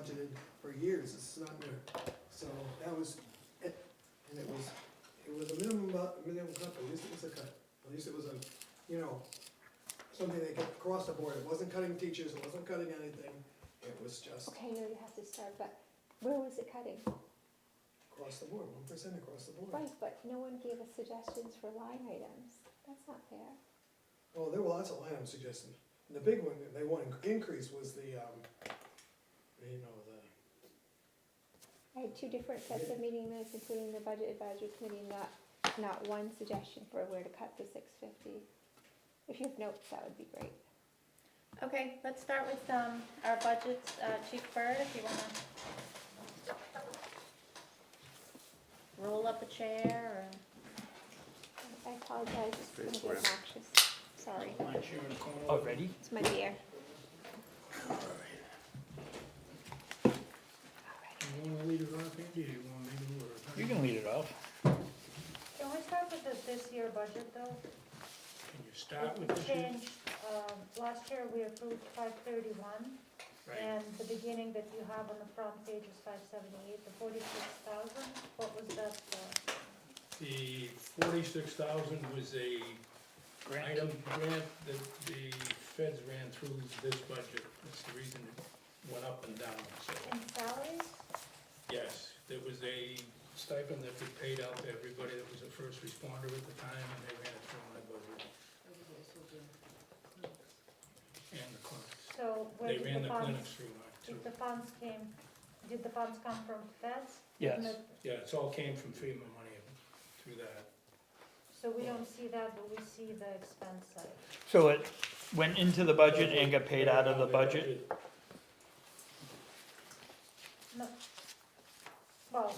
budgeted for years, it's not new. So that was it, and it was a minimum cut, at least it was a cut, at least it was a, you know, something they kept across the board, it wasn't cutting teachers, it wasn't cutting anything, it was just Okay, no, you have to start, but where was it cutting? across the board, 1% across the board. Right, but no one gave us suggestions for line items. That's not fair. Well, there were lots of line item suggestions. The big one that they want to increase was the, you know, I had two different sets of meeting minutes, including the budget advisory committee, not one suggestion for where to cut the 650. If you have notes, that would be great. Okay, let's start with our budgets. Chief Bird, if you want to roll up a chair or... I apologize, it's going to be obnoxious. Sorry. Oh, ready? It's my dear. You wanna lead it off, Andy, or you want me to, or? You can lead it off. Can we start with this year budget though? Can you start with It this? year? changed, last year we approved 531, Right, and the beginning that you have on the front page is 578, the 46,000, what was that for? the 46,000 was a item grant that the feds ran through this budget, that's the reason it went up and down, so. In salaries? Yes, there was a stipend that we paid out to everybody that was a first responder at the time, and they ran it through my budget. And the clinics. So where They did ran the the funds, clinics through mine too. did the funds come from feds? Yes. Didn't it- Yeah, it's all came from FEMA money through that. So we don't see that, but we see the expense side. So it went into the budget and got paid out of the budget? No, well,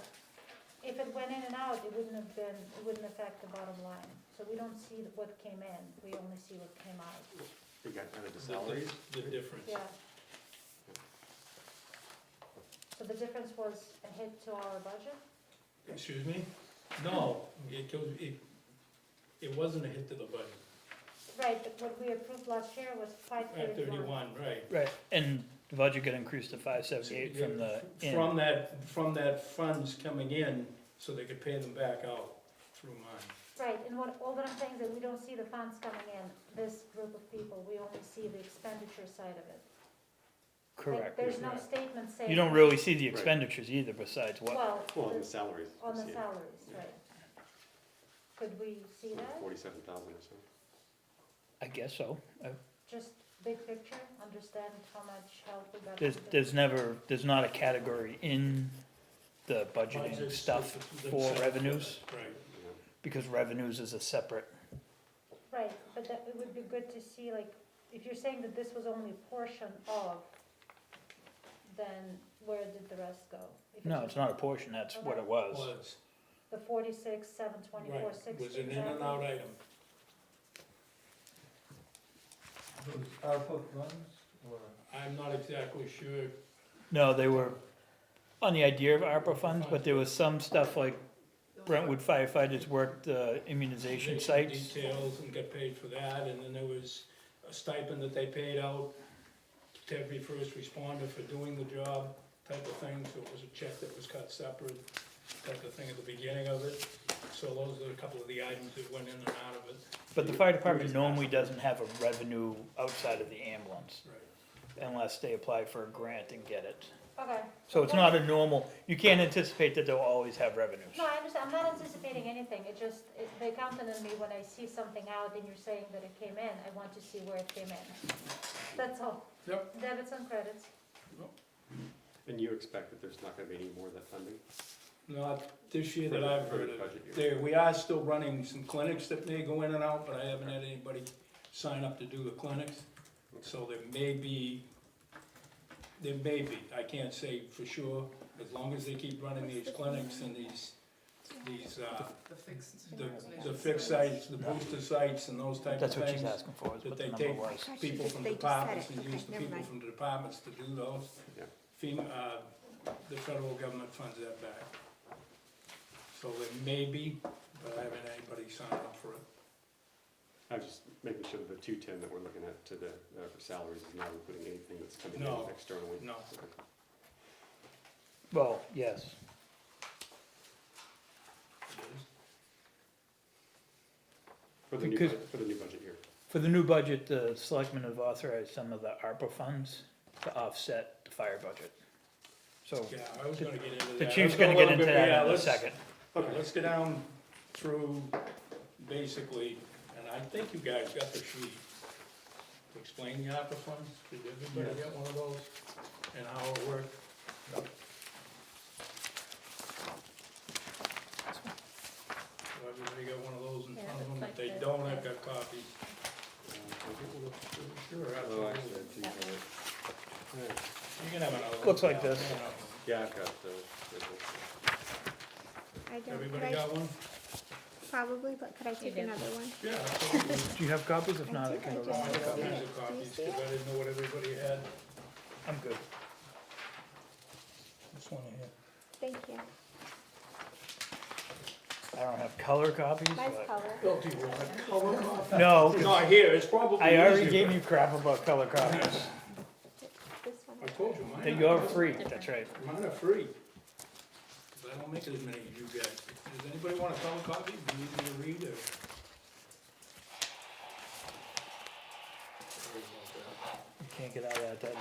if it went in and out, it wouldn't affect the bottom line. So we don't see what came in, we only see what came out. You got kind of the salaries? The difference. Yeah. So the difference was a hit to our budget? Excuse me? No, it wasn't a hit to the budget. Right, but what we approved last year was 531. 531, right. Right, and the budget got increased to 578 from the in. From that funds coming in, so they could pay them back out through mine. Right, and all that I'm saying is that we don't see the funds coming in, this group of people, we only see the expenditure side of it. Like, Correct. there's no statement saying. You don't really see the expenditures either besides what, Well, Well, on the salaries. on the you see it, salaries, right. Could we see that? 47,000 or so. I guess so. Just big picture, understand how much help we got. There's not a category in the budgeting Budgets stuff for themselves, revenues, Right. Yeah. because revenues is a separate, Right, but that, it would be good to see, like, if you're saying that this was only a portion of, then where did the rest go? If no, it's not a portion, that's what it was. Was, The 46, 724, right, 60. was an in and out item. ARPA funds, or? I'm not exactly sure. No, they were on the idea of ARPA funds, but there was some stuff like Brentwood firefighters worked immunization sites. Details and got paid for that, and then there was a stipend that they paid out to every first responder for doing the job type of thing, so it was a check that was cut separate type of thing at the beginning of it. So those are a couple of the items that went in and out of it. But the fire department normally doesn't have a revenue outside of the ambulance Right. unless they apply for a grant and get it. Okay. So it's not a normal, you can't anticipate that they'll always have revenues. No, I understand, I'm not anticipating anything, the accountant in me, when I see something out and you're saying that it came in, I want to see where it came in. That's all. Yep. Debits and credits. And you expect that there's not gonna be any more of that funding? Not this year that I've heard For the of. budget year. We are still running some clinics that may go in and out, but I haven't had anybody sign up to do the clinics. So there may be, I can't say for sure, as long as they keep running these clinics and these, The fixed sites, the booster sites and those type of That's what she's things. asking for, is That what they the number take was. people from They just said departments it. and Okay, use the never people mind. from the departments to do those. Yeah. FEMA, the federal government funds that back. So there may be, but I haven't had anybody sign up for it. I was just making sure the 210 that we're looking at to the for salaries is not including anything that's coming No. in externally. No. Okay. Well, yes. It is. For the new, Because- for the new budget year. For the new budget, the selectmen have authorized some of the ARPA funds to offset the fire budget. So Yeah, I was gonna get into that. the I was chief's gonna get let him into go- that yeah, in a let's- second. Okay. Let's go down through, basically, and I think you guys got the sheet to explain the ARPA funds. Did everybody Yes. get one of those, and how it worked? So everybody got one of those in Yeah, front of them? looks If like they this, don't, I've yeah. got copies. Sure, Oh, actually, I absolutely. do have it. Alright. You can have another one. Looks like this. Yeah, I've got the. I don't, could Everybody I, got one? probably, but could I take do. another one? Yeah, absolutely. Do you have copies? If not, I can go I do. Oh, I around. have all Yeah. kinds of Do you copies, see because I didn't know what everybody had. I'm good. This one here. Thank you. I don't have color copies, Mine's but. color. Oh, do you want color copy? No, 'cause Not here, it's probably I already easier. gave you crap about color copies. This one. I told you, mine That are- you're free, that's right. Mine are free. 'Cause I don't make as many as you guys. Does anybody want a color copy? Do you need me to read or? Sorry about You can't get out of that easy.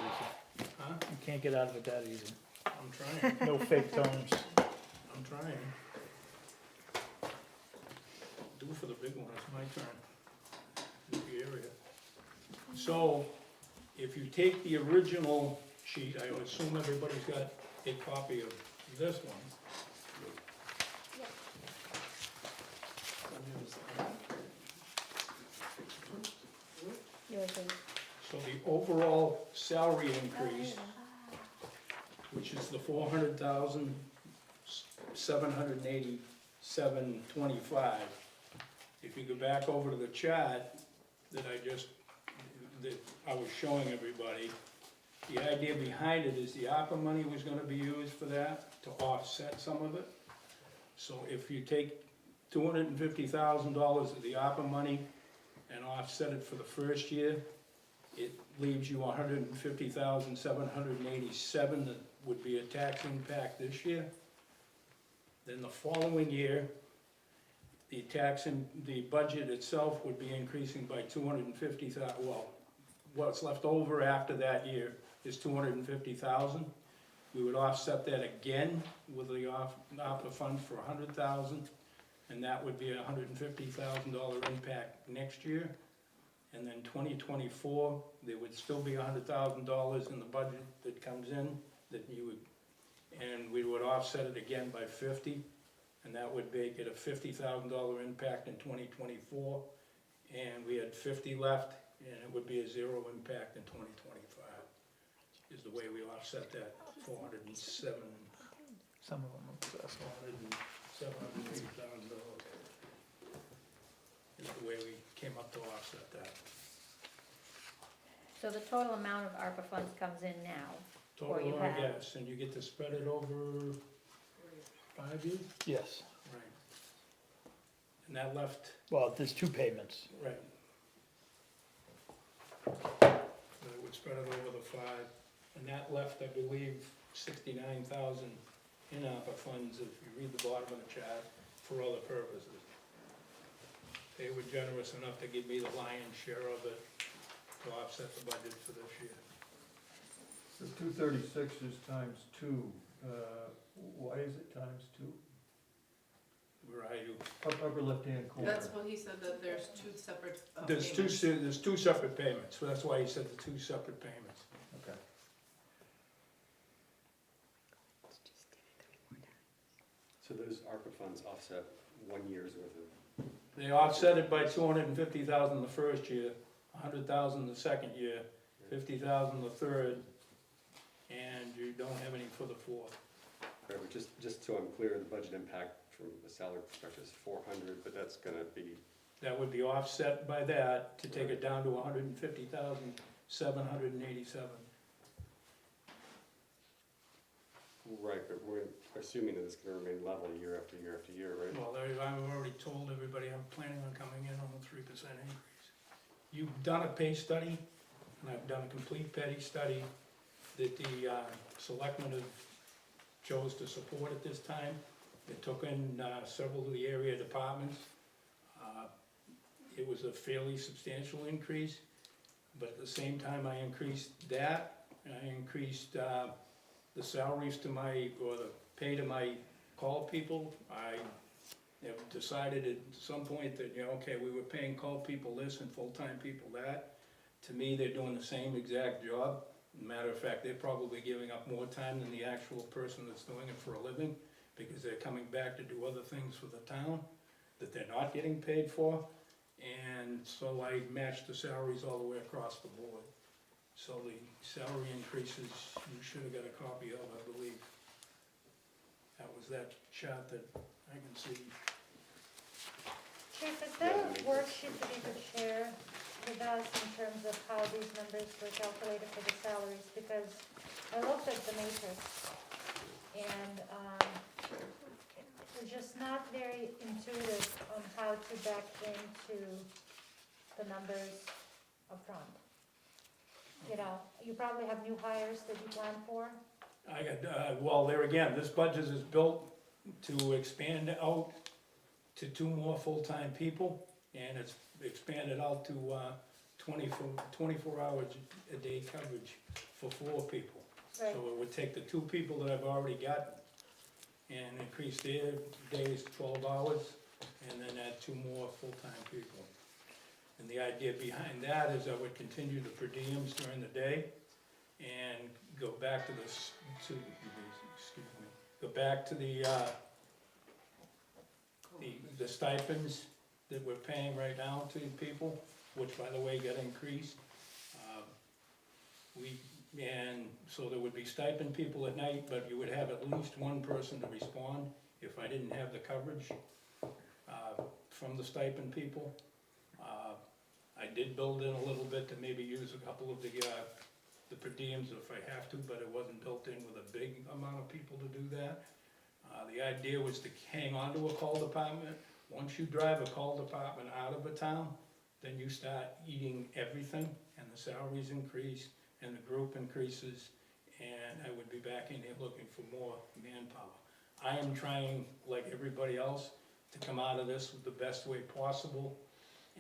that. Huh? You can't get out of it that easy. I'm trying, No fake tones. I'm trying. Do it for the big one, it's my turn. Big area. So, if you take the original sheet, I would assume everybody's got a copy of this one. Yours is. So the overall salary increase, which is the 400,787.25. If you go back over to the chart that I was showing everybody, the idea behind it is the ARPA money was gonna be used for that, to offset some of it. So if you take $250,000 of the ARPA money and offset it for the first year, it leaves you 150,787 that would be a tax impact this year. Then the following year, the budget itself would be increasing by 250,000, well, what's left over after that year is 250,000. We would offset that again with the ARPA funds for 100,000, and that would be a $150,000 impact next year. And then 2024, there would still be $100,000 in the budget that comes in, that you would, and we would offset it again by 50, and that would make it a $50,000 impact in 2024. And we had 50 left, and it would be a zero impact in 2025, is the way we offset that 407. Some of them are successful. $780,000 is the way we came up to offset that. So the total amount of ARPA funds comes in now. Or you Total, have. yes, and you get to spread it over 5 years? Yes. Right. And that left, Well, there's two payments. right. So it would spread it over the 5, and that left, I believe, 69,000 in ARPA funds, if you read the bottom of the chart, for other purposes. They were generous enough to give me the lion's share of it to offset the budget for this year. The 236 is times 2, why is it times 2? Right, Upper left-hand corner. That's what he said, that there's two separate there's payments. there's two separate payments, so that's why he said the two separate payments. Okay. So those ARPA funds offset 1 year's worth of. They offset it by 250,000 the first year, 100,000 the second year, 50,000 the third, and you don't have any for the fourth. Right, but just so I'm clear, the budget impact from a salary perspective is 400, but that's gonna be, That would be offset by that to take it down to 150,787. right, but we're assuming that it's gonna remain level year after year after year, right? Well, I've already told everybody I'm planning on coming in on a 3% increase. You've done a pay study, and I've done a complete pay study that the selectmen have chose to support at this time. It took in several of the area departments. It was a fairly substantial increase, but at the same time, I increased that, and I increased the salaries to my, or the pay to my call people. I have decided at some point that, you know, okay, we were paying call people this and full-time people that. To me, they're doing the same exact job. Matter of fact, they're probably giving up more time than the actual person that's doing it for a living, because they're coming back to do other things for the town that they're not getting paid for. And so I matched the salaries all the way across the board. So the salary increases, you should have got a copy of, I believe. That was that chart that I can see. Chief, is there a worksheet that you could share with us in terms of how these numbers were calculated for the salaries? Because I looked at the matrix, and it's just not very intuitive on how to back into the numbers upfront. You know, you probably have new hires that you plan for. I got, well, there again, this budget is built to expand out to 2 more full-time people, and it's expanded out to 24 hours a day coverage for 4 people. Right. So it would take the 2 people that I've already got and increase their days to 12 hours, and then add 2 more full-time people. And the idea behind that is I would continue the per diems during the day and go back to go back to the stipends that we're paying right now to people, which by the way got increased. And so there would be stipend people at night, but you would have at least 1 person to respond if I didn't have the coverage from the stipend people. I did build in a little bit to maybe use a couple of the per diems if I have to, but it wasn't built in with a big amount of people to do that. The idea was to hang on to a call department. Once you drive a call department out of a town, then you start eating everything, and the salaries increase, and the group increases, and I would be back in here looking for more manpower. I am trying, like everybody else, to come out of this with the best way possible,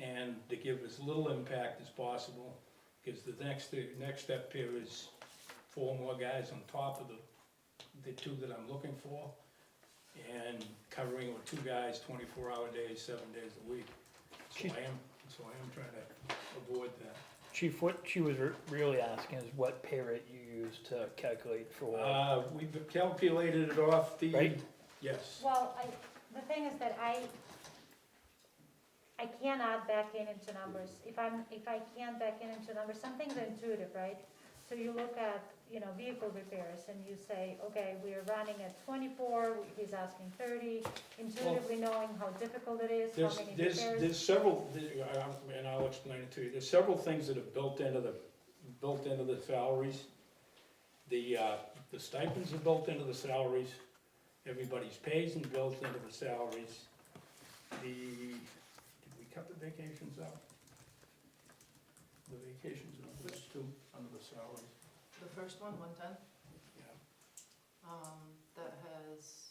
and to give as little impact as possible, because the next step here is 4 more guys on top of the 2 that I'm looking for, and covering with 2 guys, 24-hour days, 7 days a week. So I am trying to avoid that. Chief, what she was really asking is what pay rate you use to calculate for, We've calculated it off the. Right. Yes. Well, the thing is that I cannot back into numbers. If I can't back into numbers, something's intuitive, right? So you look at, you know, vehicle repairs and you say, okay, we're running at 24, he's asking 30, intuitively knowing how difficult it is, how many repairs. There's several, and I'll explain it to you, there's several things that are built into the salaries. The stipends are built into the salaries, everybody's pays and built into the salaries. Did we cut the vacations out? The vacations are on this too, under the salaries. The first one, 110, Yeah. that has,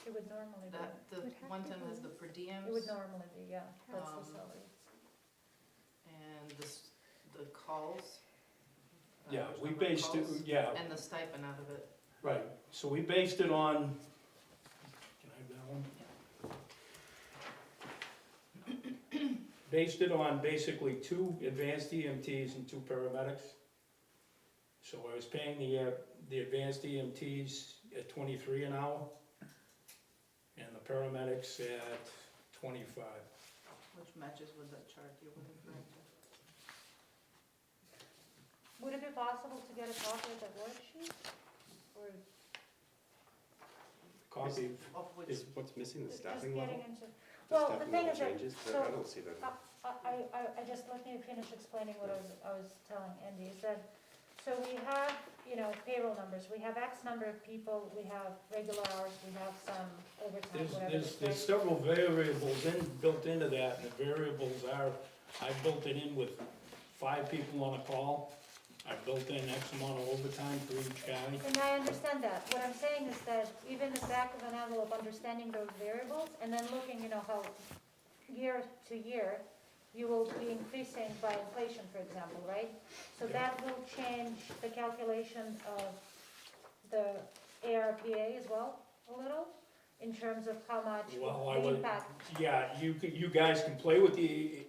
It would normally be, the Would have 110 to has be. the per diems. it would normally be, yeah, that's the Um, salary. And the calls. Yeah, there's we number of based it, calls, yeah, And the stipend out of it. right, so we based it on, can I have that one? Based it on basically 2 advanced EMTs and 2 paramedics. So I was paying the advanced EMTs at 23 an hour, and the paramedics at 25. Which matches with that chart you were referring to. Would it be possible to get a copy of that worksheet? Or Copy, Of which, Is what's missing the just staffing getting level? into, The well, the staffing thing level is that, changes? 'Cause so- I don't see that. I just, let me finish explaining what I was telling Andy, is that, so we have, you know, payroll numbers, we have X number of people, we have regular hours, we have some overtime, whatever. there's right? several variables built into that, and the variables are, I built it in with 5 people on a call, I built in X amount of overtime for each guy. And I understand that. What I'm saying is that even the back of an envelope, understanding those variables, and then looking, how year to year, you will be increasing by inflation, for example, right? So that will change the calculation of the ARPA as well, a little, in terms of how much Well, I the would, impact. yeah, you guys can play with the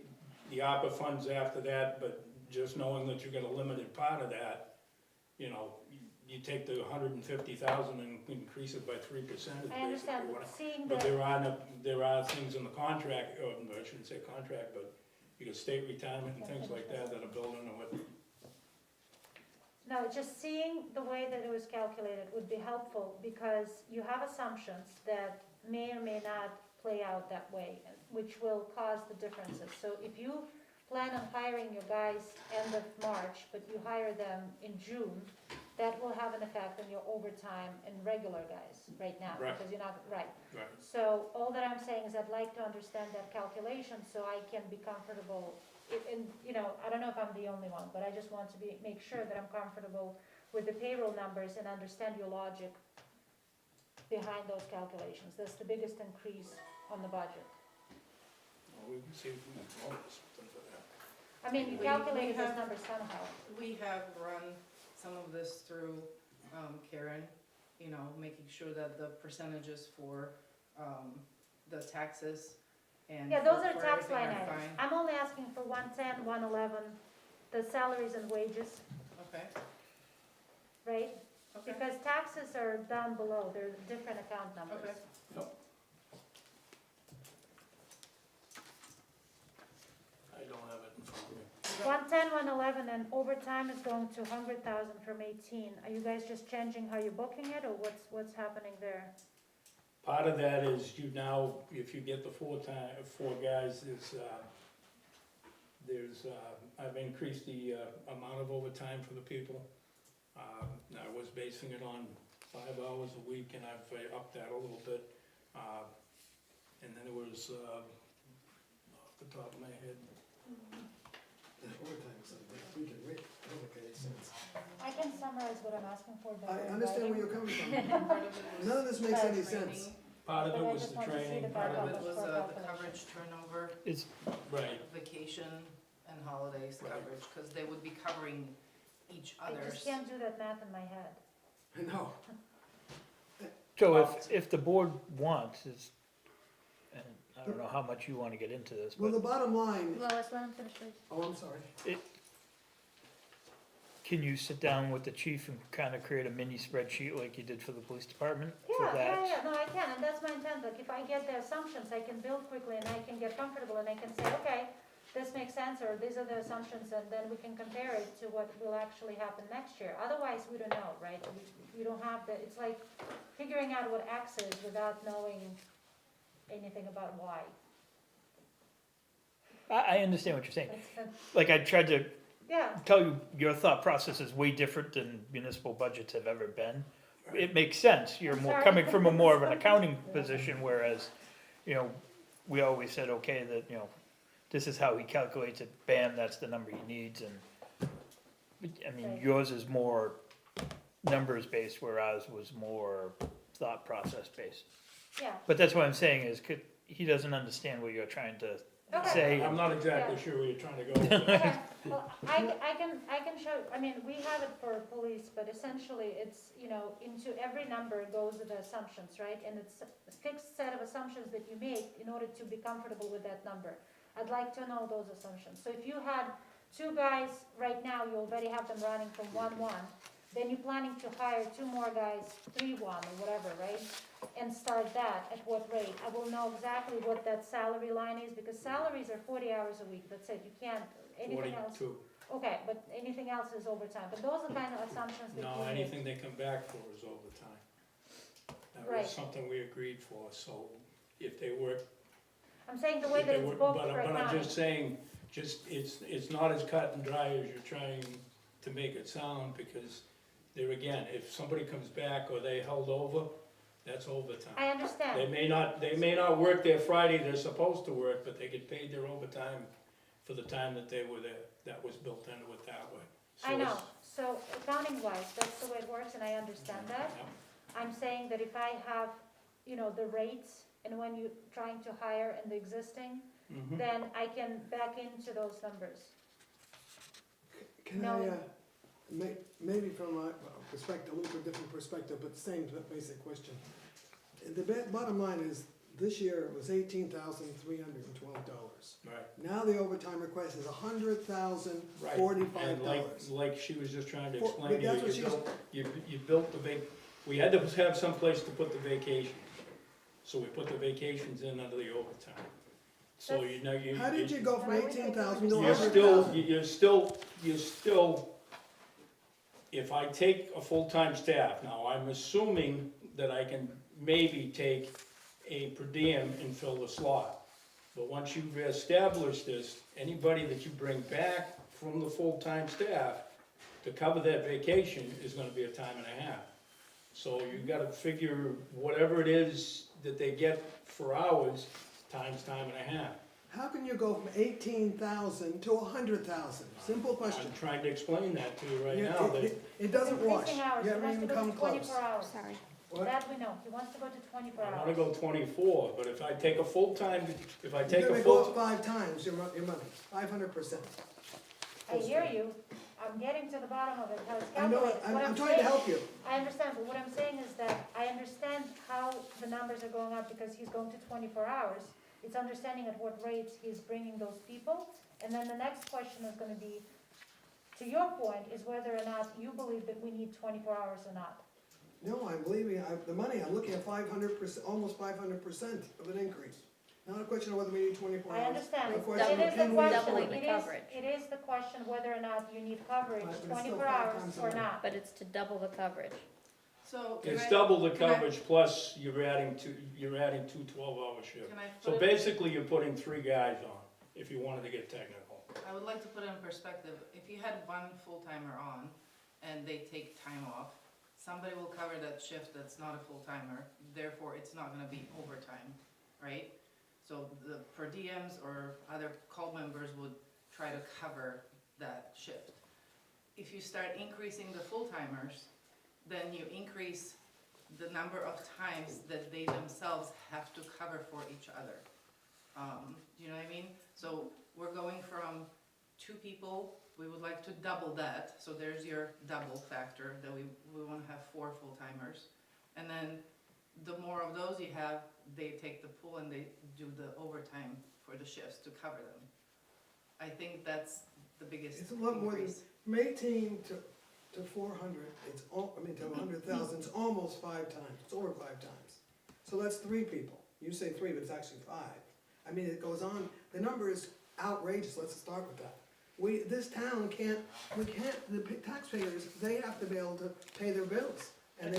ARPA funds after that, but just knowing that you got a limited part of that, you take the 150,000 and increase it by 3% is I understand, basically but what seeing But the, there are things in the contract, or I shouldn't say contract, but you got state retirement and things like that that are built into it. no, just seeing the way that it was calculated would be helpful, because you have assumptions that may or may not play out that way, which will cause the differences. So if you plan on hiring your guys end of March, but you hire them in June, that will have an effect on your overtime and regular guys right now, Right. because you're not, right. Right. So all that I'm saying is I'd like to understand that calculation so I can be comfortable. And, I don't know if I'm the only one, but I just want to make sure that I'm comfortable with the payroll numbers and understand your logic behind those calculations. That's the biggest increase on the budget. Well, we can see if we can come up with something for that. I mean, you We calculated those have- numbers somehow. We have run some of this through Karen, making sure that the percentages for the taxes and. Yeah, those for are tax everything line are items. fine. I'm only asking for 110, 111, the salaries and wages, Okay, right? okay. Because taxes are down below, they're different account numbers. Okay. I don't have it in front of me. 110, 111, and overtime is going to 100,000 from 18. Are you guys just changing how you're booking it, or what's happening there? Part of that is you now, if you get the four guys, I've increased the amount of overtime for the people. I was basing it on 5 hours a week, and I've upped that a little bit. And then it was, off the top of my head, That overtime, so we can wait, I don't think it makes sense. I can summarize what I'm asking for. better I in understand where writing. you're coming from, Part of it was none of this makes any training, sense. part of But it I was just the want to see training, the part Part of of it, it was For the calculation. coverage turnover, It's, right. vacation and holidays Right. coverage, because they would be covering each I other's. just can't do that math in my head. I know, so if the board wants, and I don't know how much you wanna get into this, well, but the bottom line, Lois, let him finish, please. oh, I'm sorry. can you sit down with the chief and kinda create a mini spreadsheet like you did for the police department? For Yeah, that? no, I can, and that's my intent, like, if I get the assumptions, I can build quickly, and I can get comfortable, and I can say, okay, this makes sense, or these are the assumptions, and then we can compare it to what will actually happen next year. Otherwise, we don't know, right? We don't have the, it's like figuring out what X is without knowing anything about Y. I understand what you're saying. That's Like I tried to yeah, tell you, your thought process is way different than municipal budgets have ever been. It makes sense, you're more, Sorry. coming from a more of an accounting position, whereas, we always said, okay, that, this is how he calculates it, bam, that's the number he needs, and, I mean, Right. yours is more numbers based, where ours was more thought process based. yeah. But that's what I'm saying is, he doesn't understand what you're trying to Okay. say. I'm not exactly Yeah. sure where you're trying to go with that. Okay, well, I can show, I mean, we have it for police, but essentially it's, into every number goes the assumptions, right? And it's a fixed set of assumptions that you make in order to be comfortable with that number. I'd like to know those assumptions. So if you had 2 guys right now, you already have them running from 1-1, then you're planning to hire 2 more guys, 3-1 or whatever, right? And start that at what rate? I will know exactly what that salary line is, because salaries are 40 hours a week, that's it, you can't, anything else. 42. Okay, but anything else is overtime, but those are kind of assumptions that No, you make. anything they come back for is overtime. That Right. was something we agreed for, so if they work. I'm saying the way if that they it's work- booked but for I'm accounting. just saying, it's not as cut and dry as you're trying to make it sound, because there again, if somebody comes back or they held over, that's overtime. I understand. They may not work their Friday they're supposed to work, but they get paid their overtime for the time that they were there. That was built into it that way. So I know, it's- So accounting wise, that's the way it works and I understand that. I'm saying that if I have, the rates and when you're trying to hire in the existing, Mhm. then I can back into those numbers. Can No. maybe from a perspective, a little bit different perspective, but same basic question. The bottom line is, this year it was $18,312. Right. Now the overtime request is Right. $100,045. And like she was just trying to For- explain to that's what you, she's- you built we had to have some place to put the vacations. So we put the vacations in under the overtime. So you know, How did you go from Why would they do 18,000 to it? You're 100,000? still, if I take a full-time staff, now I'm assuming that I can maybe take a per diem and fill the slot. But once you've established this, anybody that you bring back from the full-time staff to cover that vacation is gonna be a time and a half. So you gotta figure whatever it is that they get for hours times time and a half. How can you go from 18,000 to 100,000? Simple question. I'm trying to explain that to you right Yeah, now, that It doesn't wash. Increasing hours, You he haven't wants to even go come to close. 24 hours. Sorry. What? That we know, he wants to go to 24 I hours. wanna go 24, but if I take a full-time, if I take You're a gonna go full, up 5 times your money, 500%. I hear you, I'm getting to the bottom of it, how it's I know, calculated. What I'm trying to saying- help you. I understand, but what I'm saying is that I understand how the numbers are going up because he's going to 24 hours. It's understanding at what rates he's bringing those people. And then the next question is gonna be, to your point, is whether or not you believe that we need 24 hours or not. No, I'm believing, the money, I'm looking at 500%, almost 500% of an increase. Not a question of whether we need 24 hours. I understand, A but question it of is the can we question, afford Doubling it? the coverage. it is the question whether or not you need coverage Right, but it's still 24 5 hours times or a month. not. But it's to double the coverage. So can it's I, double the can I- coverage, plus you're adding two 12-hour shifts. can I So put it, basically, you're putting 3 guys on, if you wanted to get technical. I would like to put it in perspective, if you had one full-timer on and they take time off, somebody will cover that shift that's not a full-timer, therefore it's not gonna be overtime, right? So the per diems or other call members would try to cover that shift. If you start increasing the full-timers, then you increase the number of times that they themselves have to cover for each other. Do you know what I mean? So we're going from 2 people, we would like to double that, so there's your double factor, that we wanna have 4 full-timers. And then the more of those you have, they take the pool and they do the overtime for the shifts to cover them. I think that's the biggest It's a lot more than, increase. from 18 to 400, to 100,000, it's almost 5 times, it's over 5 times. So that's 3 people. You say 3, but it's actually 5. I mean, it goes on, the number is outrageous, let's start with that. This town the taxpayers, they have to be able to pay their bills, and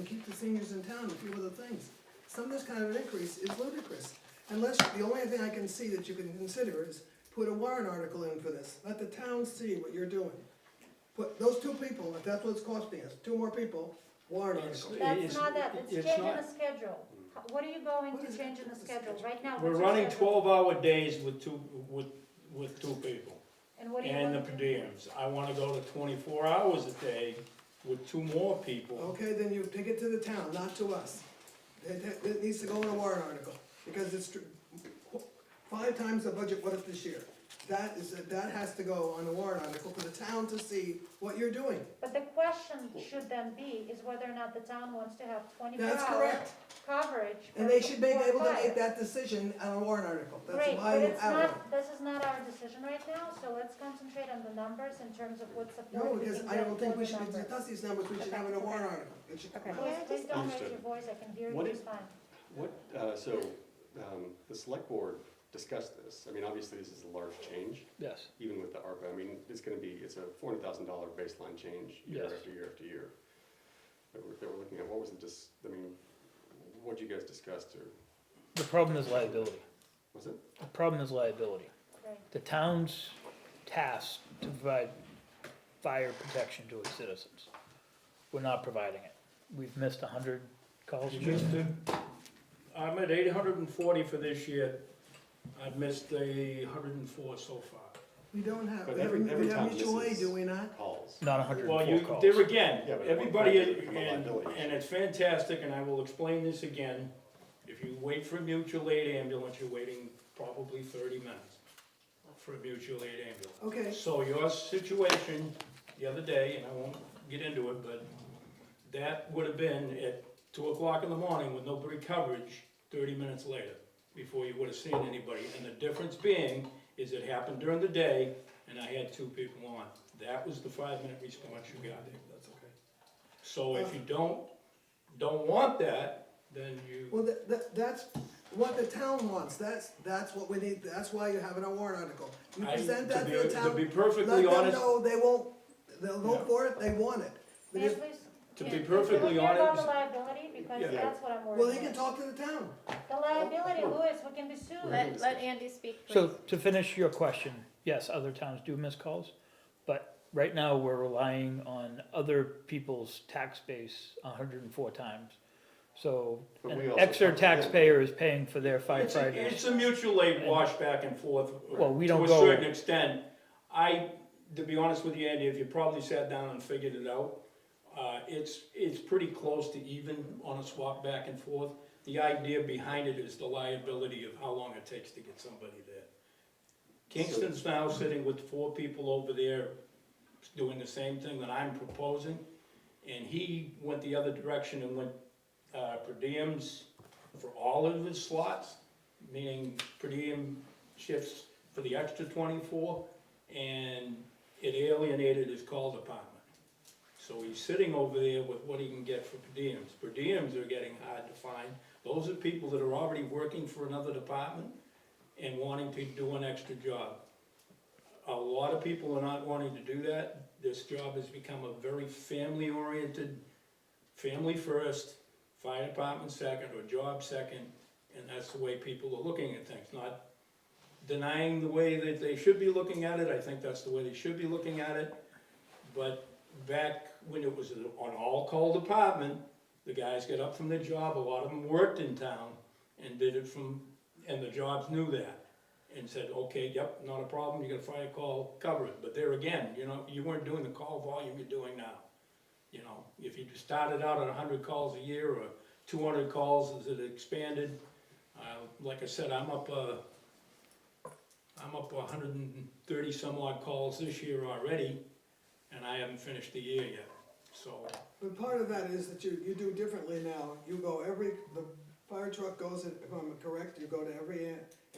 keep the seniors in town, and a few other things. Some of this kind of an increase is ludicrous, unless, the only thing I can see that you can consider is put a warrant article in for this, let the town see what you're doing. Put those 2 people, if that's what it's costing us, 2 more people, warrant It's- article. That's not that, it's it's changing not- the schedule. What are you going What to is change it? in the What's the schedule? schedule? Right now, We're what's your running schedule? 12-hour days with 2 people, And what are you and the going per to? diems. I wanna go to 24 hours a day with 2 more people. Okay, then you take it to the town, not to us. It needs to go in a warrant article, because it's 5 times the budget what it this year. That has to go on a warrant article for the town to see what you're doing. But the question should then be, is whether or not the town wants to have 24 That's hour correct. coverage. And for they should be able to fire. make that decision on a warrant article. That's Great, why but you it's have it. not, this is not our decision right now, so let's concentrate on the numbers in terms of what support No, we because can I get don't think for we the should numbers. discuss these numbers, we should have it in a warrant article. It should come Okay. out. Please, please don't raise Understood. your voice, I can hear you What just is- fine. The select board discussed this. I mean, obviously, this is a large change, Yes. even with the ARPA. I mean, it's a $400,000 baseline change year Yes. after year after year. That we're looking at, what was what you guys discussed, or, The problem is liability. was it? The problem is liability. Right. The town's tasked to provide fire protection to its citizens. We're not providing it. We've missed 100 calls. I'm at 840 for this year. I've missed 104 so far. We don't have, But we have every town mutual aid, misses do we not? calls. Not hundred Well, and you, four calls. there again, Yeah, but everybody, it won't become a liability issue. and it's fantastic, and I will explain this again. If you wait for a mutual aid ambulance, you're waiting probably 30 minutes for a mutual aid ambulance. Okay, So your situation the other day, and I won't get into it, but that would have been at 2 o'clock in the morning with nobody coverage, 30 minutes later, before you would have seen anybody. And the difference being, is it happened during the day, and I had 2 people on. That was the 5-minute response you got. that's okay. So if you don't want that, then you, Well, that's what the town wants, that's what we need, that's why you're having a warrant article. You present that to the to town, be let perfectly them honest, know they won't, they'll Yeah. vote for it, they want it. But May I if- please? to Yeah. be Can perfectly we hear about the honest, liability, because Yeah. that's what I'm worried Well, about. he can talk to the town. The liability, Louis, we can be sued. Let Andy speak, please. So to finish your question, yes, other towns do miss calls, but right now we're relying on other people's tax base 104 times. So But an we also extra cover them. taxpayer is paying for their it's firefighters. a mutual aid wash back and forth. Well, we don't To a go- certain extent. To be honest with you, Andy, if you probably sat down and figured it out, it's pretty close to even on a swap back and forth. The idea behind it is the liability of how long it takes to get somebody there. Kingston's now sitting with 4 people over there doing the same thing that I'm proposing, and he went the other direction and went per diems for all of his slots, meaning per diem shifts for the extra 24, and it alienated his call department. So he's sitting over there with what he can get for per diems. Per diems are getting hard to find. Those are people that are already working for another department and wanting to do an extra job. A lot of people are not wanting to do that. This job has become a very family-oriented, family first, fire department second, or job second, and that's the way people are looking at things. Not denying the way that they should be looking at it, I think that's the way they should be looking at it. But back when it was an all-call department, the guys got up from their job, a lot of them worked in town, and did it from, and the jobs knew that, and said, okay, yep, not a problem, you got a fire call, cover it. But there again, you weren't doing the call volume you're doing now. If you started out at 100 calls a year, or 200 calls as it expanded, like I said, I'm up 130 some odd calls this year already, and I haven't finished the year yet, so. But part of that is that you do differently now, you go the fire truck goes, if I'm correct, you go to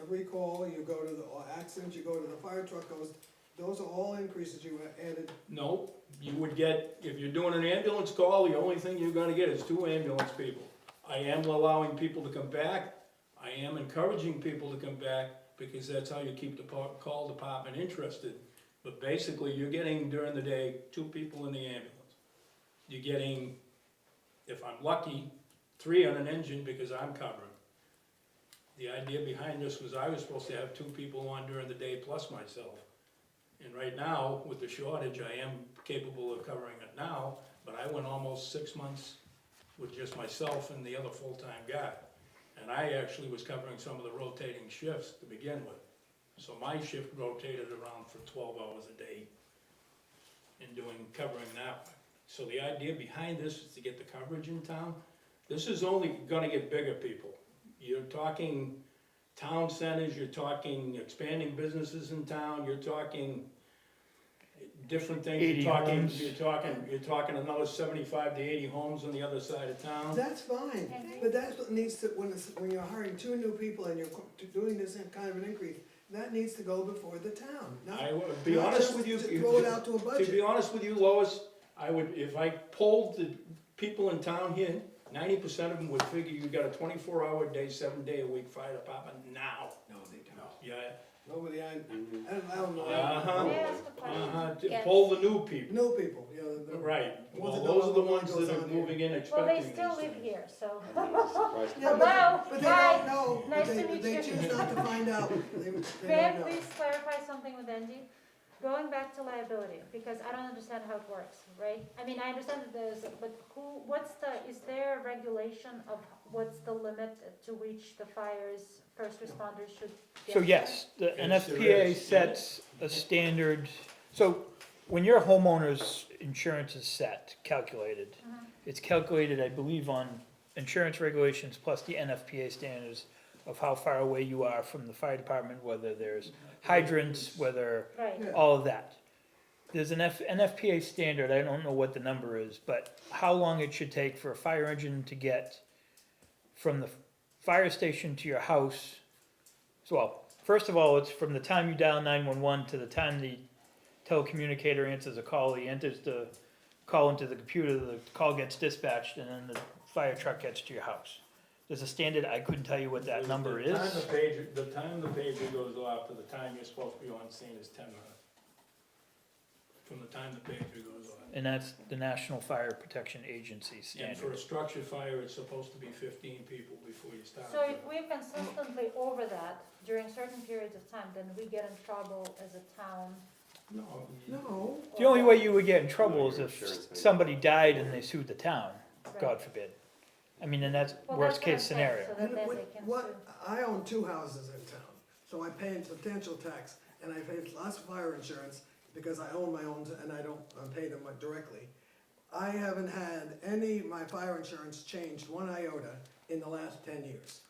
every call, you go to the accident, you go to the fire truck goes, those are all increases you added. No, you would get, if you're doing an ambulance call, the only thing you're gonna get is 2 ambulance people. I am allowing people to come back, I am encouraging people to come back, because that's how you keep the call department interested. But basically, you're getting, during the day, 2 people in the ambulance. You're getting, if I'm lucky, 3 on an engine because I'm covering. The idea behind this was I was supposed to have 2 people on during the day plus myself. And right now, with the shortage, I am capable of covering it now, but I went almost 6 months with just myself and the other full-time guy. And I actually was covering some of the rotating shifts to begin with. So my shift rotated around for 12 hours a day and covering that way. So the idea behind this is to get the coverage in town. This is only gonna get bigger, people. You're talking town centers, you're talking expanding businesses in town, you're talking different things. 80 homes. You're talking another 75 to 80 homes on the other side of town. That's fine, but that's what needs to, when you're hiring 2 new people and you're doing this kind of an increase, that needs to go before the town. I would be not honest just with you. to throw it out to a To budget. be honest with you, Lois, I would, if I polled the people in town here, 90% of them would figure you got a 24-hour day, 7-day-a-week fire department now. No, they don't. Yeah, Nobody, I don't know. Uh-huh. May I ask a question? to Yes. poll the new people, New people, right, well, ones that those are the don't know what ones goes that are on here. moving in Well, expecting they these still live things. here, so. Surprised. Yeah, Hello, but they hi. don't know, Nice but to meet they you. choose not to find out. They May I don't know. please clarify something with Andy? going back to liability, because I don't understand how it works, right? I mean, I understand that but is there a regulation of what's the limit to which the first responders should get? So yes, the Yes, there NFPA is. sets a standard, so when your homeowner's insurance is set, calculated, Mhm. it's calculated, I believe, on insurance regulations plus the NFPA standards of how far away you are from the fire department, whether there's hydrants, whether, Right, Yeah. all of that. There's an NFPA standard, I don't know what the number is, but how long it should take for a fire engine to get from the fire station to your house. So, well, first of all, it's from the time you dial 911 to the time the telecommunicator answers a call, he enters the call into the computer, the call gets dispatched, and then the fire truck gets to your house. There's a standard, I couldn't tell you what that number The time is. the time the pager goes off to the time you're supposed to be on scene is 10 minutes. From the time the pager goes off. And that's the National Fire Protection Agency And standard. for a structure fire, it's supposed to be 15 people before you start. so if we're consistently over that during certain periods of time, then we get in trouble as a town. No. No, The only way you would get in trouble is Your if insurance thing. somebody died and they sued the town, Right. God forbid. I mean, and that's Well, worst that's what I'm case saying, scenario. so that and then what, they can what, sue. I own 2 houses in town, so I pay substantial tax, and I pay lots of fire insurance, because I own my own, and I don't pay them directly. I haven't had my fire insurance changed 1 iota in the last 10 years.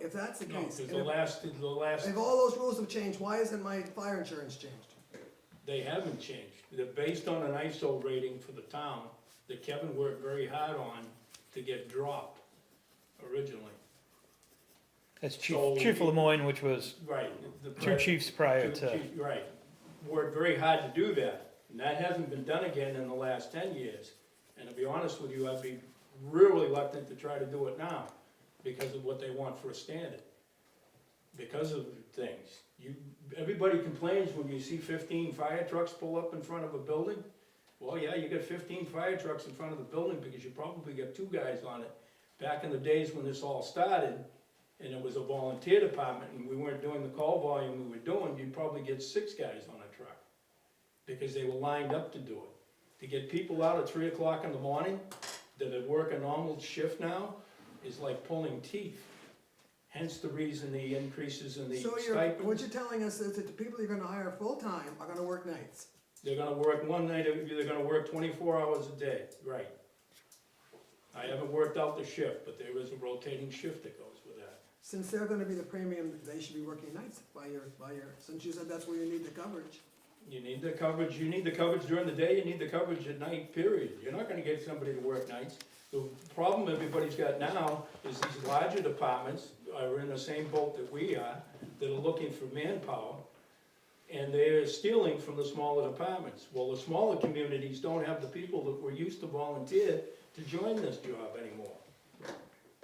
If that's the No, case, because and the last, if all those rules have changed, why isn't my fire insurance changed? they haven't changed. They're based on an ISO rating for the town that Kevin worked very hard on to get dropped originally. That's So- Chief of Lemoyne, which was Right. the 2 pre- chiefs prior to, Right. Worked very hard to do that, and that hasn't been done again in the last 10 years. And to be honest with you, I'd be really reluctant to try to do it now, because of what they want for a standard. Because of things. Everybody complains when you see 15 fire trucks pull up in front of a building. Well, yeah, you got 15 fire trucks in front of the building because you probably got 2 guys on it. Back in the days when this all started, and it was a volunteer department, and we weren't doing the call volume we were doing, you'd probably get 6 guys on a truck. Because they were lined up to do it. To get people out at 3 o'clock in the morning, that work a normal shift now, is like pulling teeth. Hence the reason the increases in the So what stipends. you're telling us is that the people you're gonna hire full-time are gonna work nights? They're gonna work one night, they're gonna work 24 hours a day, right. I haven't worked out the shift, but there is a rotating shift that goes with that. Since they're gonna be the premium, they should be working nights since you said that's where you need the coverage. You need the coverage during the day, you need the coverage at night, period. You're not gonna get somebody to work nights. The problem everybody's got now is these larger departments are in the same boat that we are, that are looking for manpower, and they're stealing from the smaller departments. Well, the smaller communities don't have the people that were used to volunteer to join this job anymore.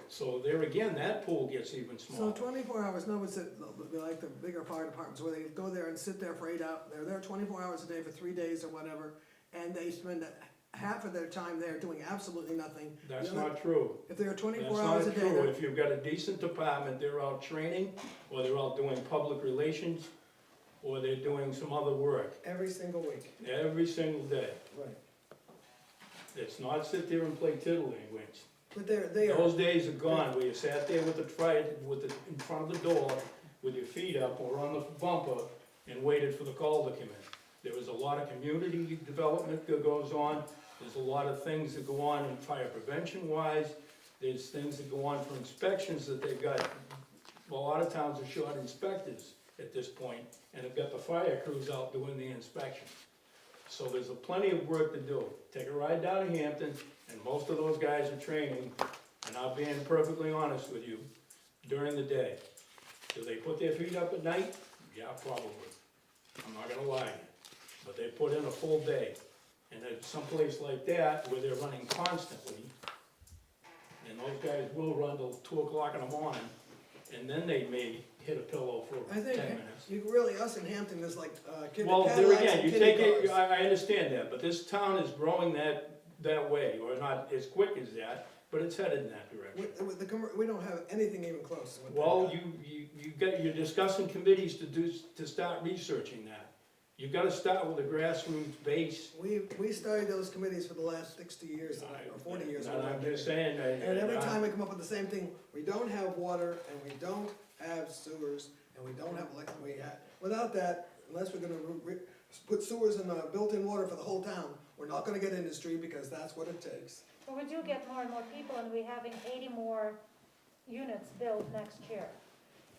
So there again, that pool gets even So smaller. 24 hours, no, it's like the bigger fire departments where they go there and sit there for 8 hours, they're there 24 hours a day for 3 days or whatever, and they spend half of their time there doing absolutely nothing. That's The other- not true. If they're 24 That's hours a not day, true. they're- If you've got a decent department, they're out training, or they're out doing public relations, or they're doing some other work every single week. every single day. Right. It's not sit there and play tiddlywinks. But they are, Those days are gone, where you sat there with in front of the door, with your feet up or on the bumper, and waited for the call to come in. There was a lot of community development that goes on, there's a lot of things that go on in fire prevention wise, there's things that go on for inspections that they've got. A lot of towns are short inspectors at this point, and have got the fire crews out doing the inspection. So there's plenty of work to do. Take a ride down to Hampton, and most of those guys are training, and I'm being perfectly honest with you, during the day. Do they put their feet up at night? Yeah, probably. I'm not gonna lie to you. But they put in a full day. And at some place like that, where they're running constantly, and those guys will run till 2 o'clock in the morning, and then they may hit a pillow for I 10 think, minutes. you really, us in Hampton is like, Well, there Cadillacs again, and you kitty take it, cars. I understand that, but this town is growing that way, or not as quick as that, but it's headed in that direction. We don't have anything even close to what they Well, got. you're discussing committees to start researching that. You've gotta start with a grassroots base. We started those committees for the last 60 years, or 40 years. And I'm just saying, And every time we come up with the same thing, we don't have water, and we don't have sewers, and we don't have electric, without that, unless we're gonna put sewers and built-in water for the whole town, we're not gonna get industry, because that's what it takes. But we do get more and more people, and we're having 80 more units built next year.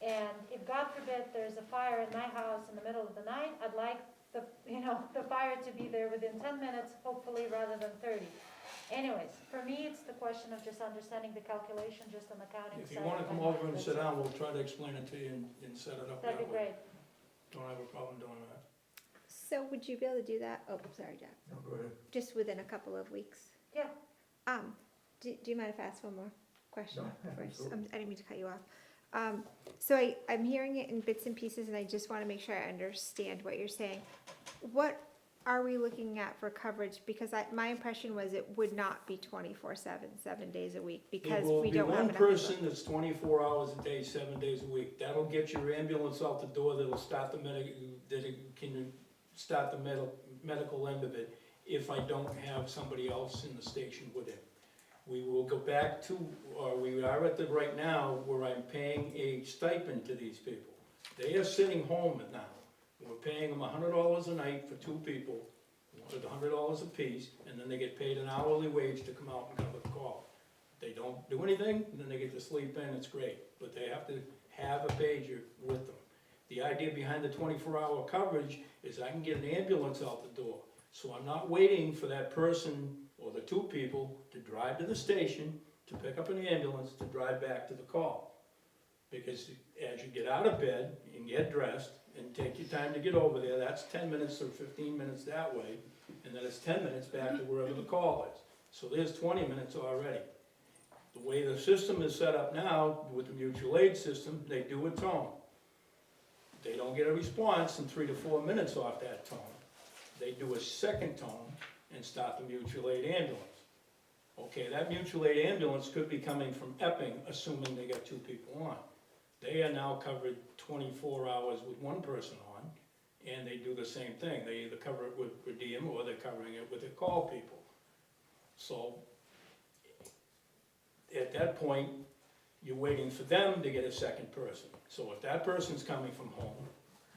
And if, God forbid, there's a fire in my house in the middle of the night, I'd like the fire to be there within 10 minutes, hopefully, rather than 30. Anyways, for me, it's the question of just understanding the calculation, just on the accounting side. If you wanna come over and sit down, we'll try to explain it to you and set it up That'd that be way. great. Don't have a problem doing that. So would you be able to do that? Oh, sorry, Jack. No, go ahead. Just within a couple of weeks? Yeah. Do you mind if I ask one more question No, first? absolutely. I didn't mean to cut you off. So I'm hearing it in bits and pieces, and I just wanna make sure I understand what you're saying. What are we looking at for coverage? Because my impression was it would not be 24/7, 7 days a week, because we don't have enough. There will be one person that's 24 hours a day, 7 days a week. That'll get your ambulance out the door, that'll start the medical end of it, if I don't have somebody else in the station with him. We will go back to, or we are at the right now, where I'm paying a stipend to these people. They are sitting home now. We're paying them $100 a night for 2 people, with $100 apiece, and then they get paid an hourly wage to come out and cover the call. If they don't do anything, then they get to sleep in, it's great, but they have to have a pager with them. The idea behind the 24-hour coverage is I can get an ambulance out the door, so I'm not waiting for that person or the 2 people to drive to the station, to pick up an ambulance, to drive back to the call. Because as you get out of bed and get dressed and take your time to get over there, that's 10 minutes or 15 minutes that way, and then it's 10 minutes back to wherever the call is. So there's 20 minutes already. The way the system is set up now, with the mutual aid system, they do a tone. They don't get a response in 3 to 4 minutes off that tone. They do a second tone and start the mutual aid ambulance. Okay, that mutual aid ambulance could be coming from Epping, assuming they got 2 people on. They are now covered 24 hours with 1 person on, and they do the same thing. They either cover it with per diem, or they're covering it with their call people. So, at that point, you're waiting for them to get a second person. So if that person's coming from home,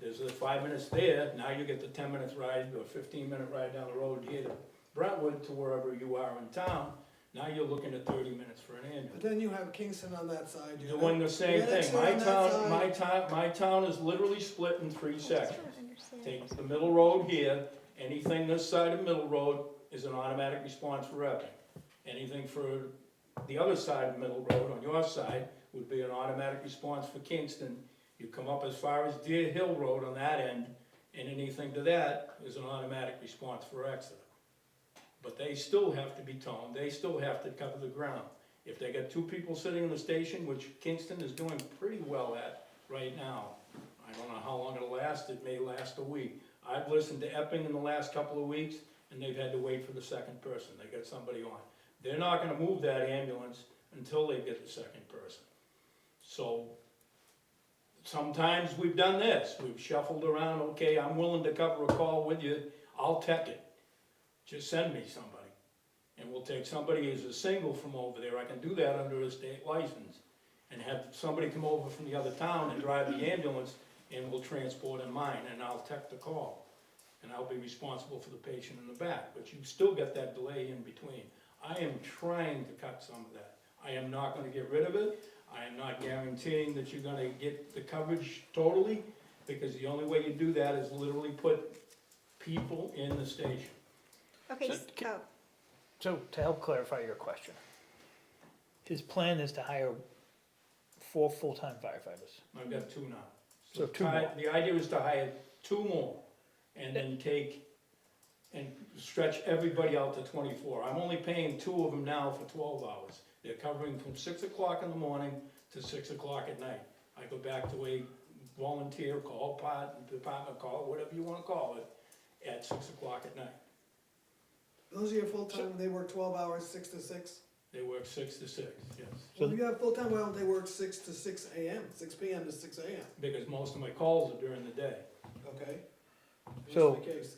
there's the 5 minutes there, now you get the 10 minutes ride, or 15-minute ride down the road here to Brentwood, to wherever you are in town. Now you're looking at 30 minutes for an But ambulance. then you have Kingston on that side. you Doing the have- same you have thing. Exeter on that side. My town is literally split in 3 I just wanna sections. understand. Take the middle road here, anything this side of Middle Road is an automatic response for Epping. Anything for the other side of Middle Road, on your side, would be an automatic response for Kingston. You come up as far as Deer Hill Road on that end, and anything to that is an automatic response for Exeter. But they still have to be toned, they still have to cover the ground. If they got 2 people sitting in the station, which Kingston is doing pretty well at right now, I don't know how long it'll last, it may last a week. I've listened to Epping in the last couple of weeks, and they've had to wait for the second person, they got somebody on. They're not gonna move that ambulance until they get the second person. So, sometimes we've done this, we've shuffled around, okay, I'm willing to cover a call with you, I'll tech it. Just send me somebody, and we'll take somebody as a single from over there, I can do that under a state license, and have somebody come over from the other town and drive the ambulance, and we'll transport in mine, and I'll tech the call. And I'll be responsible for the patient in the back, but you still get that delay in between. I am trying to cut some of that. I am not gonna get rid of it, I am not guaranteeing that you're gonna get the coverage totally, because the only way you do that is literally put people in the station. Okay, So So to help clarify your question, his plan is to hire 4 full-time firefighters. I've got 2 now. So 2 more. The idea is to hire 2 more, and then take and stretch everybody out to 24. I'm only paying 2 of them now for 12 hours. They're covering from 6 o'clock in the morning to 6 o'clock at night. I go back to a volunteer call, department call, whatever you wanna call it, at 6 o'clock at night. Those are your full-time, they work 12 hours, 6 to 6? They work 6 to 6, yes. Well, if you have full-time, why don't they work 6 to 6 AM, 6 PM to 6 AM, Because most of my calls are during the day. okay? So- What's the case?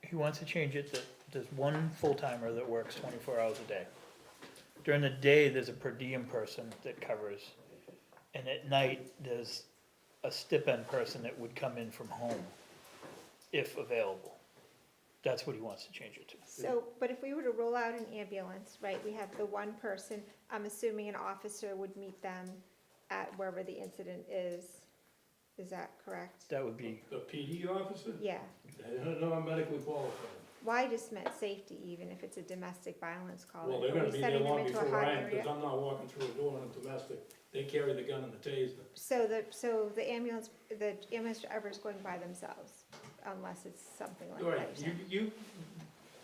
He wants to change it that there's one full-timer that works 24 hours a day. During the day, there's a per diem person that covers, and at night, there's a stipend person that would come in from home, if available. That's what he wants to change it to. So, but if we were to roll out an ambulance, right, we have the one person, I'm assuming an officer would meet them at wherever the incident is that correct? That would be, The PD officer, Yeah, they're not medically qualified. well, I just meant safety, even if it's a domestic violence call. Well, Are they're gonna we be there sending them long into a before hot I am, area? because I'm not walking through a door in a domestic. They carry the gun and the taser. So the ambulance driver is going by themselves, unless it's something like All that. right, you're saying.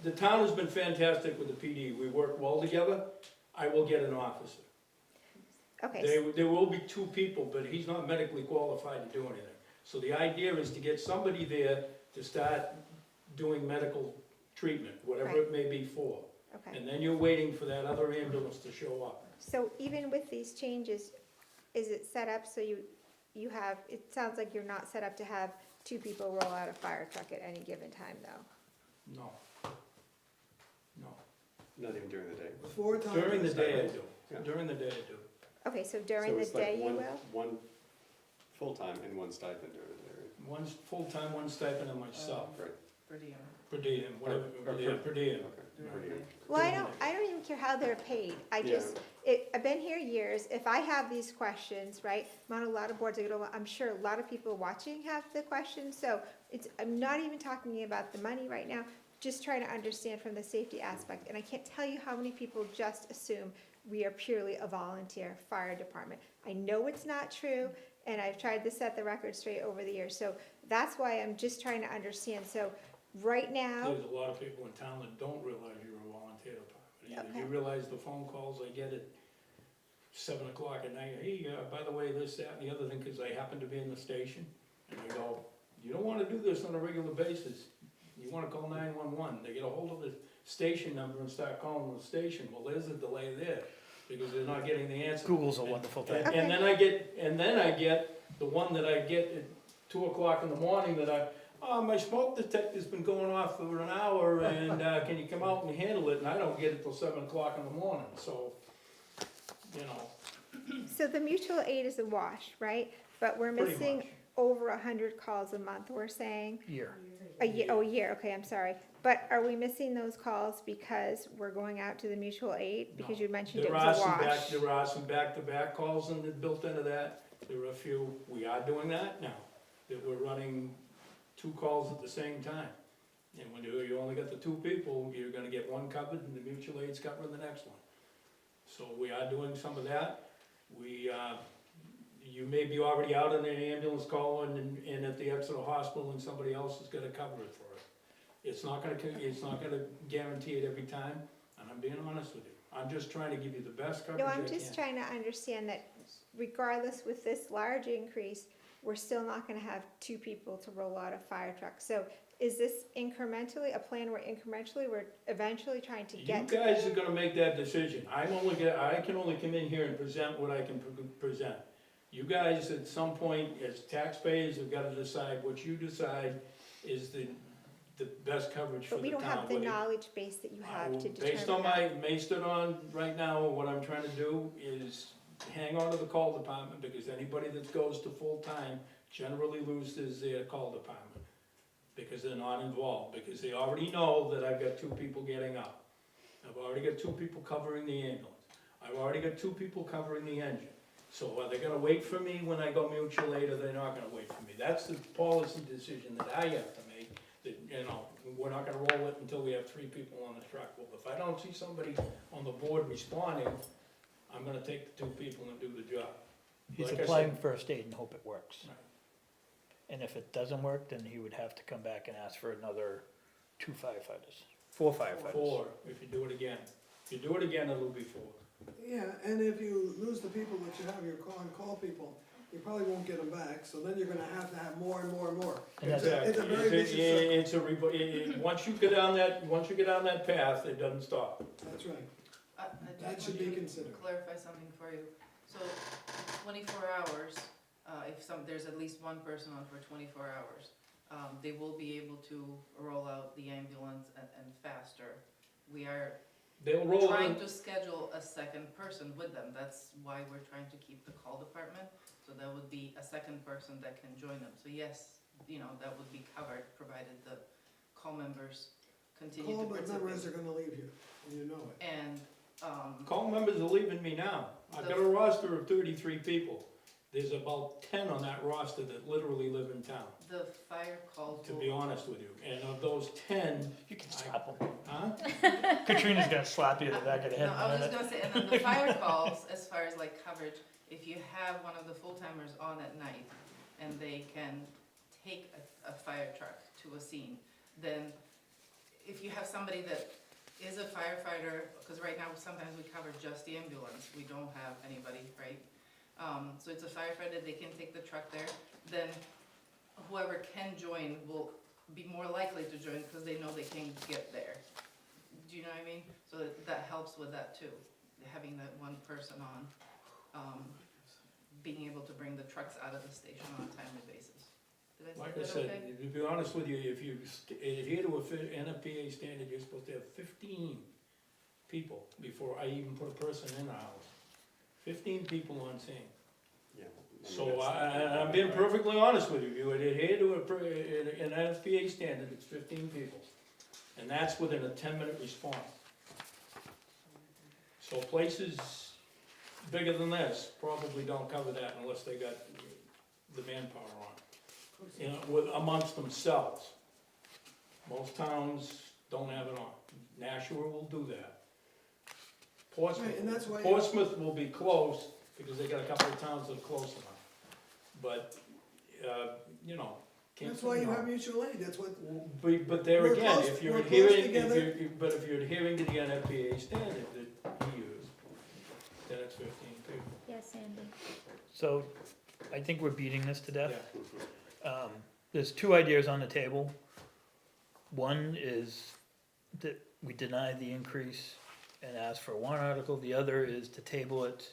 the town has been fantastic with the PD. We work well together. I will get an officer. Okay, so- There will be two people, but he's not medically qualified to do anything. So the idea is to get somebody there to start doing medical treatment, whatever it may be for. okay. And then you're waiting for that other ambulance to show up. So even with these changes, is it set up so you have, it sounds like you're not set up to have two people roll out a fire truck at any given time, though? No. No. Not even during the day. 4 times. During the day I Yeah. do. During the day I do. Okay, so during So the it's like day you one- will? One full-time and one stipend during the day, right? One's full-time, one stipend, and myself. Right. Per diem. Per diem, whatever, yeah, per diem. Okay. During Per the diem. day. Well, I don't even care how they're paid. I Yeah. just, I've been here years. If I have these questions, right, I'm on a lot of boards, I'm sure a lot of people watching have the questions, so I'm not even talking about the money right now, just trying to understand from the safety aspect. And I can't tell you how many people just assume we are purely a volunteer fire department. I know it's not true, and I've tried to set the record straight over the years, so that's why I'm just trying to understand. So, right now, There's a lot of people in town that don't realize you're a volunteer department either. Okay. You realize the phone calls I get at 7 o'clock at night, hey, by the way, this, that, and the other thing, because I happen to be in the station. And I go, you don't wanna do this on a regular basis. You wanna call 911. They get a hold of the station number and start calling the station. Well, there's a delay there, because they're not getting the answer. Google's a wonderful thing. And then I get the one that I get at 2 o'clock in the morning that my smoke detector's been going off for an hour and, can you come out and handle it? And I don't get it till 7 o'clock in the morning, so, you know, so the mutual aid is a wash, right? But we're pretty missing much. over 100 calls a month, we're saying? Year. A year, okay, I'm sorry. But are we missing those calls because we're going out to the mutual aid? Because you mentioned it was a wash. There are some back-to-back calls built into that. There are a few, we are doing that now, that we're running 2 calls at the same time. And when you only got the 2 people, you're gonna get one covered and the mutual aid's covering the next one. So we are doing some of that. You may be already out on an ambulance call and at the Exeter Hospital and somebody else is gonna cover it for us. It's not gonna guarantee it every time, and I'm being honest with you. I'm just trying to give you the best coverage No, I can. I'm just trying to understand that regardless with this large increase, we're still not gonna have 2 people to roll out a fire truck. So is this incrementally, a plan where incrementally, we're eventually trying to You get? guys are gonna make that decision. I can only come in here and present what I can present. You guys, at some point, as taxpayers, have gotta decide what you decide is the best coverage for But the we town. don't have the Whether- knowledge base that you have to determine Based on that. based on right now, what I'm trying to do is hang on to the call department, because anybody that goes to full-time generally loses their call department, because they're not involved, because they already know that I've got 2 people getting up. I've already got 2 people covering the ambulance. I've already got 2 people covering the engine. So are they gonna wait for me when I go mutual aid, or they're not gonna wait for me? That's the policy decision that I have to make, that, you know, we're not gonna roll it until we have 3 people on the truck. Well, if I don't see somebody on the board responding, I'm gonna take the 2 people and do the job. He's Like I applying said- first aid and hope it works. Right. And if it doesn't work, then he would have to come back and ask for another 2 firefighters, 4 firefighters. 4, if you do it again. If you do it again, it'll be 4. Yeah, and if you lose the people that you have, your call people, you probably won't get them back, so then you're gonna have more and more and more. And It's a very vicious circle. Once you get down that path, it doesn't stop. That's right. I That just should want be to considered. clarify something for you. So 24 hours, if there's at least one person on for 24 hours, They will be able to roll out the ambulance and faster. We are They'll roll trying in, to schedule a second person with them. That's why we're trying to keep the call department. So there would be a second person that can join them. So yes, that would be covered, provided the call members continue to Call participate. members are gonna leave you, and you know it. And, call members are leaving me now. I've got a roster of 33 people. There's about 10 on that roster that literally live in town, the fire calls to will. be honest with you. And of those 10, You can slap them. huh? Katrina's gonna slap you in the back of the head No, in I a was just minute. gonna say, and then the fire calls, as far as like coverage, if you have one of the full-timers on at night and they can take a fire truck to a scene, then if you have somebody that is a firefighter, because right now sometimes we cover just the ambulance, we don't have anybody, right? So it's a firefighter, they can take the truck there, then whoever can join will be more likely to join because they know they can get there. Do you know what I mean? So that helps with that too, having that one person on, being able to bring the trucks out of the station on a timely basis. Did I Like say I that said, okay? to be honest with you, if you adhere to a NFPA standard, you're supposed to have 15 people before I even put a person in the house. 15 people on scene. Yeah. So I'm being perfectly honest with you, you would adhere to an NFPA standard, it's 15 people. And that's within a 10-minute response. So places bigger than this probably don't cover that unless they got the manpower on, with, amongst themselves. Most towns don't have it on. Nashua will do that. Right, and that's why. Portsmouth will be close, because they got a couple of towns that are close enough. But, That's why you have mutual aid, that's what, But there We're again, close- if you're we're close adhering, together. but if you're adhering to the NFPA standard that he used, then it's 15 people. Yes, Sandy. So, I think we're beating this to death. Yeah. There's two ideas on the table. One is that we deny the increase and ask for one article. The other is to table it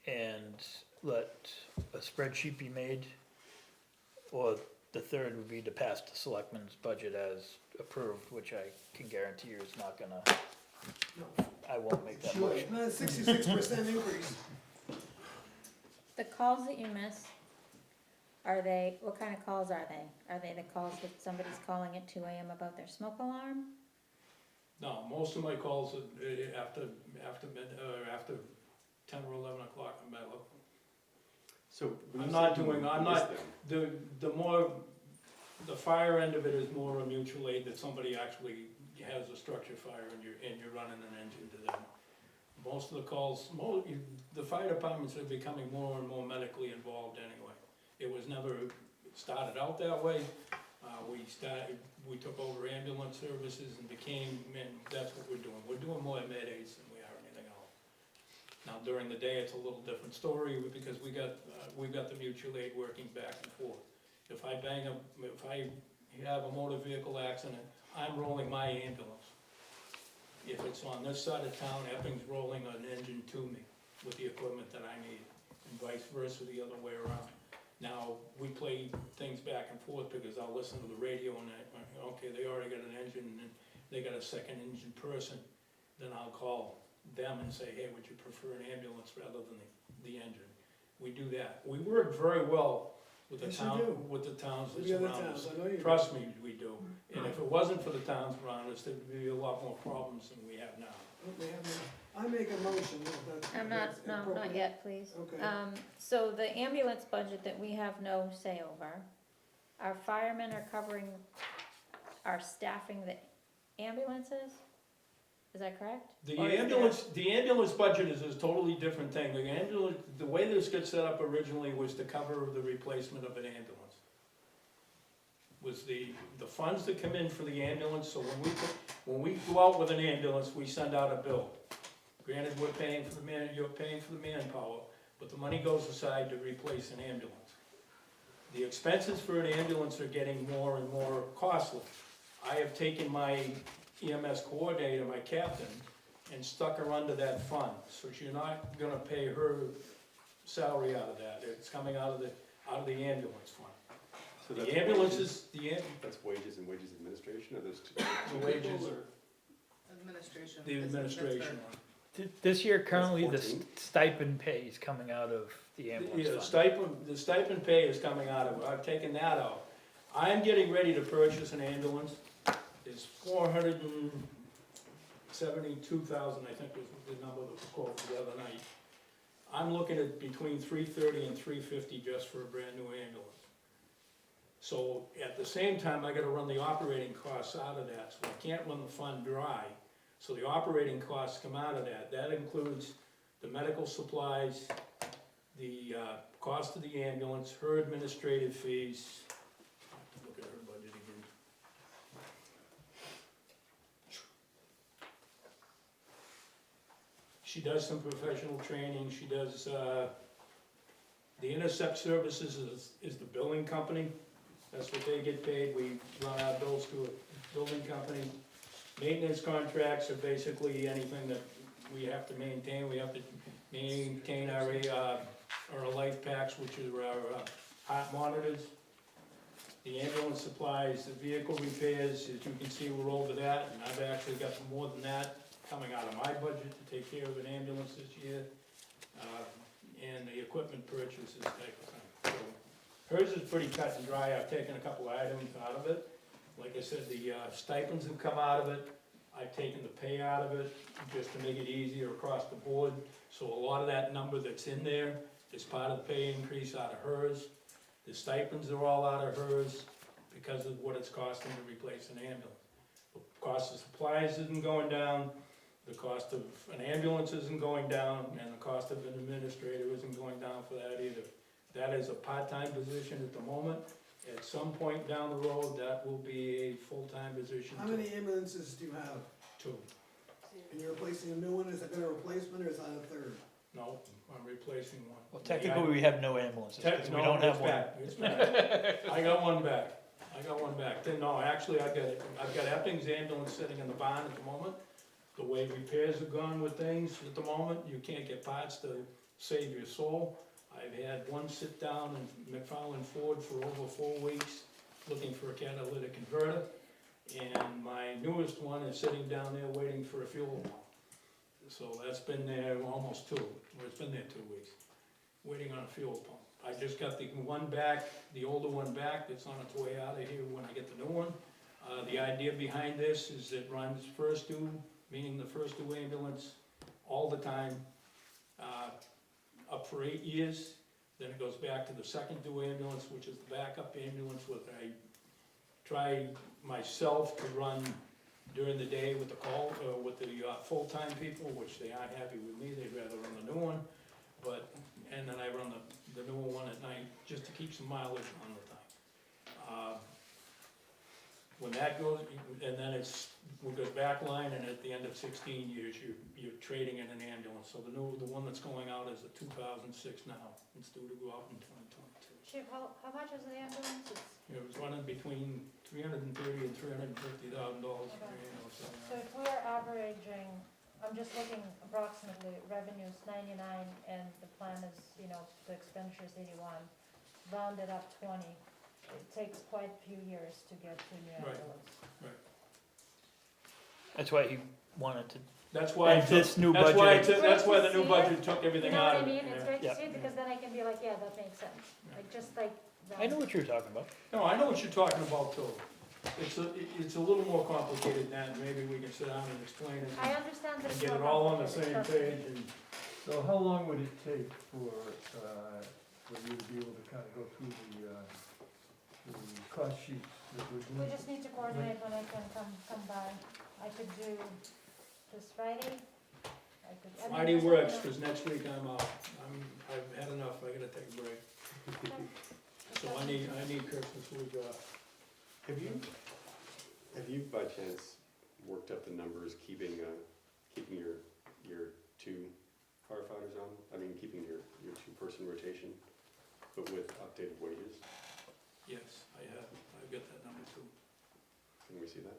and let a spreadsheet be made. Or the third would be to pass the selectmen's budget as approved, which I can guarantee you is not gonna, I won't make that motion. not a 66% increase. The calls that you miss, what kind of calls are they? Are they the calls that somebody's calling at 2 AM about their smoke alarm? No, most of my calls are after 10 or 11 o'clock, I'm at. So. when I'm you not say doing, I'm miss not, them, the fire end of it is more a mutual aid, that somebody actually has a structure fire and you're running an engine to them. Most of the calls, the fire departments are becoming more and more medically involved anyway. It was never started out that way. We took over ambulance services and that's what we're doing. We're doing more med aids than we are anything else. Now, during the day, it's a little different story, because we've got the mutual aid working back and forth. If I have a motor vehicle accident, I'm rolling my ambulance. If it's on this side of town, Epping's rolling an engine to me with the equipment that I need, and vice versa the other way around. Now, we play things back and forth, because I'll listen to the radio and okay, they already got an engine and they got a second engine person, then I'll call them and say, hey, would you prefer an ambulance rather than the engine? We do that. We work very well with the Yes, you town, do. with the towns With that the other surround towns, us. I know you do. Trust me, we do. And if it wasn't for the towns around us, there'd be a lot more problems than we have now. I make a motion, if that's. I'm if that's not appropriate. yet, please. Okay. So the ambulance budget that we have no say over, our firemen are staffing the ambulances? Is that correct? The Or is ambulance budget is a totally different thing. The way this gets set up originally was to cover the replacement of an ambulance. Was the funds that come in for the ambulance, so when we go out with an ambulance, we send out a bill. Granted, you're paying for the manpower, but the money goes aside to replace an ambulance. The expenses for an ambulance are getting more and more costly. I have taken my EMS coordinator, my captain, and stuck her under that fund, so you're not gonna pay her salary out of that, it's coming out of the ambulance fund. So The that's ambulances, That's wages and wages administration, or those two? the wages are Administration. the administration. This year, currently, the 14? stipend pay is coming out of the ambulance Yeah, fund. the stipend pay is coming out of it, I've taken that out. I'm getting ready to purchase an ambulance, it's $472,000, I think was the number that was quoted the other night. I'm looking at between $330 and $350 just for a brand new ambulance. So at the same time, I gotta run the operating costs out of that, so I can't run the fund dry. So the operating costs come out of that, that includes the medical supplies, the cost of the ambulance, her administrative fees. I have to look at her budget again. She does some professional training, she does, the Intercept Services is the billing company. That's what they get paid, we run our bills to a building company. Maintenance contracts are basically anything that we have to maintain, we have to maintain our life packs, which are our heart monitors. The ambulance supplies, the vehicle repairs, as you can see, we're over that, and I've actually got more than that coming out of my budget to take care of an ambulance this year. And the equipment purchases type of thing. So hers is pretty cut and dry, I've taken a couple items out of it. Like I said, the stipends have come out of it, I've taken the pay out of it, just to make it easier across the board. So a lot of that number that's in there is part of the pay increase out of hers. The stipends are all out of hers because of what it's costing to replace an ambulance. The cost of supplies isn't going down, the cost of an ambulance isn't going down, and the cost of an administrator isn't going down for that either. That is a part-time position at the moment. At some point down the road, that will be a full-time position. How many ambulances do you have? 2. And you're replacing a new one, is that been a replacement or is that a third? No, I'm replacing one. Well, technically, we have no ambulances, because we No, don't have it's one. back, it's back. I got one back. Then, no, actually, I've got Epping's ambulance sitting in the barn at the moment. The way repairs have gone with things at the moment, you can't get parts to save your soul. I've had one sit down in McFarland Ford for over 4 weeks, looking for a catalytic converter. And my newest one is sitting down there waiting for a fuel pump. So that's been there almost 2, well, it's been there 2 weeks, waiting on a fuel pump. I just got the one back, the older one back, that's on its way out of here when I get the new one. The idea behind this is it runs first due, meaning the first due ambulance, all the time, up for 8 years. Then it goes back to the second due ambulance, which is the backup ambulance, with I try myself to run during the day with the full-time people, which they aren't happy with me, they'd rather run the new one. And then I run the newer one at night, just to keep some mileage on the thing. When that goes, and then we go back line, and at the end of 16 years, you're trading in an ambulance. So the one that's going out is a 2006 now, it's due to go out in 2022. Chief, how much is the ambulance? It was running between $330,000 and $350,000 for Okay. an ambulance. So if we're averaging, I'm just looking approximately, revenue's 99 and the plan is, the expenditure is 81, rounded up 20. It takes quite a few years to get to a new Right. ambulance. That's why he wanted to, That's why and this new budget. that's why the new See budget it? took You everything know out what I of it. mean? It's yeah. great Yeah. to see it, because then I can be like, yeah, that makes sense. Like, just like. I know what you're talking about. No, I know what you're talking about too. It's a little more complicated than that, maybe we can sit down and explain it. I understand that And it's get not it all on the complicated, same trust me. page and. So how long would it take for you to be able to kind of go through the cost sheets that we're We doing? just need to coordinate when I can come by. I could do this Friday. Friday works, cause next week I'm out. I've had enough, I gotta take a break. So I need Christmas week off. Have you by chance worked up the numbers, keeping your 2 firefighters on? I mean, keeping your 2-person rotation, but with updated wages? Yes, I have, I've got that number too. Can we see that?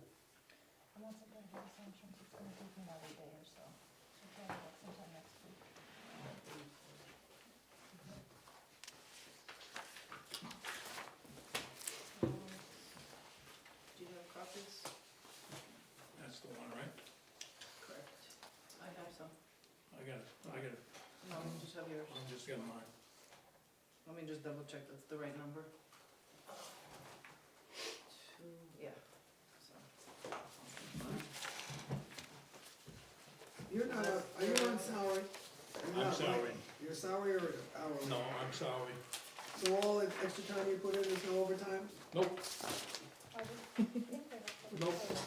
I'm also going to have assumptions it's going to take me another day or so. So probably like sometime next week. just have yours. I'm just getting mine. Let me just double check that's the right number. Yeah, so. You're not, are you on salary? You're I'm not, right? salary. You're salary or hourly? No, I'm sorry. So all the extra time you put in is no overtime? Nope, I would think that that's Nope. different.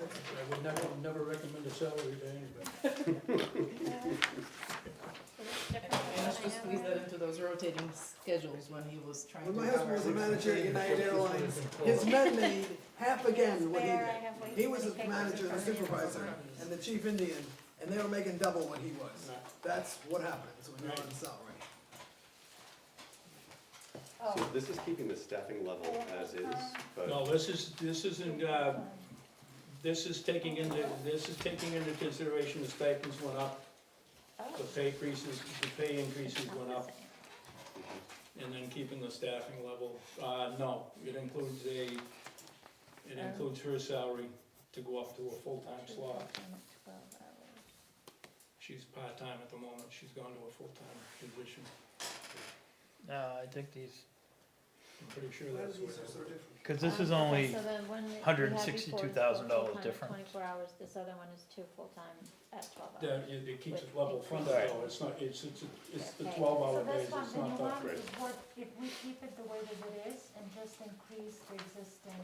I would never recommend a salary to anybody. I must just squeeze that into those rotating schedules when he was trying to. When my husband was a cover- manager at United Airlines, his men made half again what he Spare, I did. have way He too was many the papers manager, in the front of me. supervisor, and the chief Indian, and they were making double what he was. That's what happens when you're on salary. Oh, So this is keeping the staffing level as is, but No, this isn't, this is taking into consideration the stipends went up, the pay increases went up, and then keeping the staffing level. No, it includes her salary to go up to a full-time slot. 12 hours. She's part-time at the moment, she's gone to a full-time position. I think these, I'm pretty sure Why that's is what he so it different? cause this is Okay, only, so the one we $162,000 had before is difference. 24 hours, this other one is 2 full-time at 12 hours. It keeps it level funded Right. though, it's not, it's the Okay. 12-hour So days, this one, it's the not new that. one is what, if we keep it the way that it is and just increase the existing,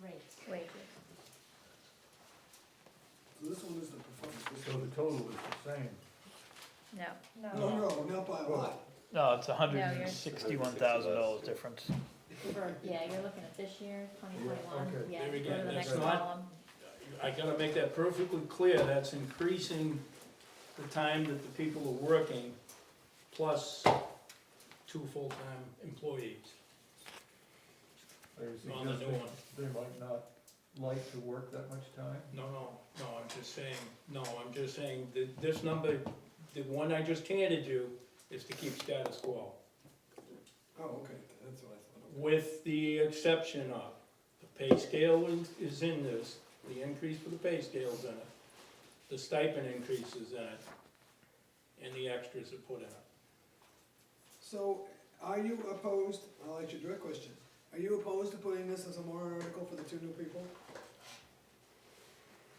rates. Wages. So this one is the performance. So the total is the same. No. No, No, not by a lot. no, it's you're- $161,000 difference. yeah, you're looking at this year, 2021, okay. yeah, There go we to go. the That's next not- column. I gotta make that perfectly clear, that's increasing the time that the people are working, plus 2 full-time employees Are you on the new suggesting one. they might not like to work that much time? No, I'm just saying that this number, the one I just handed you, is to keep status quo. Oh, okay, that's what I thought. With the exception of, the pay scale is in this, the increase for the pay scale's in it, the stipend increase is in it, and the extras are put in it. So, are you opposed, I'll ask you a direct question, are you opposed to putting this as a warrant article for the 2 new people?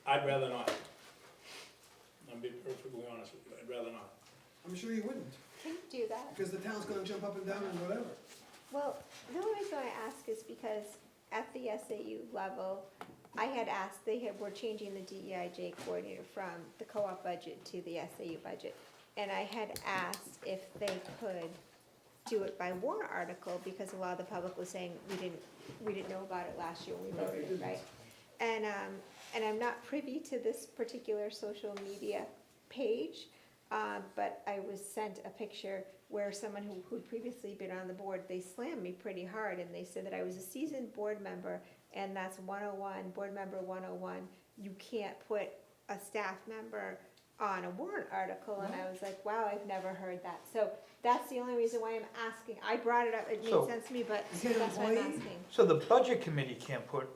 I'd rather not. I'm being perfectly honest with you, I'd rather not. I'm sure you wouldn't, Can you do that? because the town's gonna jump up and down and whatever. Well, the only reason I ask is because at the SAU level, I had asked, were changing the DEIJ coordinator from the co-op budget to the SAU budget. And I had asked if they could do it by warrant article, because a lot of the public was saying, we didn't know about it last year when we voted it, right? And I'm not privy to this particular social media page, but I was sent a picture where someone who'd previously been on the board, they slammed me pretty hard, and they said that I was a seasoned board member, and that's 101, board member 101, you can't put a staff member on a warrant article, and I was like, wow, I've never heard that. So that's the only reason why I'm asking. I brought it up, it So- made sense to me, but You can't that's why I'm employ- asking. So the budget committee can't put,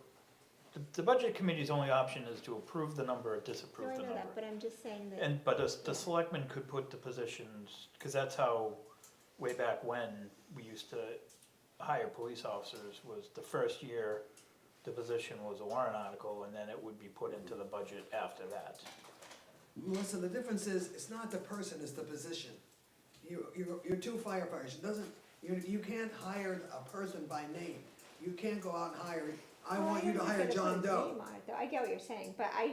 the budget committee's only option is to approve the number or No, disapprove I the know number. that, but I'm just saying that. And, but the selectmen could put the positions, cause that's how, way back when, we used to hire police officers, was the first year, the position was a warrant article, and then it would be put into the budget after that. Melissa, the difference is, it's not the person, it's the position. You're 2 firefighters, it doesn't, you can't hire a person by name. You can't go out and hire, I Well, want you to wasn't hire gonna John put a Doe. name on it, though. I get what you're saying, but I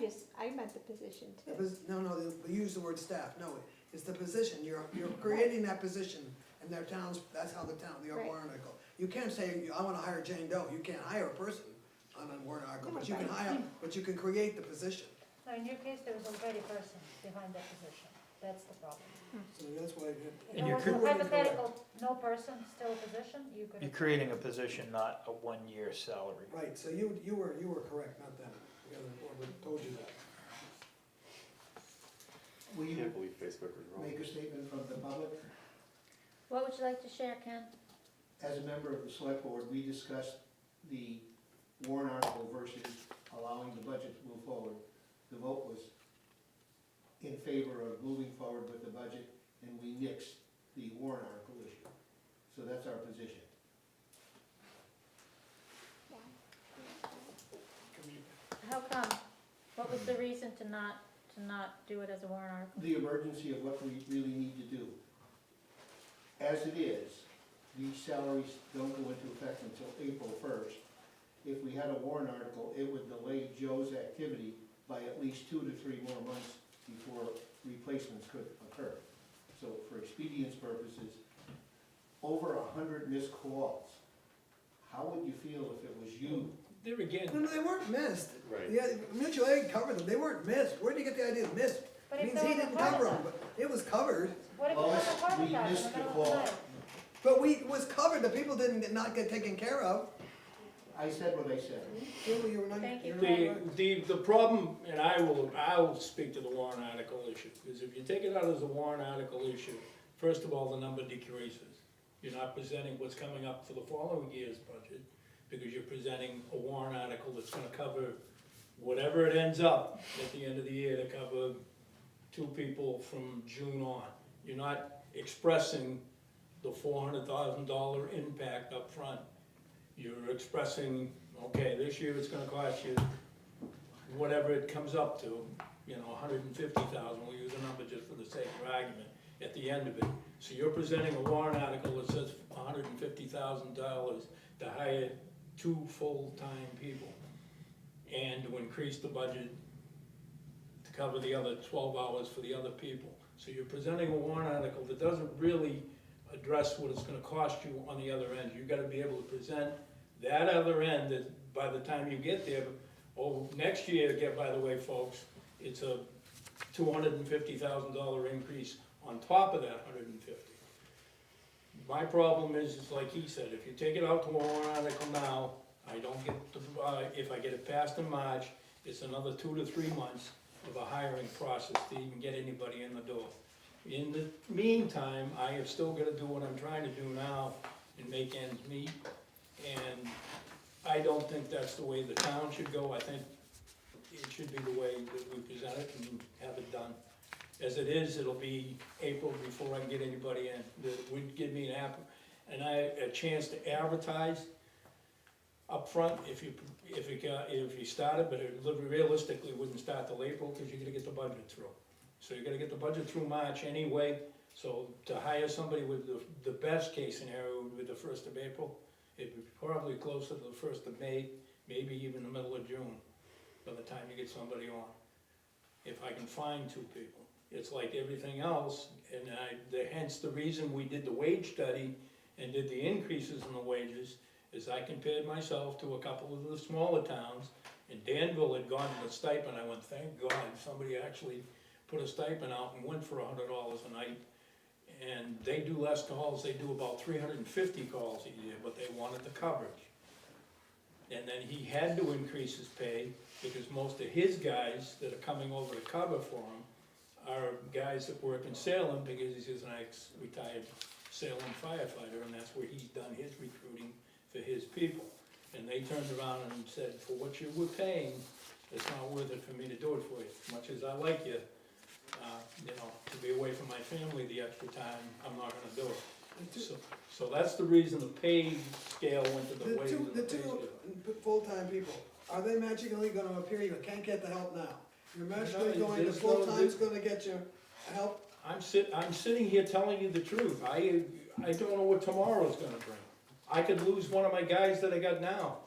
meant the position too. No, they use the word staff, no, it's the position, you're creating that position, and their towns, that's how the Right. warrant article. You can't say, I wanna hire Jane Doe, you can't hire a person on a warrant article, No, but you can right. hire, but you can create the position. So in your case, there was already a person behind that position, that's the problem. So that's why. If And it you're was cre- a hypothetical, no person, still a position, you could. You're creating a position, not a one-year salary. Right, so you were correct, not them, the other board told you that. I Will you can't believe Facebook was wrong. make a statement from the public? What would you like to share, Ken? As a member of the select board, we discussed the warrant article versus allowing the budget to move forward. The vote was in favor of moving forward with the budget and we nix the warrant article issue. So that's our position. How come? What was the reason to not do it as a warrant article? The emergency of what we really need to do. As it is, these salaries don't go into effect until April 1st. If we had a warrant article, it would delay Joe's activity by at least 2 to 3 more months before replacements could occur. So for expedience purposes, over 100 missed calls. How would you feel if it was you? There again, No, they weren't missed. Right. Yeah, Mitchell Egg covered them, they weren't missed. Where'd you get the idea of missed? But It if means there he was a didn't heart cover them, attack, but it was covered. what if there Oh, was a heart we attack in missed the the middle of the call. night? But it was covered, the people didn't not get taken care of. I said what I said. Julie, you were not. Thank you. the problem, and I will speak to the warrant article issue, because if you take it out as a warrant article issue, first of all, the number decreases. You're not presenting what's coming up for the following year's budget, because you're presenting a warrant article that's gonna cover whatever it ends up at the end of the year to cover 2 people from June on. You're not expressing the $400,000 impact up front. You're expressing, okay, this year it's gonna cost you whatever it comes up to, you know, 150,000, we'll use a number just for the sake of argument, at the end of it. So you're presenting a warrant article that says $150,000 to hire 2 full-time people and to increase the budget to cover the other 12 hours for the other people. So you're presenting a warrant article that doesn't really address what it's gonna cost you on the other end. You gotta be able to present that other end, that by the time you get there, next year, by the way, folks, it's a $250,000 increase on top of that 150. My problem is like he said, if you take it out to a warrant article now, I don't get, if I get it passed in March, it's another 2 to 3 months of a hiring process to even get anybody in the door. In the meantime, I have still gotta do what I'm trying to do now and make ends meet. And I don't think that's the way the town should go. I think it should be the way that we present it and have it done. As it is, it'll be April before I can get anybody in. That would give me a chance to advertise up front if you started, but it realistically wouldn't start till April, because you're gonna get the budget through. So you're gonna get the budget through March anyway, so to hire somebody with the best case scenario would be the 1st of April. It'd be probably closer to the 1st of May, maybe even the middle of June, by the time you get somebody on. If I can find 2 people. It's like everything else, and hence the reason we did the wage study and did the increases in the wages, is I compared myself to a couple of the smaller towns, and Danville had gone to the stipend. I went, thank God, somebody actually put a stipend out and went for $100 a night. And they do less calls, they do about 350 calls a year, but they wanted the coverage. And then he had to increase his pay, because most of his guys that are coming over to cover for him are guys that work in Salem, because he's an ex-retired Salem firefighter, and that's where he's done his recruiting for his people. And they turned around and said, for what you were paying, it's not worth it for me to do it for you. As much as I like you, to be away from my family the extra time, I'm not gonna do it. So that's the reason the pay scale went to the way The two full-time people, are they magically gonna appear, you can't get the help now? You're magically No, going, the there's no- full-time's gonna get you help? I'm sitting here telling you the truth. I don't know what tomorrow's gonna bring. I could lose one of my guys that I got now.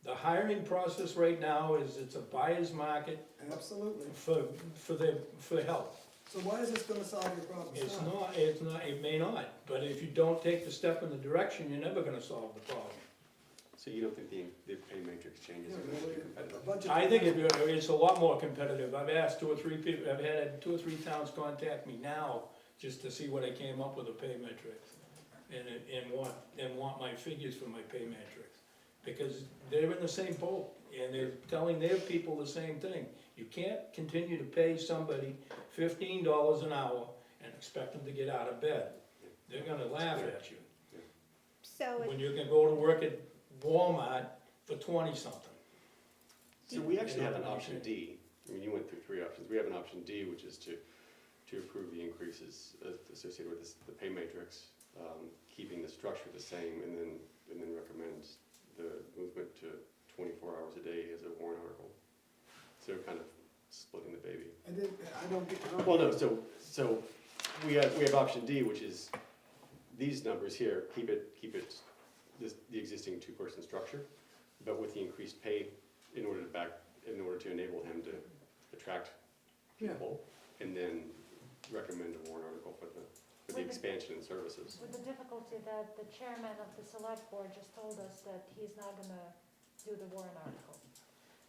The hiring process right now it's a buyer's market Absolutely. for help. So why is this gonna solve your problem? It's not, it may not, but if you don't take the step in the direction, you're never gonna solve the problem. So you don't think the pay matrix changes are gonna be competitive? I think it's a lot more competitive. I've asked 2 or 3 people, I've had 2 or 3 towns contact me now, just to see what I came up with a pay matrix. And want my figures for my pay matrix. Because they're in the same boat, and they're telling their people the same thing. You can't continue to pay somebody $15 an hour and expect them to get out of bed. They're gonna laugh at you. So, When you can go to work at Walmart for 20-something. So we actually have an option D. I mean, you went through 3 options. We have an option D, which is to to approve the increases associated with the pay matrix, keeping the structure the same, and then recommends the movement to 24 hours a day as a warrant article. So kind of splitting the baby. I didn't, I don't get, Well, no, so we have option D, which is these numbers here, keep it the existing two-person structure, but with the increased pay in order to enable him to attract Yeah. people, and then recommend a warrant article for the expansion in services. With the difficulty that the chairman of the select board just told us that he's not gonna do the warrant article.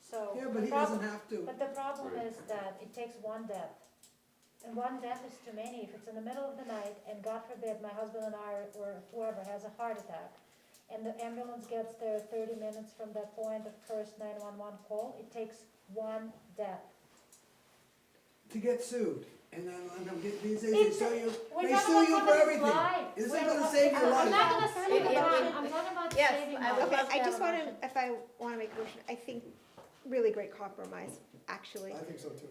So. yeah, the but he problem- doesn't have to. But the problem Right. is that it takes one death. And one death is too many. If it's in the middle of the night, and God forbid, my husband and I, or whoever has a heart attack, and the ambulance gets there 30 minutes from that point of first 911 call, it takes one death. To get sued, and then let them get, these days, It's- they sue you, We're they talking sue about you for somebody's everything. life. Isn't We're- gonna save your I'm life. not gonna say If- that, I'm talking about Yes, saving I would lives. love Okay, I to just have a wanna, motion. if I wanna make a motion, I think really great compromise, actually. I think so too.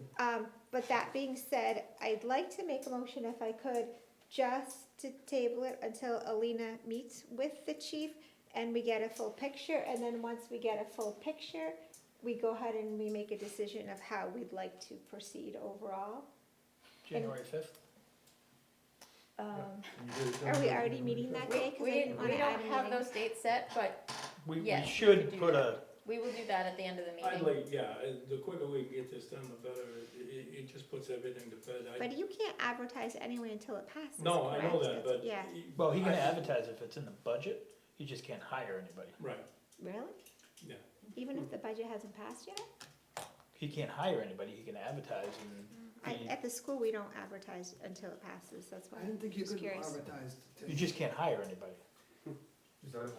But that being said, I'd like to make a motion if I could, just to table it until Alina meets with the chief and we get a full picture, and then once we get a full picture, we go ahead and we make a decision of how we'd like to proceed overall. January 5th? Are we already meeting that day? 'Cause I We didn't wanna add don't a have meeting. those dates set, but We Yes, we should could do put that. a, we will do that at the end of the I'd meeting. like, yeah, the quicker we can get this done, the better. It just puts everything to bed. But you can't advertise anyway until it passes, No, I know correct? that, but. Yeah, well, he can advertise if it's in the budget, he just can't hire anybody. Right, really? yeah. Even if the budget hasn't passed yet? He can't hire anybody, he can advertise and At the school, we don't advertise until it passes, that's why I didn't think you I'm just could curious. advertise. you just can't hire anybody.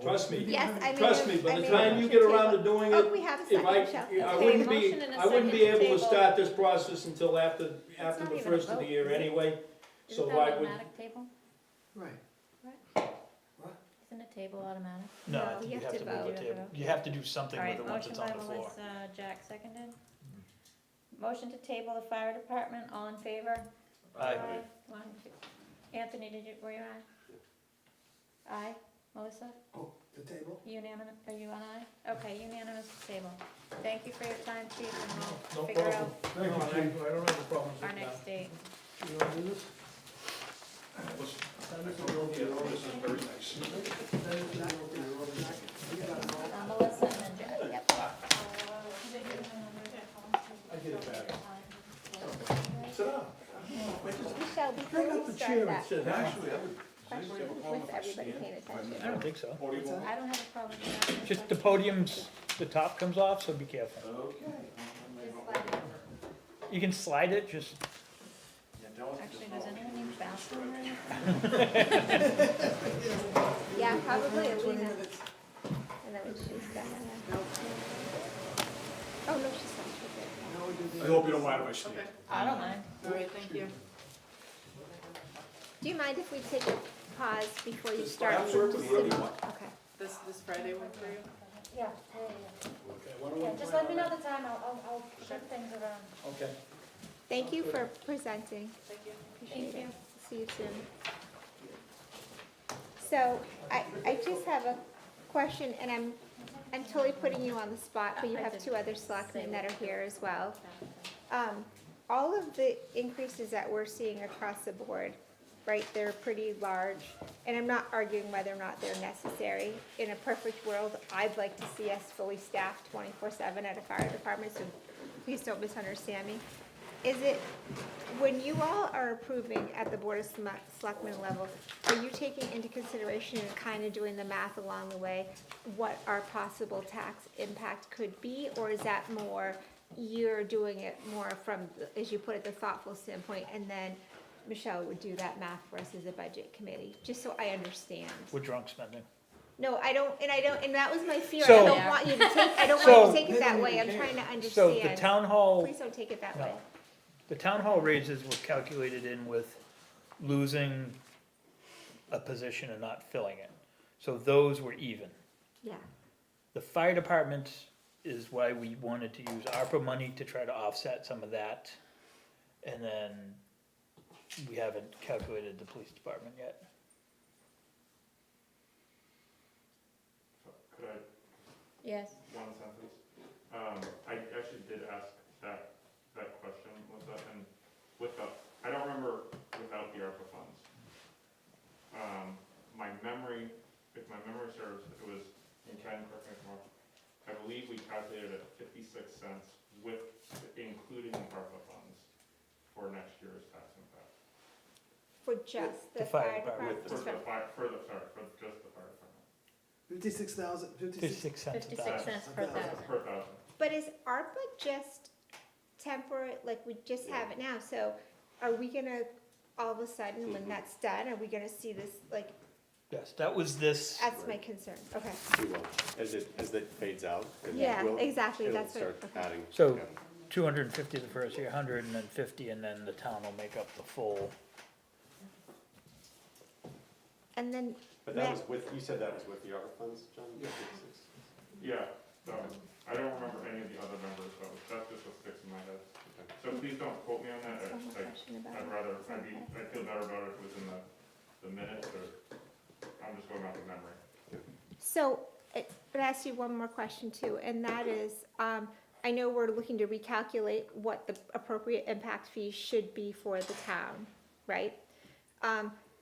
Trust me, Yes, I made trust a- me, by I the made a time you motion get to around to table. doing Oh, it, we have a if second, I Michelle. I Okay, wouldn't be, motion and a I wouldn't be second to able to table. start this process until after not the even a first of the vote, year is it? anyway. Isn't So that why would, automatic table? Right. Isn't a table automatic? No, No, I think you you have have to to move vote. the table, you have to do something All with right, it once motion it's by on the floor. Melissa, Jack seconded. Motion to table the fire department, all in favor? Aye. One, two. Anthony, were you aye? Aye, Melissa? Oh, the table? Unanimous, are you on aye? Okay, unanimous table. Thank you for your time, chief, and no we'll figure problem. out Thank you, Chief. I don't have a problem our with that. next date. You wanna do this? Melissa and then Jack, yep. I get it back. Sit down. Michelle, before Bring up we the start chair that and sit down. question with everybody paying attention. I don't think so. I don't have a problem with that. Just the podium's, the top comes off, so be careful. You can slide it, just, Actually, does anyone need a bathroom or anything? Yeah, probably 20 Alina, minutes. and then when she's done, oh, no, she's not, she's good. Now we do the- I hope you don't mind if I stay. I don't mind. All right, thank you. Do you mind if we take a pause before you Does start? perhaps work with whatever you want. Okay. This Friday work for you? Yeah, yeah. Just let me know the time, I'll shift things around. Okay. Thank you for presenting. Thank you. Appreciate it. See you soon. So, I just have a question, and I'm totally putting you on the spot, but you have two other selectmen that are here as well. All of the increases that we're seeing across the board, right, they're pretty large, and I'm not arguing whether or not they're necessary. In a perfect world, I'd like to see us fully staffed 24/7 at a fire department, so please don't misunderstand me. Is it, when you all are approving at the Board of Selectmen level, are you taking into consideration and kind of doing the math along the way, what our possible tax impact could be? Or is that more, you're doing it more from, as you put it, the thoughtful standpoint, and then Michelle would do that math for us as a budget committee, just so I understand? we're drunk spending. No, I don't, and that was my fear. I So- don't want you to take, I don't want So- you to take it that way. I'm trying to So the understand. town hall, Please don't take it that No. way. the town hall raises were calculated in with losing a position and not filling it. So those were even. Yeah. The fire department is why we wanted to use ARPA money to try to offset some of that. And then we haven't calculated the police department yet. Could I, Yes. one sentence? I actually did ask that question, Melissa, and with the, I don't remember without the ARPA funds. My memory, if my memory serves, it was, and Ken, correct me if I'm wrong, I believe we calculated at 56 cents with, including the ARPA funds for next year's tax impact. For just the The fire fire department? department. For just the for- fire, for just the fire department. 56,000, 56 cents a 56 thousand. cents per thousand. Per thousand. But is ARPA just temporary, like we just have it now, so are we gonna, all of a sudden, when that's done, are we gonna see this, like, Yes, that was this, that's my concern, okay. We will, as it fades out. and Yeah, we'll- exactly, it'll that's what, start okay. adding. So- yeah. 250 the first year, 100 and then 50, and then the town will make up the full. And then, But that was with, you said that was with the ARPA funds, John? Yeah. Yeah, so, I don't remember any of the other numbers, so that's just what sticks in my head. So please don't quote me on that, that's one more question about I'd it. rather, I'd feel better about it if it was in the minutes, or, I'm just going off of memory. So, but I ask you one more question too, and that is, I know we're looking to recalculate what the appropriate impact fees should be for the town, right?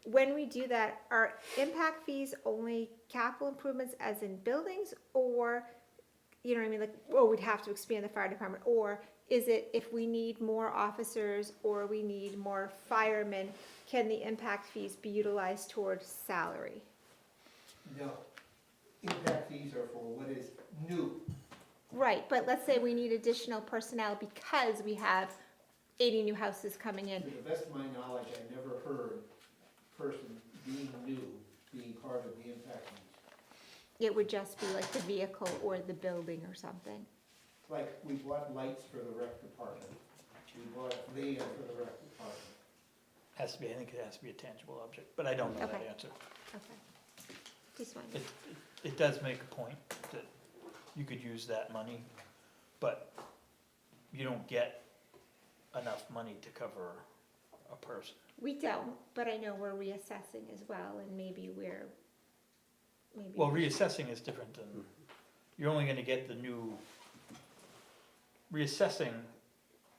When we do that, are impact fees only capital improvements as in buildings, or, you know what I mean, like, oh, we'd have to expand the fire department, or is it if we need more officers or we need more firemen, can the impact fees be utilized towards salary? No. Impact fees are for what is new. Right, but let's say we need additional personnel because we have 80 new houses coming in. To the best of my knowledge, I never heard person being new being part of the impact fees. It would just be like the vehicle or the building or something. Like, we bought lights for the rec department. We bought a van for the rec department. Has to be, I think it has to be a tangible object, but I don't know that Okay. answer. Okay. Just one. It does make a point that you could use that money, but you don't get enough money to cover a person. We don't, but I know we're reassessing as well, and maybe Well, reassessing is different than, you're only gonna get the new, reassessing,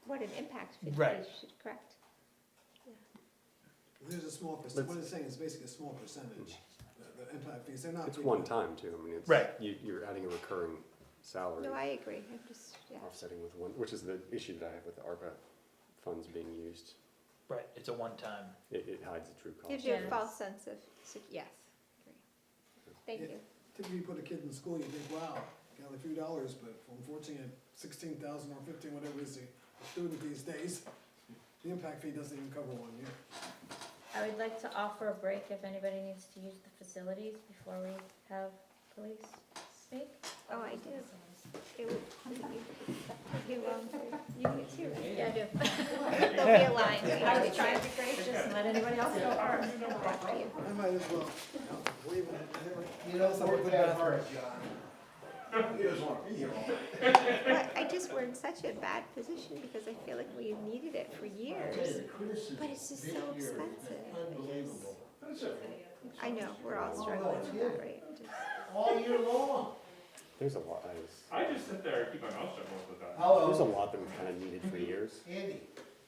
what an impact fee Right. should, correct? There's a small percent, what it's saying is basically a small percentage, the impact fees, they're not. It's big. one time too, I mean, it's. Right. You're adding a recurring salary, No, I agree, I'm just, yeah. offsetting with one, which is the issue that I have with the ARPA funds being used. right, it's a one-time. It hides the true Gives cost. you a Yes. false sense of, yes, agree. Thank you. Typically, you put a kid in school, you think, wow, got a few dollars, but unfortunately, at 16,000 or 15, whatever is the student these days, the impact fee doesn't even cover 1 year. I would like to offer a break if anybody needs to use the facilities before we have police speak. Oh, I do. It would, you get two, right? Yeah, I do. There'll be a line. I was trying to be gracious and let anybody else go first. I might as well, wave it, I never. You don't work that hard, John. He doesn't want to be here all day. But we're in such a bad position because I feel like we've needed it for years. The criticism But it's just this so year has been expensive. Unbelievable. That's okay. I know, we're all struggling with that, right? Just- All year long. There's a lot, I just sit there and keep my mouth shut most of the time. there's a Hello, lot that we've kind of needed for years. Andy.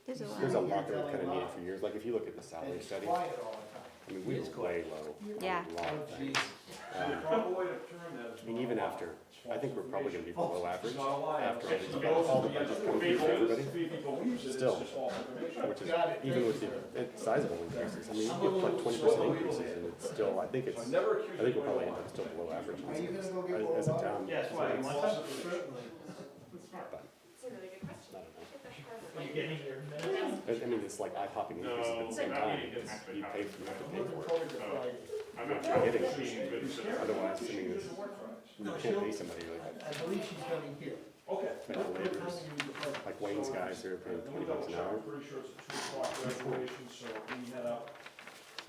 There's a There's a lot. lot that we've kind of needed for years, like if you look at the And salary it's study, quiet all the time. I mean, we It's were way low. on Yeah. A lot of Oh, things. geez. So the proper way to term that is. I mean, even after, I think we're probably gonna be below average, It's not a lie. after It's everything, goes all to the the end budgets of come the through for people, everybody, three people use it, it's Still. just false information. which is, Got it. even with the sizable increases, I mean, you get like 20% increases, and it's still, I think So it's, I never accuse I think we're anybody probably of lying. still below average Are you gonna go get as more a water? town. Yes, why, you want False some? information. Certainly. But, It's a really good question. I don't know. Are you getting your minutes? I mean, it's like eye-popping increases at the same No, time, that meeting didn't because actually you pay happen. for, you have to I'm pay looking for it. forward to Friday. I'm not You're getting it. being good citizen. Otherwise, I mean, it's, Doesn't work for us. you can't pay somebody like, I believe she's coming here. Okay. like the laborers, like Wayne's guys, they're paying $20 an hour. I'm pretty sure it's a 2 o'clock graduation, so we head out.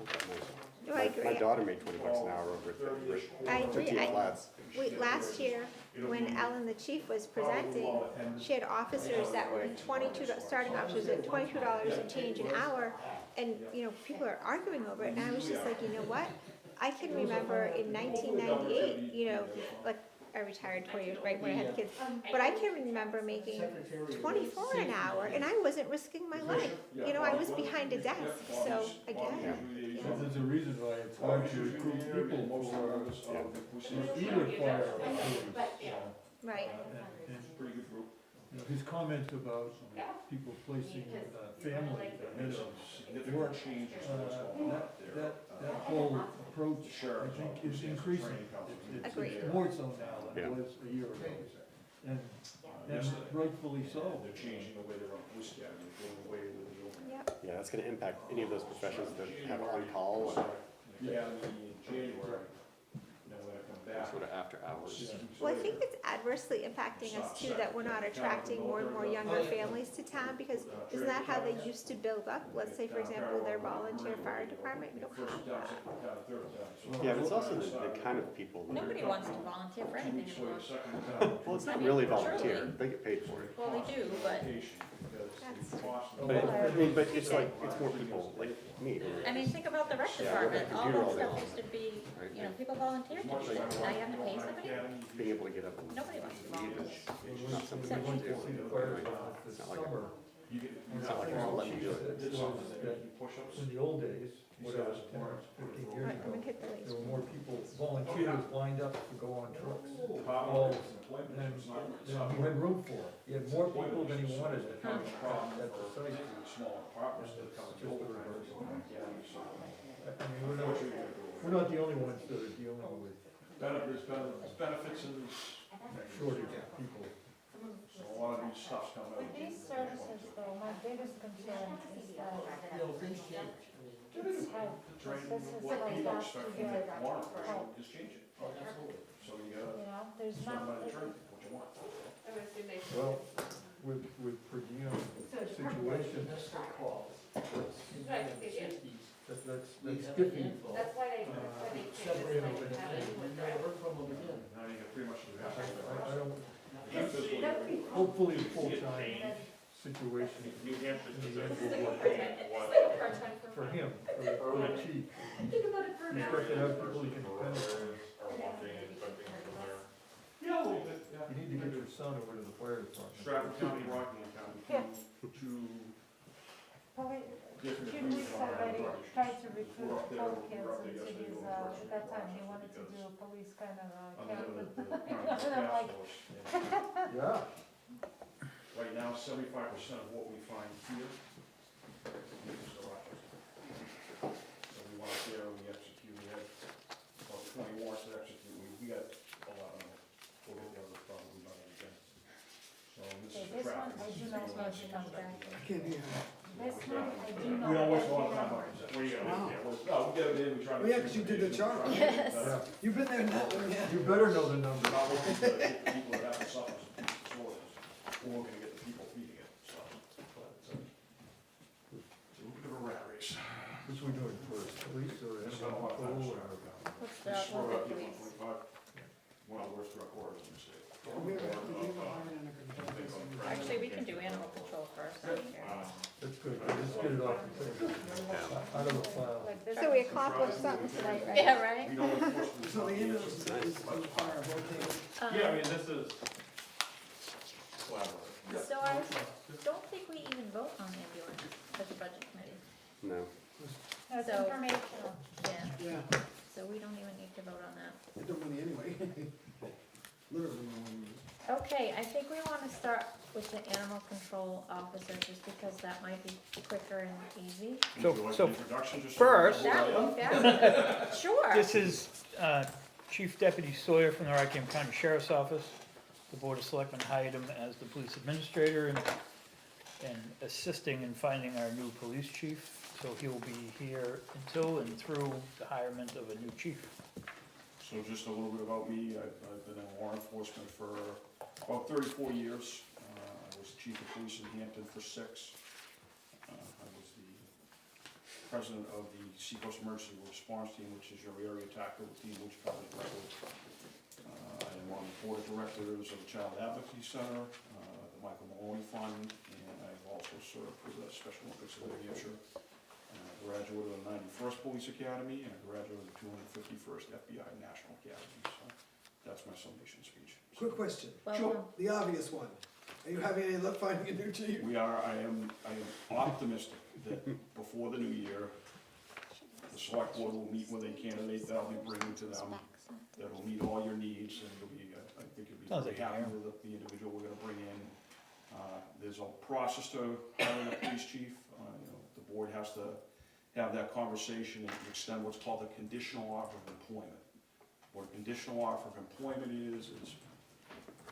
Not that much. No, I My agree. daughter made $20 an hour over at 30-ish. I agree. 13 flats. Last year, when Ellen the chief was presenting, she had officers that were starting officers at $22 and change an hour, and, you know, people are arguing over it, and I was just like, you know what? I can remember in 1998, you know, like, I retired 20 years, right, when I had the kids, but I can remember making 24 an hour, and I wasn't risking my life. You know, I was behind a desk, so again, you know. There's a reason why it's hard to recruit people for either fire or police. Right. And pretty good group. You know, his comments about people placing family ahead of work, that whole approach, I think, is increasing. Agreed. It's more so now than it was a year ago, and rightfully so. They're changing the way they're on police academy, going away with the open. Yep. Yeah, that's gonna impact any of those professions that have on-call and Academy in January, then when I come back. sort of after hours. Well, I think it's adversely impacting us too, that we're not attracting more and more younger families to town, because isn't that how they used to build up? Let's say, for example, their volunteer fire department, we don't have that. Yeah, but it's also the kind of people that Nobody are, wants to volunteer for anything anymore. well, it's not really volunteer, they get paid for it. Well, they do, but, But I mean, but it's like, it's more people like me. I mean, think about the rec Yeah, department, all computer that all day stuff long. used to be, you know, people volunteered to do that, now you have to pay somebody? Being able to get up and Nobody wants to lead volunteer. is not something Except we Went should to do. see the fire department this It's not like summer. It's not like they're gonna let me do it. In the old days, whatever, 10 or 15 years Alright, I'm ago, gonna hit the there laser. were more people, volunteers lined up to go on trucks. All, and he had room for it. He had more people than he wanted at the site. Smaller apartments that come Just in the over. reverse. I mean, we're not the only ones that are dealing with Benefits and, shortage of people. so a lot of these stuff's coming out. With these services though, my biggest concern is that it's how, Train this is what like people that expect to from get the water, help, is changing. So you gotta you know, there's spend not, money to train what you want. Well, with per diem situations, that's skippy. Separated. Now you got pretty much the I don't, hopefully a full-time situation New Hampshire in the end specifically, will work what, for him, for the chief. He's got to have people he can depend on. are wanting and expecting from there. Yeah, a little bit, yeah. You need to get your son over to the fire department. Stratford County, Rockingham County, two probably, different should we agreements on that somebody project. try to recruit We're up there, all we're kids up there into yesterday his, doing first at that time, he response wanted to do because a police kind of on the camp. other, the And I'm like, Yeah. right now, 75% of what we find here is garages. So we went up there, we executed, we had about 20 warrants to execute, we got a lot of them. We'll get the others probably by the weekend. So this okay, is the this one, traffic. I do not want to come back. I can't hear you. This one, I do not. We don't waste a lot of want time to on it. Where you Wow. No, we get it in, we try to. Oh, yeah, 'cause you did the chart. Yes. Yeah. You've been there and that one, yeah. You better know the number. We're not looking to get the people that have the substance abuse disorders, we're looking to get the people feeding it, so. But it's a little bit of a rat race. Which we doing first, police or animal control or? What's This is for we'll about get police. 125, one of the worst drug orders in the state. We have to leave the line in a control. Actually, we can do animal control first. That's good, just get it off the table. Out of the file. Like this So we accomplished something tonight, right? Yeah, right? We don't enforce the. So the ambulance is on fire, both things. Yeah, I mean, this is collaborative. So I don't think we even vote on ambulance at the budget committee. No. That's So- informational. Yeah, Yeah, so we don't even need to vote on that. I don't money anyway. Literally no money. Okay, I think we wanna start with the animal control officer, just because that might be quicker and easy. So Introduction, just. first- Sure. this is Chief Deputy Sawyer from the Rockingham County Sheriff's Office. The Board of Selectmen hired him as the police administrator and assisting in finding our new police chief. So he'll be here until and through the hirement of a new chief. So just a little bit about me, I've been in law enforcement for about 34 years. I was chief of police in Hampton for 6. I was the president of the Seacoast Emergency Response Team, which is your area tactical team, which covers Brentwood. I am on the board of directors of the Child Advocacy Center, the Michael Maloney Fund, and I've also served for the Special Olympics of New Hampshire. And I graduate of the 91st Police Academy, and a graduate of the 251st FBI National Academy, so that's my summation speech. Quick question, Welcome. the obvious one. Are you having any luck finding a new chief? I am optimistic that before the new year, the select board will meet with a candidate that I'll be bringing to them, that'll meet all your needs, and you'll be, I think you'll be Sounds very like a happy mayor. with the individual we're gonna bring in. There's a process to hiring a police chief, the board has to have that conversation and extend what's called a conditional offer of employment. What a conditional offer of employment is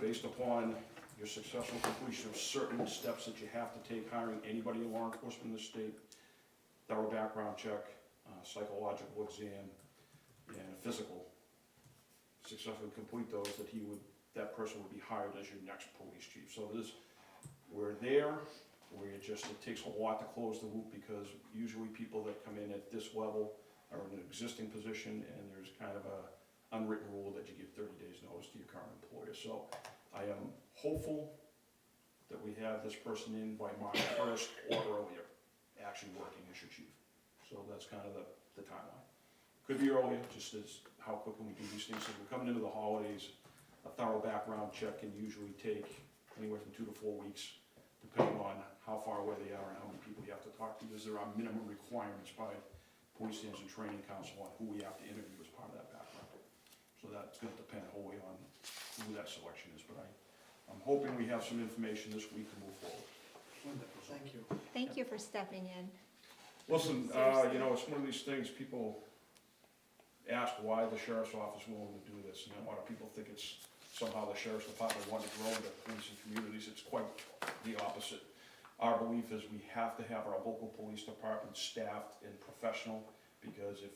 based upon your successful completion of certain steps that you have to take hiring anybody in law enforcement in the state, thorough background check, psychological exam, and a physical. Successfully complete those, that person would be hired as your next police chief. So we're there, it takes a lot to close the loop, because usually people that come in at this level are in an existing position, and there's kind of a unwritten rule that you give 30 days notice to your current employer. So I am hopeful that we have this person in by March 1st or earlier, actually working as your chief. So that's kind of the timeline. Could be earlier, just as how quickly we do these things. So we're coming into the holidays, a thorough background check can usually take anywhere from 2 to 4 weeks, depending on how far away they are and how many people you have to talk to, because there are minimum requirements by Police Standards and Training Council on who we have to interview as part of that background. So that's gonna depend wholly on who that selection is, but I'm hoping we have some information this week to move forward. Wonderful, thank you. Thank you for stepping in. Listen, it's one of these things, people ask why the sheriff's office willing to do this, and a lot of people think it's somehow the sheriff's department wanting to grow into police and communities. It's quite the opposite. Our belief is we have to have our local police department staffed and professional, because if,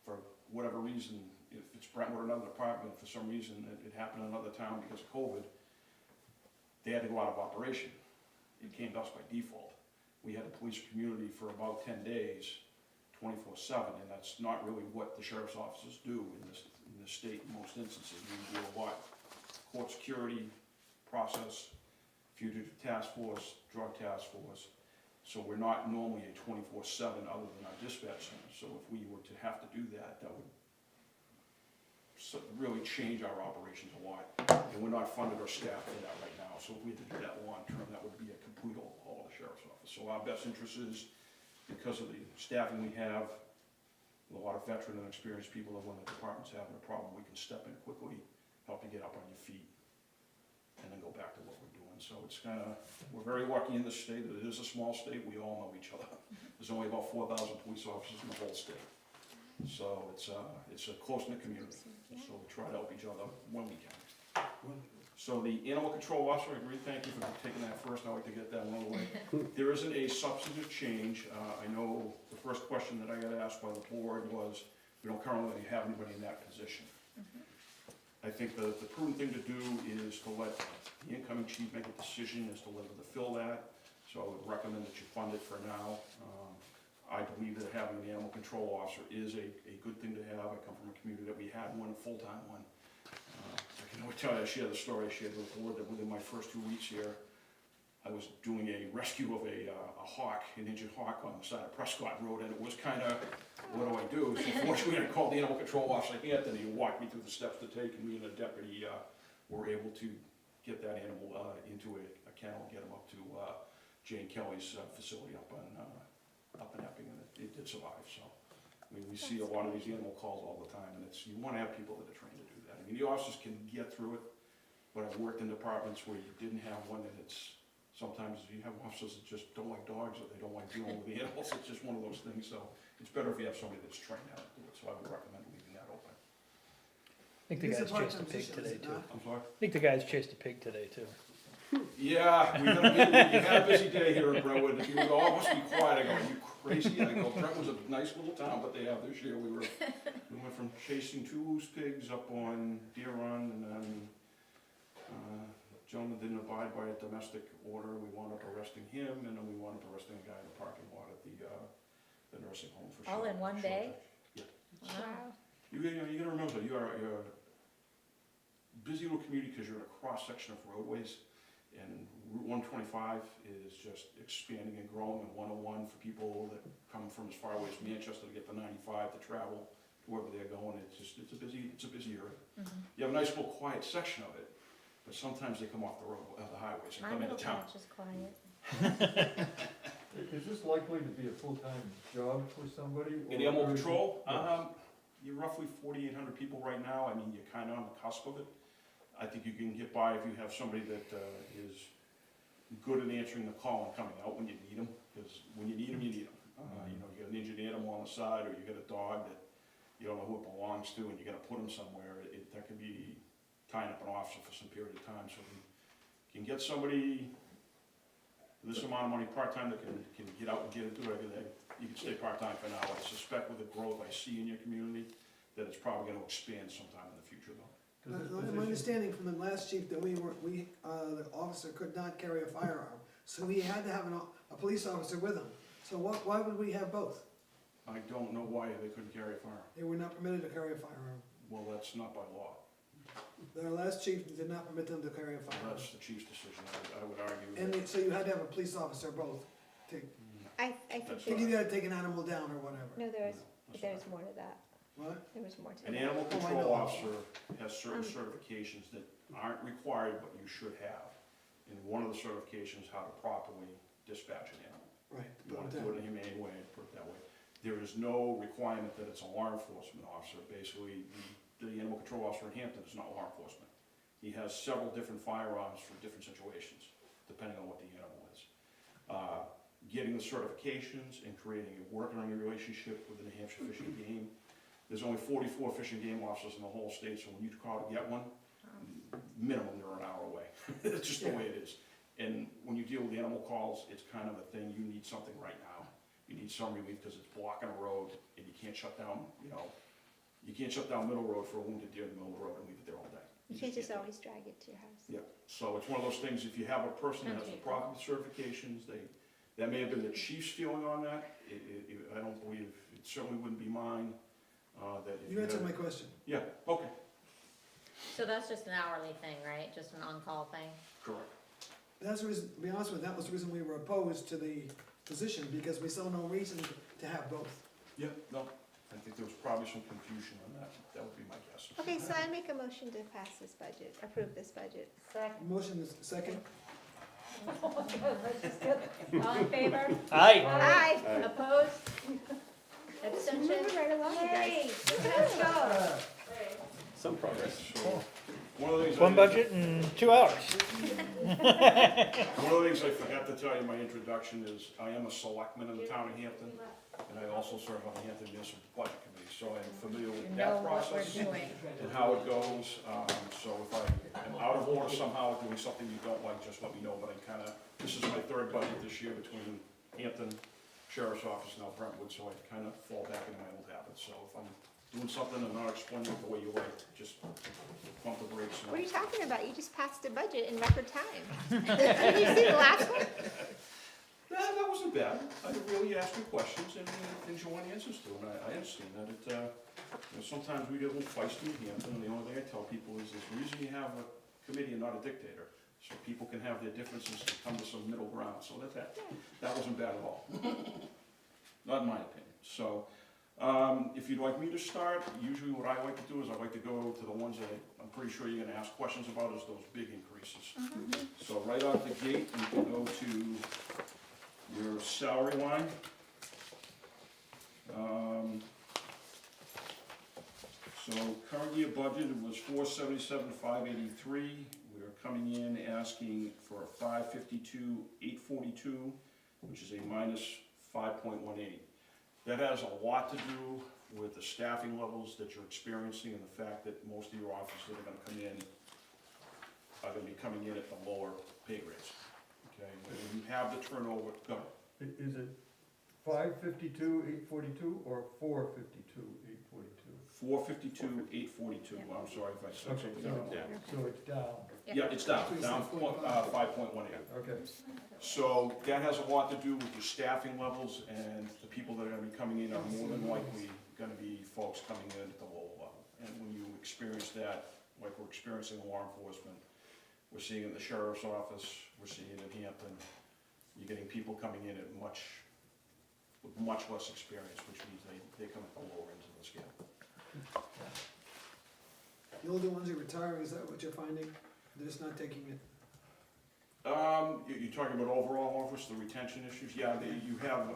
for whatever reason, if it's Brentwood or another department, for some reason it happened in another town because of COVID, they had to go out of operation. It came to us by default. We had to police the community for about 10 days, 24/7, and that's not really what the sheriff's officers do in this state in most instances. We do a lot, court security process, fugitive task force, drug task force. So we're not normally a 24/7 other than our dispatch center. So if we were to have to do that, that would really change our operations a lot. And we're not funded or staffed for that right now. So if we had to do that long term, that would be a complete overhaul of the sheriff's office. So our best interest is, because of the staffing we have, a lot of veteran and experienced people, that when the department's having a problem, we can step in quickly, help you get up on your feet, and then go back to what we're doing. So it's we're very lucky in this state. It is a small state, we all know each other. There's only about 4,000 police officers in the whole state. So it's a close-knit community, so we try to help each other when we can. So the animal control officer, I agree, thank you for taking that first, I'd like to get that one away. There isn't a substantive change. I know the first question that I got asked by the board was, we don't currently have anybody in that position. I think the prudent thing to do is to let the incoming chief make a decision as to whether to fill that. So I would recommend that you fund it for now. I believe that having an animal control officer is a good thing to have. I come from a community that we had one, a full-time one. I can always tell you, I share the story I shared with the board, that within my first 2 weeks here, I was doing a rescue of a hawk, an injured hawk on the side of Prescott Road, and it was kind of, what do I do? So fortunately, I called the animal control officer, Anthony, who walked me through the steps to take, and me and the deputy were able to get that animal into a kennel, get him up to Jane Kelly's facility up in Epping, and it did survive. So, I mean, we see a lot of these animal calls all the time, and you want to have people that are trained to do that. I mean, the officers can get through it, but I've worked in departments where you didn't have one, and sometimes you have officers that just don't like dogs, or they don't like dealing with the animals. It's just one of those things. So it's better if you have somebody that's trained how to do it. So I would recommend leaving that open. I think the guys chased a pig today too. I'm sorry? I think the guys chased a pig today too. Yeah, we had a busy day here in Brentwood. You go, oh, it must be quiet. I go, are you crazy? I go, Brentwood's a nice little town, but they have this year. We went from chasing 2 loose pigs up on Deer Run, and then gentleman didn't abide by a domestic order. We wound up arresting him, and then we wound up arresting a guy in the parking lot at the nursing home for All in one day? Yeah. Wow. You gotta remember, you're a busy little community because you're in a cross section of roadways, and Route 125 is just expanding and growing, and 101 for people that come from as far away as Manchester to get the 95 to travel to wherever they're going. It's a busy area. You have a nice little quiet section of it, but sometimes they come off the road, the highways and My come little into town. patch is quiet. Is this likely to be a full-time job for somebody? In animal control, you're roughly 4,800 people right now. I mean, you're kind of on the cusp of it. I think you can get by if you have somebody that is good at answering the call and coming out when you need them, because when you need them, you need them. You know, you got an injured animal on the side, or you got a dog that you don't know who it belongs to, and you got to put them somewhere. That could be tying up an officer for some period of time. So if you can get somebody this amount of money part-time that can get out and get into it every day, you can stay part-time for now. I suspect with the growth I see in your community, that it's probably gonna expand sometime in the future though. My understanding from the last chief that the officer could not carry a firearm, so he had to have a police officer with him. So why would we have both? I don't know why they couldn't carry a firearm. They were not permitted to carry a firearm. Well, that's not by law. Their last chief did not permit them to carry a firearm. That's the chief's decision, I would argue. And so you had to have a police officer both. I think That's Think you gotta take an animal down or whatever. no, there's That's not more to that. What? There was more to An that. animal Oh, I control know. officer has certain certifications that aren't required, but you should have. And one of the certifications, how to properly dispatch an animal. Right. You wanna do it in a humane way, put it that way. There is no requirement that it's a law enforcement officer. Basically, the animal control officer in Hampton is not law enforcement. He has several different firearms for different situations, depending on what the animal is. Getting the certifications and creating a working relationship with the New Hampshire Fish and Game. There's only 44 fish and game officers in the whole state, so when you call to get one, minimum they're an hour away. It's just the way it is. And when you deal with animal calls, it's kind of a thing, you need something right now. You need some relief because it's blocking a road and you can't shut down, you can't shut down Middle Road for a wounded deer in the middle of the road and leave it there all day. You can't just do it. always drag it to your house. Yeah, so it's one of those things, if you have a person that has the proper certifications, that may have been the chief's feeling on that. I don't believe, it certainly wouldn't be mine, that if you You answered had- my question. Yeah, okay, So that's just an hourly thing, right? Just an on-call thing? correct. That's the reason, to be honest with you, that was the reason we were opposed to the position, because we saw no reason to have both. Yeah, no, I think there was probably some confusion on that. That would be my guess. Okay, so I make a motion to pass this budget, approve this budget. Second. Motion is second. All in favor? Aye. Aye. Opposed? Moving Abstentions? right along, you Yay! guys. Let's go. Some progress. So, one of the things. One budget in 2 hours. One of the things I forgot to tell you in my introduction is I am a selectman in the town of Hampton, and I also serve on the Hampton Municipal Budget Committee, so I am familiar You with know that what we're process doing. and how it goes. So if I am out of order somehow, doing something you don't like, just let me know, but this is my third budget this year between Hampton Sheriff's Office and now Brentwood, so I kind of fall back into my old habits. So if I'm doing something and not explaining it the way you like, just pump the brakes. What are you talking about? You just passed a budget in record time. Did you see the last one? That wasn't bad. I really asked you questions and things you want answers to, and I understand that sometimes we get a little feisty in Hampton, and the only thing I tell people is there's a reason you have a committee and not a dictator, so people can have their differences and come to some middle ground, so that wasn't bad at all. Not in my opinion. So, if you'd like me to start, usually what I like to do is I like to go to the ones that I'm pretty sure you're gonna ask questions about, is those big increases. So right off the gate, you can go to your salary line. So current year budget was 477,583. We're coming in asking for 552,842, which is a minus 5.18. That has a lot to do with the staffing levels that you're experiencing and the fact that most of your officers that are gonna come in are gonna be coming in at the lower pay grades. Okay, when you have the turnover, go ahead. Is it 552,842 or 452,842? 452,842, I'm sorry if I said Okay, something so, wrong. so it's down. Yeah, it's down 5.18. Okay. So that has a lot to do with your staffing levels, and the people that are gonna be coming in are more than likely gonna be folks coming in at the lower level. And when you experience that, like we're experiencing in law enforcement, We're seeing it in the sheriff's office, we're seeing it in Hampton. You're getting people coming in with much less experience, which means they come at the lower end of the scale. The older ones are retiring, is that what you're finding? They're just not taking it? You're talking about overall office, the retention issues? Yeah, you have,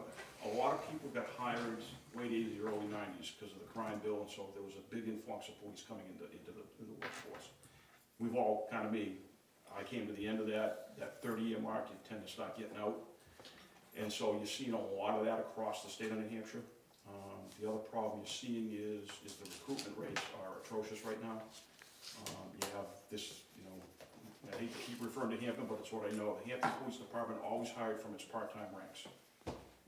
a lot of people got hired late 80s, early 90s because of the crime bill, and so there was a big influx of police coming into the workforce. We've all, kind of me, I came to the end of that 30-year mark, you tend to start getting out. And so you're seeing a lot of that across the state of New Hampshire. The other problem you're seeing is the recruitment rates are atrocious right now. You have this, I hate to keep referring to Hampton, but it's what I know. The Hampton Police Department always hired from its part-time ranks.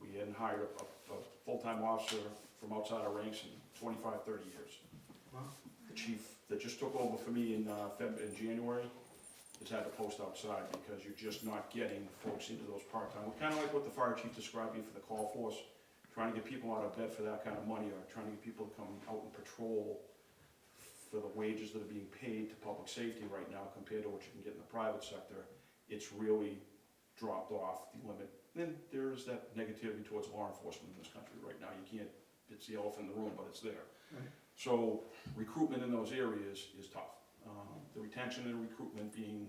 We hadn't hired a full-time officer from outside our ranks in 25, 30 years. Wow. The chief that just took over for me in January has had to post outside because you're just not getting folks into those part-time. Kind of like what the fire chief described you for the call force, trying to get people out of bed for that kind of money, or trying to get people to come out and patrol for the wages that are being paid to public safety right now compared to what you can get in the private sector. It's really dropped off the limit. Then there is that negativity towards law enforcement in this country right now. You can't, it's the elephant in the room, but it's there. Right. So recruitment in those areas is tough. The retention and recruitment being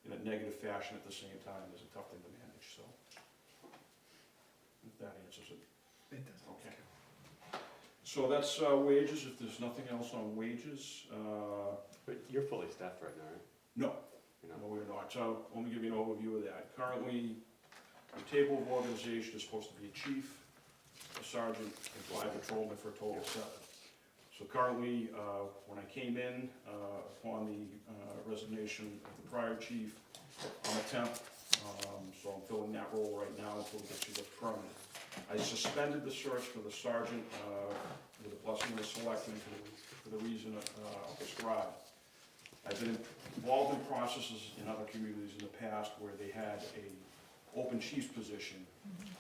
in a negative fashion at the same time is a tough thing to manage, so. If that answers it. It does. Okay. So that's wages, if there's nothing else on wages. But you're fully staffed right now, right? No, You're no, we're not. So let me give you an overview of that. Currently, the table of organization is supposed to be a chief, a sergeant, and 5 patrolmen for a total of 7. So currently, when I came in, upon the resignation of the prior chief, I'm a temp, so I'm filling that role right now until we get to the permanent. I suspended the search for the sergeant with the blessing of the selectmen for the reason I'll describe. I've been involved in processes in other communities in the past where they had a open chief's position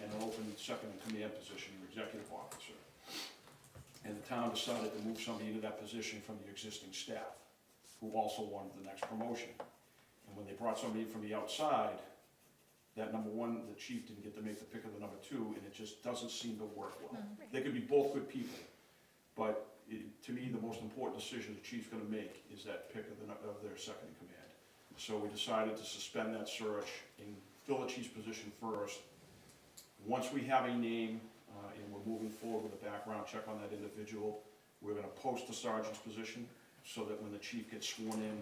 and an open second in command position, or executive officer. And the town decided to move somebody into that position from the existing staff, who also wanted the next promotion. And when they brought somebody in from the outside, that number one, the chief didn't get to make the pick of the number 2, and it just doesn't seem to work well. They could be both good people, but to me, the most important decision the chief's gonna make is that pick of their second in command. So we decided to suspend that search and fill the chief's position first. Once we have a name, and we're moving forward with a background check on that individual, we're gonna post the sergeant's position so that when the chief gets sworn in,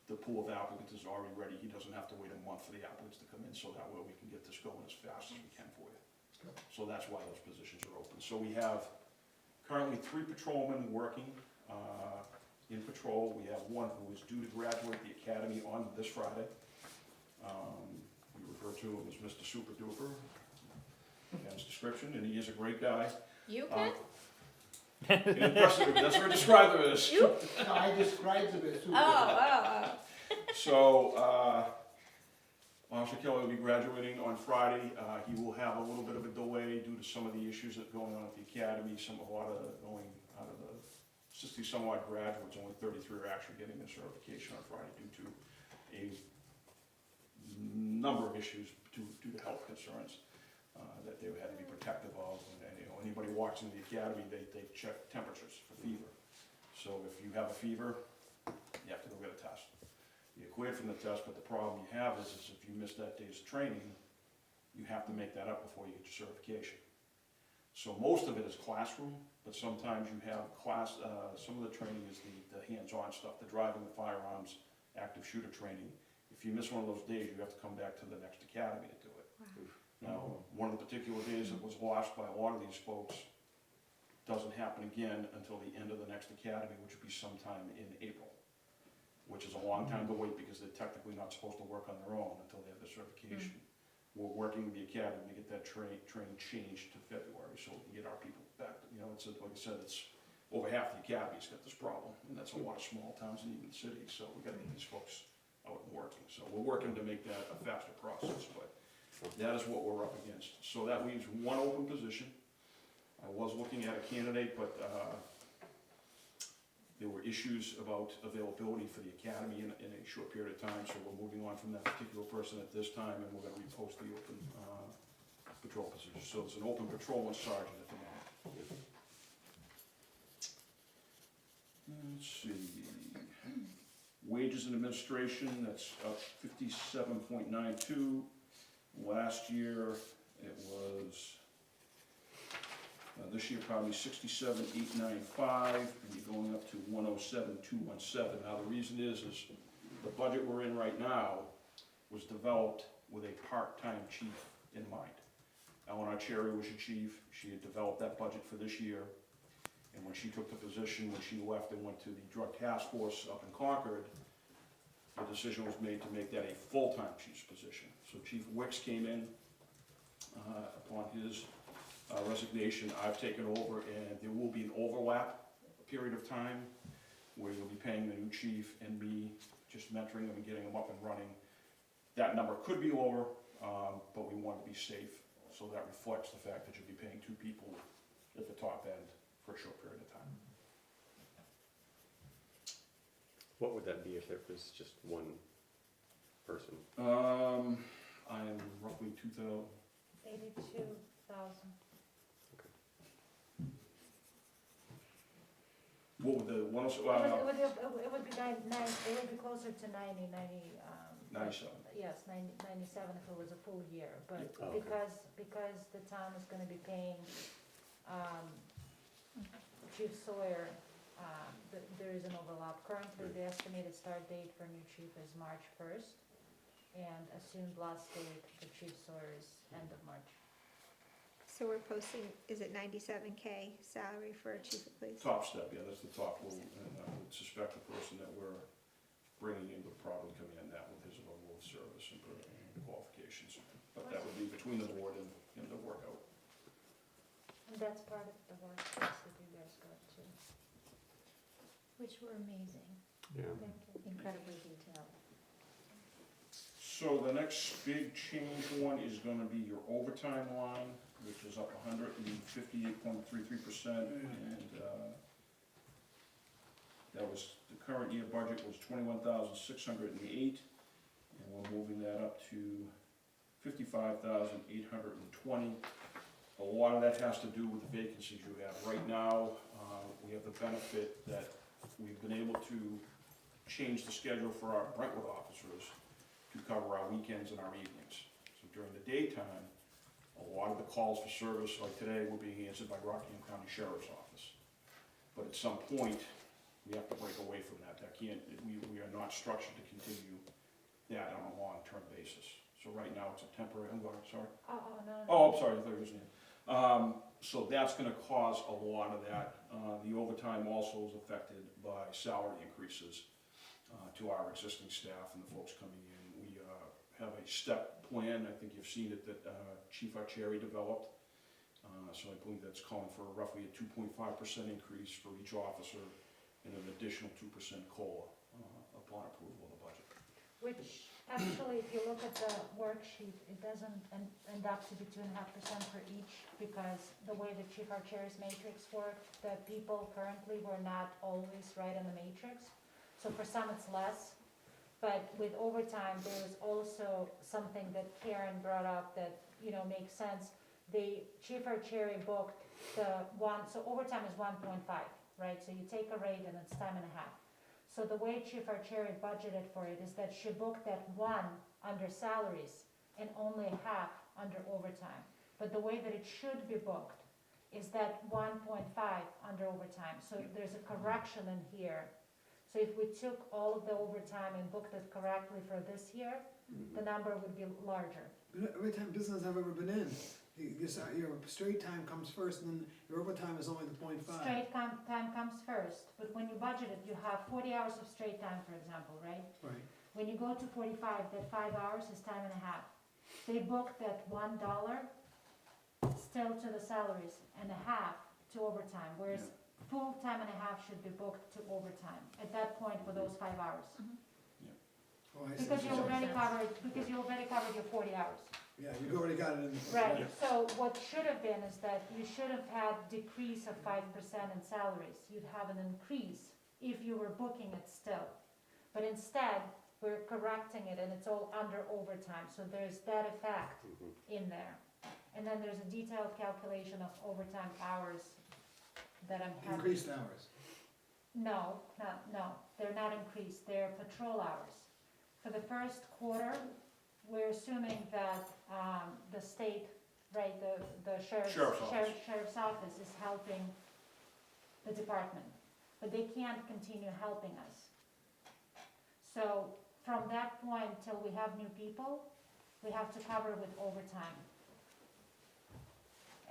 the pool of applicants is already ready. He doesn't have to wait a month for the applicants to come in, so that way we can get this going as fast as we can for you. So that's why those positions are open. So we have currently 3 patrolmen working in patrol. We have 1 who is due to graduate the academy on this Friday. We refer to him as Mr. Super Duper, his description, and he is a great guy. You can? Impressive, that's what I described him as. You? No, I described it as super. Oh. So, Officer Kelly will be graduating on Friday. He will have a little bit of a delay due to some of the issues that are going on at the academy. A lot of going out of the 60-some odd graduates, only 33 are actually getting their certification on Friday due to a number of issues due to health concerns that they had to be protective of. And anybody walks into the academy, they check temperatures for fever. So if you have a fever, you have to go get a test. You're cleared from the test, but the problem you have is if you miss that day's training, you have to make that up before you get your certification. So most of it is classroom, but sometimes you have some of the training is the hands-on stuff, the driving the firearms, active shooter training. If you miss one of those days, you have to come back to the next academy to do it. Wow. Now, one of the particular days that was lost by a lot of these folks doesn't happen again until the end of the next academy, which would be sometime in April, which is a long time to wait because they're technically not supposed to work on their own until they have their certification. We're working with the academy to get that training changed to February so we can get our people back. Like I said, it's over half the academy's got this problem, and that's a lot of small towns and even cities, so we gotta get these folks out and working. So we're working to make that a faster process, but that is what we're up against. So that leaves 1 open position. I was looking at a candidate, but there were issues about availability for the academy in a short period of time, so we're moving on from that particular person at this time, and we're gonna repost the open, patrol position. So it's an open patrolman sergeant at the moment. Let's see. Wages and administration, that's up 57.92. Last year, it was, this year probably 67,895, and you're going up to 107,217. Now, the reason is the budget we're in right now was developed with a part-time chief in mind. Eleanor Cherry was your chief. She had developed that budget for this year. And when she took the position, when she left and went to the drug task force up in Concord, the decision was made to make that a full-time chief's position. So Chief Wicks came in upon his resignation. I've taken over, and there will be an overlap period of time where you'll be paying the new chief and me just mentoring them and getting them up and running. That number could be lower, but we want to be safe. So that reflects the fact that you'll be paying two people at the top end for a short period of time. What would that be if it was just one person? I am roughly 2,000. 82,000. What would the one? It would be closer to 97. Yes, 97 if it was a full year, but Oh, okay. because the town is gonna be paying, Chief Sawyer, there is an overlap. Currently, the estimated start date for new chief is March 1st, and assumed last date for Chief Sawyer is end of March. So we're posting, is it 97K salary for a chief of police? Top step, yeah, that's the top rule, and I would suspect the person that we're bringing in would probably come in that with his level of service and qualifications. But that would be between the board and the workout. And that's part of the work that you guys got too. Which were amazing. Yeah. Thank you. Incredibly detailed. So the next big change one is gonna be your overtime line, which is up 158.33%, and that was, the current year budget was 21,608, and we're moving that up to 55,820. A lot of that has to do with the vacancies you have. Right now, we have the benefit that we've been able to change the schedule for our Brentwood officers to cover our weekends and our evenings. So during the daytime, a lot of the calls for service, like today, will be answered by Rockingham County Sheriff's Office. But at some point, we have to break away from that. That can't, we are not structured to continue that on a long-term basis. So right now, it's a temporary, I'm sorry. No. Oh, I'm sorry, I thought you were saying. So that's gonna cause a lot of that. The overtime also is affected by salary increases to our existing staff and the folks coming in. We have a step plan, I think you've seen it, that Chief Archeri developed. So I believe that's calling for roughly a 2.5% increase for each officer and an additional 2% COLA upon approval of the budget. Which, actually, if you look at the worksheet, it doesn't end up to be 2.5% for each, because the way the Chief Archeri's matrix worked, the people currently were not always right on the matrix. So for some it's less, but with overtime, there's also something that Karen brought up that, makes sense. The Chief Archeri booked so overtime is 1.5, right? So you take a rate and it's time and a half. So the way Chief Archeri budgeted for it is that she booked that 1 under salaries and only half under overtime. But the way that it should be booked is that 1.5 under overtime. So there's a correction in here. So if we took all of the overtime and booked it correctly for this year, the number would be larger. But every time business I've ever been in, your straight time comes first, and then your overtime is only the 0.5. Time comes first, but when you budget it, you have 40 hours of straight time, for example, right? Right. When you go to 45, that 5 hours is time and a half. They book that $1 still to the salaries and a half to overtime, whereas full time and a half should be booked to overtime at that point for those 5 hours. Oh, I see. Because you already covered your 40 hours. Yeah, you've already got it in. Right, so what should have been is that you should have had decrease of 5% in salaries. You'd have an increase if you were booking it still. But instead, we're correcting it and it's all under overtime, so there's that effect in there. And then there's a detailed calculation of overtime hours that I'm having. Increased hours. No, they're not increased, they're patrol hours. For the first quarter, we're assuming that, the state, right, the sheriff's office is helping the department, but they can't continue helping us. So from that point till we have new people, we have to cover with overtime.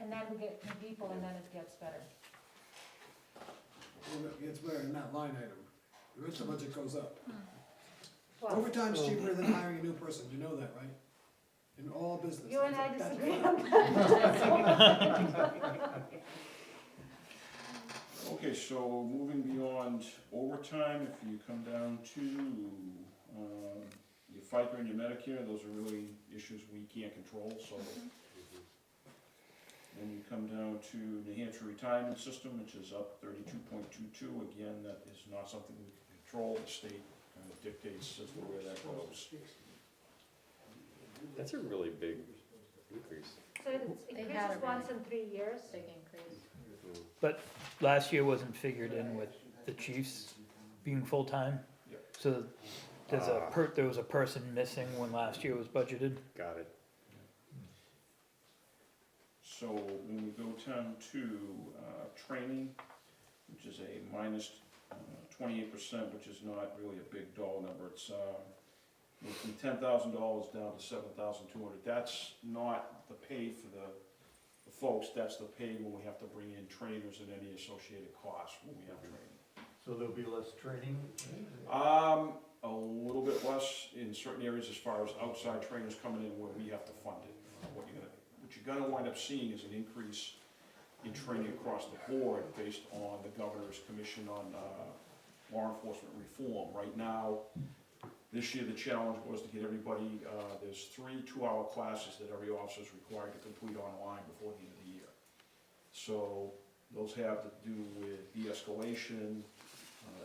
And then we get new people and then it gets better. Well, it gets better in that line item. The rest of the budget goes up. Well, Overtime's cheaper than hiring a new person, you know that, right? In all business. you and I That's a disagree fact. on that. Okay, so moving beyond overtime, if you come down to, your FICA and your Medicare, those are really issues we can't control, so. Then you come down to New Hampshire retirement system, which is up 32.22. Again, that is not something we can control. The state kind of dictates as to where that goes. That's a really big increase. So it They had increases a once in 3 years. Big increase. But last year wasn't figured in with the chiefs being full-time. Yep. So there was a person missing when last year was budgeted. Got it. So when we go down to training, which is a minus 28%, which is not really a big dollar number. It's went from $10,000 down to $7,200. That's not the pay for the folks. That's the pay when we have to bring in trainers and any associated costs when we have training. So there'll be less training? A little bit less in certain areas as far as outside trainers coming in where we have to fund it. What you're gonna wind up seeing is an increase in training across the board based on the governor's commission on law enforcement reform. Right now, this year the challenge was to get everybody, there's 3 2-hour classes that every officer is required to complete online before the end of the year. So those have to do with de-escalation,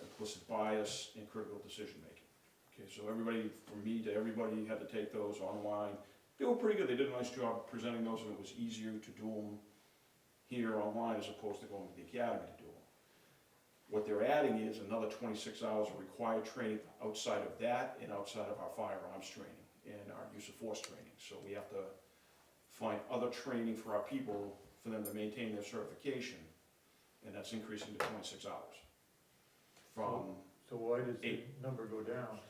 implicit bias, and critical decision making. Okay, so everybody, from me to everybody, had to take those online. They were pretty good. They did a nice job presenting those, and it was easier to do them here online as opposed to going to the academy to do them. What they're adding is another 26 hours of required training outside of that and outside of our firearms training and our use of force training. So we have to find other training for our people for them to maintain their certification, and that's increasing to 26 hours. From So why does the 8. number go down?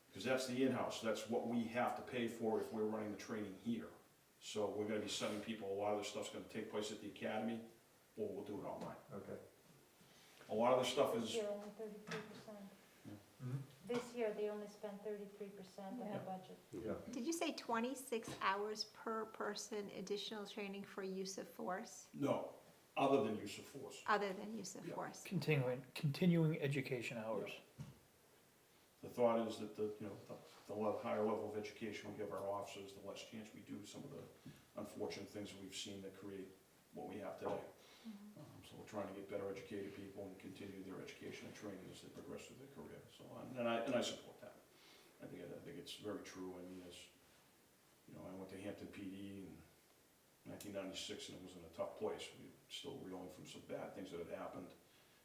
Because that's the in-house, that's what we have to pay for if we're running the training here. So we're gonna be sending people, a lot of this stuff's gonna take place at the academy, or we'll do it online. Okay. A lot of the stuff is, This year, only 33%. Mhm. This year, they only spent 33% of Yeah. the budget. Yeah. Did you say 26 hours per person additional training for use of force, no, other than use of force. other than use of Yeah. force? Continuing education hours. The thought is that the higher level of education we give our officers, the less chance we do some of the unfortunate things that we've seen that create what we have today. So we're trying to get better educated people and continue their education and training as they progress through their career. So, and I support that. I think it's very true. I mean, I went to Hampton PD in 1996 and it was in a tough place. We were still reeling from some bad things that had happened,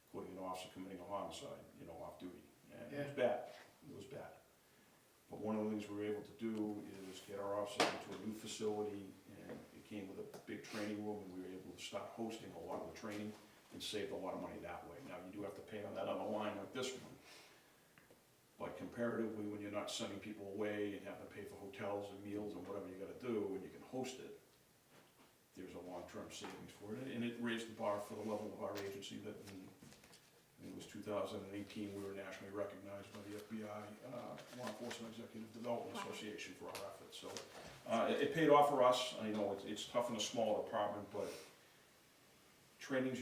including an officer committing a homicide, off duty. And it was bad. It was bad. But one of the things we were able to do is get our officers into a new facility, and it came with a big training room, and we were able to start hosting a lot of the training and saved a lot of money that way. Now, you do have to pay on that other line like this one. But comparatively, when you're not sending people away and having to pay for hotels and meals and whatever you gotta do, and you can host it, there's a long-term savings for it. And it raised the bar for the level of our agency that it was 2018, we were nationally recognized by the FBI Law Enforcement Executive Development Association for our efforts. So it paid off for us. I know it's tough in a small department, but training is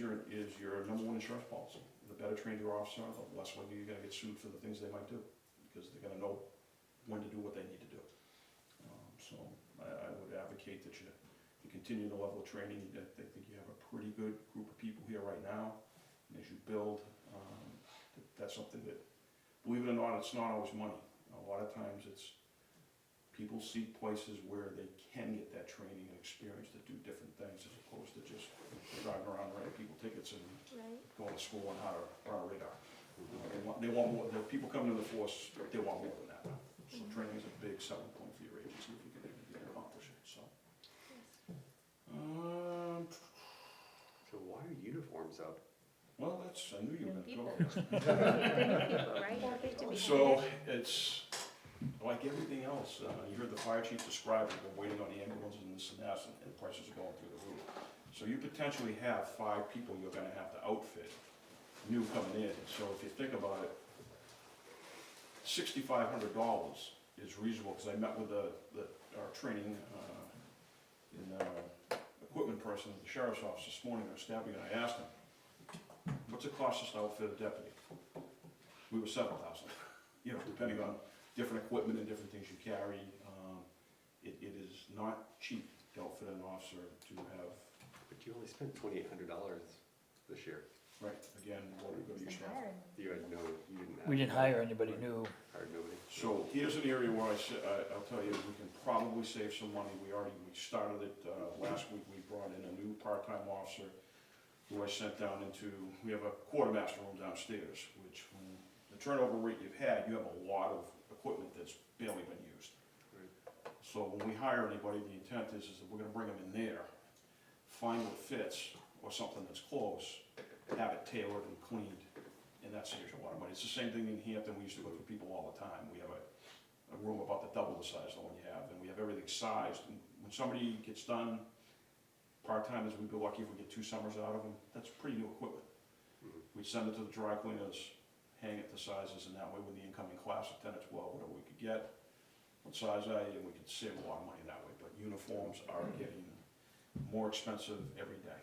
your number one insurance policy. The better trained your officer, the less likely you're gonna get sued for the things they might do, because they're gonna know when to do what they need to do. So I would advocate that you continue the level of training. I think you have a pretty good group of people here right now. And as you build, that's something that, believe it or not, it's not always money. A lot of times it's, people seek places where they can get that training and experience to do different things as opposed to just driving around writing people tickets and Right. going to school on how to run a radar. They want more, the people coming to the force, they want more than that. So training is a big selling point for your agency if you can accomplish it, so. So why are uniforms up? Well, that's, I knew you were New gonna go people. there. The new people, right? To be So it's like everything else, you heard the fire chief describe it, we're waiting on the ambulance and this and that, and prices are going through the roof. So you potentially have 5 people you're gonna have to outfit, new coming in. So if you think about it, $6,500 is reasonable, because I met with our training, equipment person at the sheriff's office this morning, I was stabbing, and I asked him, what's it cost us to outfit a deputy? We were $7,000, you know, depending on different equipment and different things you carry. It is not cheap to outfit an officer to have, But you only spent $2,800 this year. right, again, what we're gonna use now. You had no, you didn't. We didn't hire anybody new. Hired nobody. So here's an area where I'll tell you, we can probably save some money. We started it, last week, we brought in a new part-time officer who I sent down into, we have a quartermaster room downstairs, which when the turnover rate you've had, you have a lot of equipment that's barely been used. Right. So when we hire anybody, the intent is that we're gonna bring them in there, find what fits, or something that's close, have it tailored and cleaned, and that saves you a lot of money. It's the same thing in Hampton, we used to go through people all the time. We have a room about double the size of the one you have, and we have everything sized. And when somebody gets done, part-timers, we'd be lucky if we get 2 summers out of them. That's pretty new equipment. We'd send it to the dry cleaners, hang it to sizes, and that way with the incoming class of 10 or 12, whatever we could get, what size are you, and we could save a lot of money that way. But uniforms are getting more expensive every day.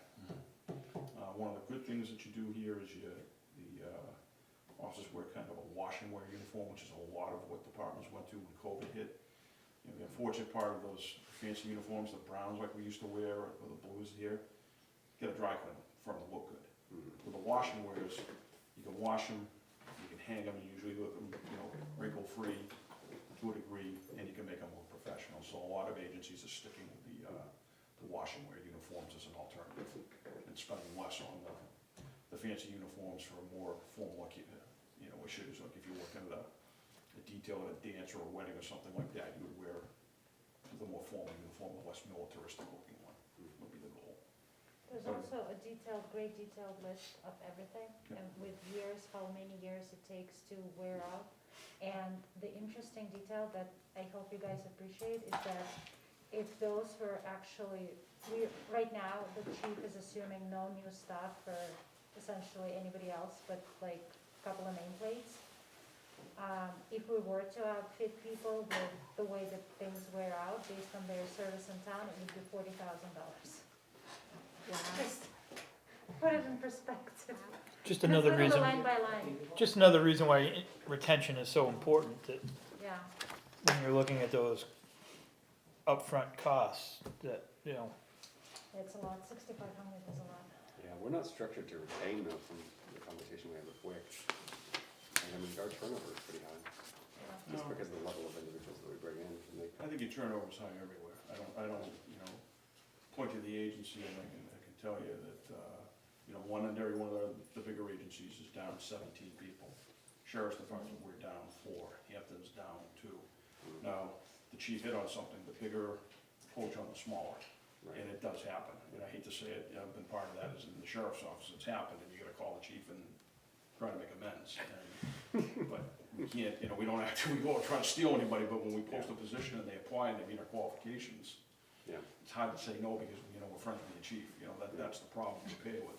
One of the good things that you do here is the officers wear kind of a wash and wear uniform, which is a lot of what departments went to when COVID hit. You know, the unfortunate part of those fancy uniforms, the browns like we used to wear, or the blues here, get a dry clean for them to look good. With the wash and wears, you can wash them, you can hang them, and usually look them, you know, wrinkle-free to a degree, and you can make them look professional. So a lot of agencies are sticking with the wash and wear uniforms as an alternative, and spending less on the fancy uniforms for more formal, you know, issues. Like if you're working at a detail at a dance or a wedding or something like that, you would wear the more formal uniform, the less militaristic looking one, would be the goal. There's also a great detailed list of everything, Yeah. and with years, how many years it takes to wear out. And the interesting detail that I hope you guys appreciate is that if those were actually, right now, the chief is assuming no new stuff for essentially anybody else, but like a couple of nameplates. If we were to outfit people with the way that things wear out based on their service in town, it would be $40,000. Just put it in perspective. Just another Let's reason, go line by line, just another reason why retention is so important, that yeah. when you're looking at those upfront costs, that, you know, It's a lot, 6,500 is a lot. Yeah, we're not structured to retain though from the conversation we had with Wick. And I mean, our turnover is pretty high, just No. because of the level of individuals that we bring in. And they, I think your turnover's high everywhere. I don't, you know, point to the agency, and I can tell you that, you know, Londonderry, one of the bigger agencies, is down 17 people. Sheriff's Department, we're down 4. Hampton's down 2. Now, the chief hit on something, the bigger poach on the smaller, and it does happen. And I hate to say it, I've been part of that, is in the sheriff's office, it's happened, and you gotta call the chief and try to make amends. But we can't, you know, we don't actually go and try to steal anybody, but when we post a position and they apply and they meet our qualifications, yeah, it's hard to say no because, you know, we're friends with the chief, you know, that's the problem we pay with.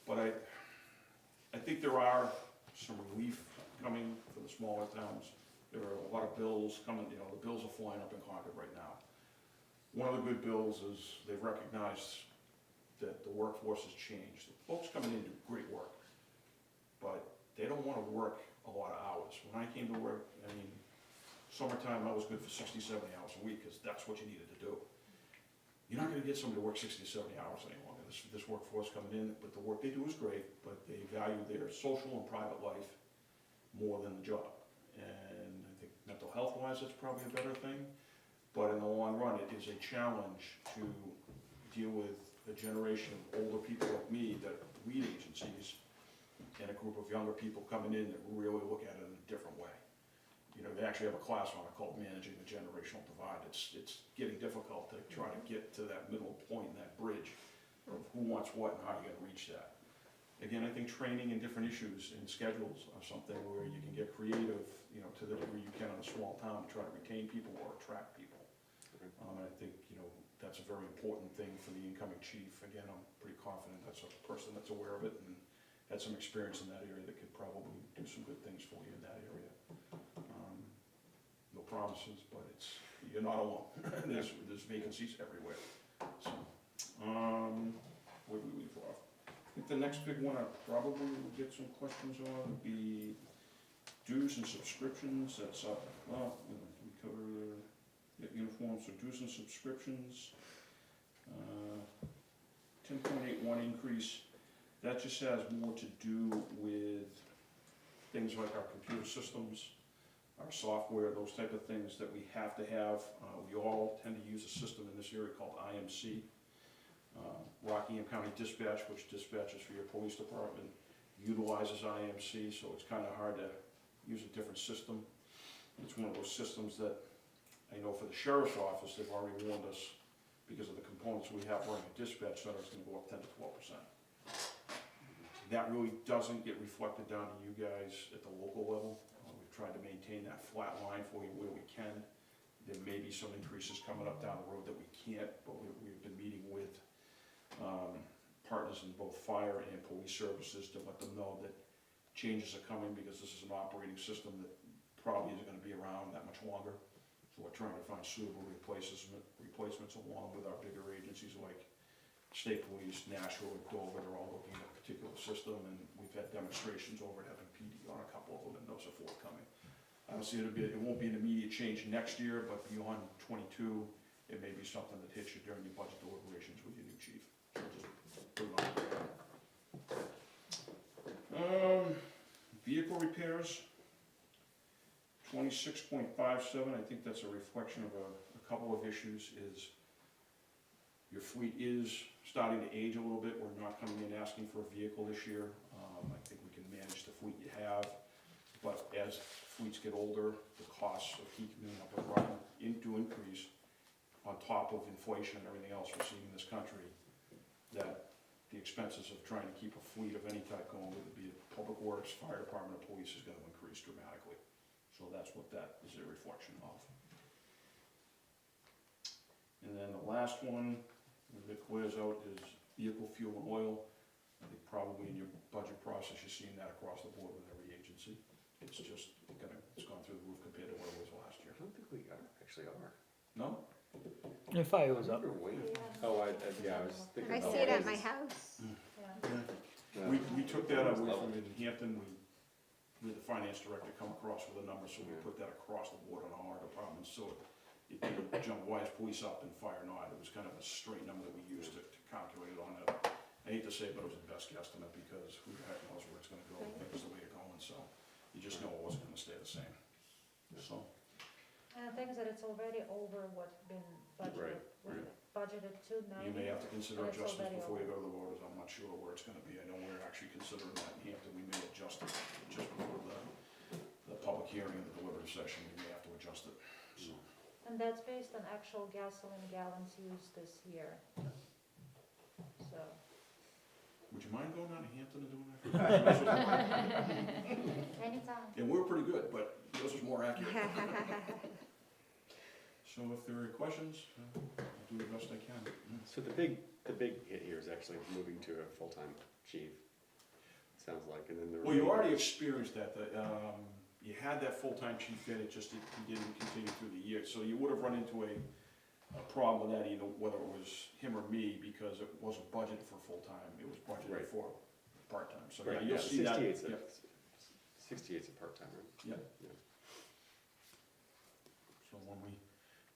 But I think there are some relief coming for the smaller towns. There are a lot of bills coming, you know, the bills are flying up in Concord right now. One of the good bills is they've recognized that the workforce has changed. The folks coming in do great work, but they don't wanna work a lot of hours. When I came to work, I mean, summertime, I was good for 60, 70 hours a week, because that's what you needed to do. You're not gonna get somebody to work 60 to 70 hours any longer. The this workforce coming in, but the work they do is great, but they value their social and private life more than the job. And I think mental health wise, that's probably a better thing, but in the long run, it is a challenge to deal with a generation of older people like me that lead agencies and a group of younger people coming in that really look at it in a different way. You know, they actually have a class on it called Managing the Generational Divide. It's getting difficult to try to get to that middle point and that bridge of who wants what and how you gotta reach that. Again, I think training and different issues and schedules are something where you can get creative, you know, to the degree you can in a small town to try to retain people or attract people. I think, you know, that's a very important thing for the incoming chief. Again, I'm pretty confident that's a person that's aware of it and had some experience in that area that could probably do some good things for you in that area. No promises, but you're not alone. There's vacancies everywhere. So, where do we leave off? I think the next big one I probably will get some questions on would be dues and subscriptions. That's up, well, we cover uniforms, so dues and subscriptions. 10.81 increase. That just has more to do with things like our computer systems, our software, those type of things that we have to have. We all tend to use a system in this area called IMC. Rockingham County Dispatch, which dispatches for your police department, utilizes IMC, so it's kind of hard to use a different system. It's one of those systems that I know for the sheriff's office, they've already warned us because of the components we have running a dispatch center, it's gonna go up 10 to 12%. That really doesn't get reflected down to you guys at the local level. We've tried to maintain that flat line for you where we can. There may be some increases coming up down the road that we can't, but we've been meeting with partners in both fire and police services to let them know that changes are coming because this is an operating system that probably isn't gonna be around that much longer. So we're trying to find suitable replacements along with our bigger agencies like State Police, Nashville, and Dover. They're all looking at a particular system, and we've had demonstrations over at having PD on a couple of them, and those are forthcoming. I don't see it won't be an immediate change next year, but beyond '22, it may be something that hits you during your budget deliberations with your new chief. So just put it on. Vehicle repairs, 26.57. I think that's a reflection of a couple of issues. Is your fleet is starting to age a little bit. We're not coming in asking for a vehicle this year. I think we can manage the fleet you have, but as fleets get older, the costs of keeping them up and running do increase on top of inflation and everything else we're seeing in this country. That the expenses of trying to keep a fleet of any type going, whether it be public works, fire department, or police, is going to increase dramatically. So that's what that is a reflection of. And then the last one that clears out is vehicle fuel and oil. I think probably in your budget process, you're seeing that across the board with every agency. It's just it's gone through the roof compared to what it was last year. I don't think we actually are. No? The fire was up. Oh, yeah, I was thinking I about see it at my wages. house. Yeah. We took that away from in Hampton. We had the finance director come across with a number, so we put that across the board on all our departments. So it didn't jump wise police up and fire not. It was kind of a straight number that we used to calculate it on it. I hate to say it, but it was the best guesstimate because who the heck knows where it's gonna go. I think it's the way it's going, so you just know it wasn't gonna stay the same. So, And the thing is that it's already over what's been budgeted. Right. Budgeted 290. you may have to consider And it's adjustments already before you go to the voters. I'm not sure where it's gonna be. I know we're actually considering that in Hampton. We may adjust it just before the public hearing and the deliberative session. We may have to adjust it, so. And that's based on actual gasoline gallons used this year. So, Would you mind going down to Hampton and doing that? anytime. And we're pretty good, but yours is more accurate. So if there are questions, I'll do the best I can. So the big hit here is actually moving to a full-time chief, it sounds like, and then the. Well, you already experienced that. You had that full-time chief in, it just, he didn't continue through the year. So you would have run into a problem with that, either whether it was him or me, because it wasn't budgeted for full-time, it was budgeted Right. for part-time. So Right, yeah, you'll see that. 68's a part-time, right? Yeah. So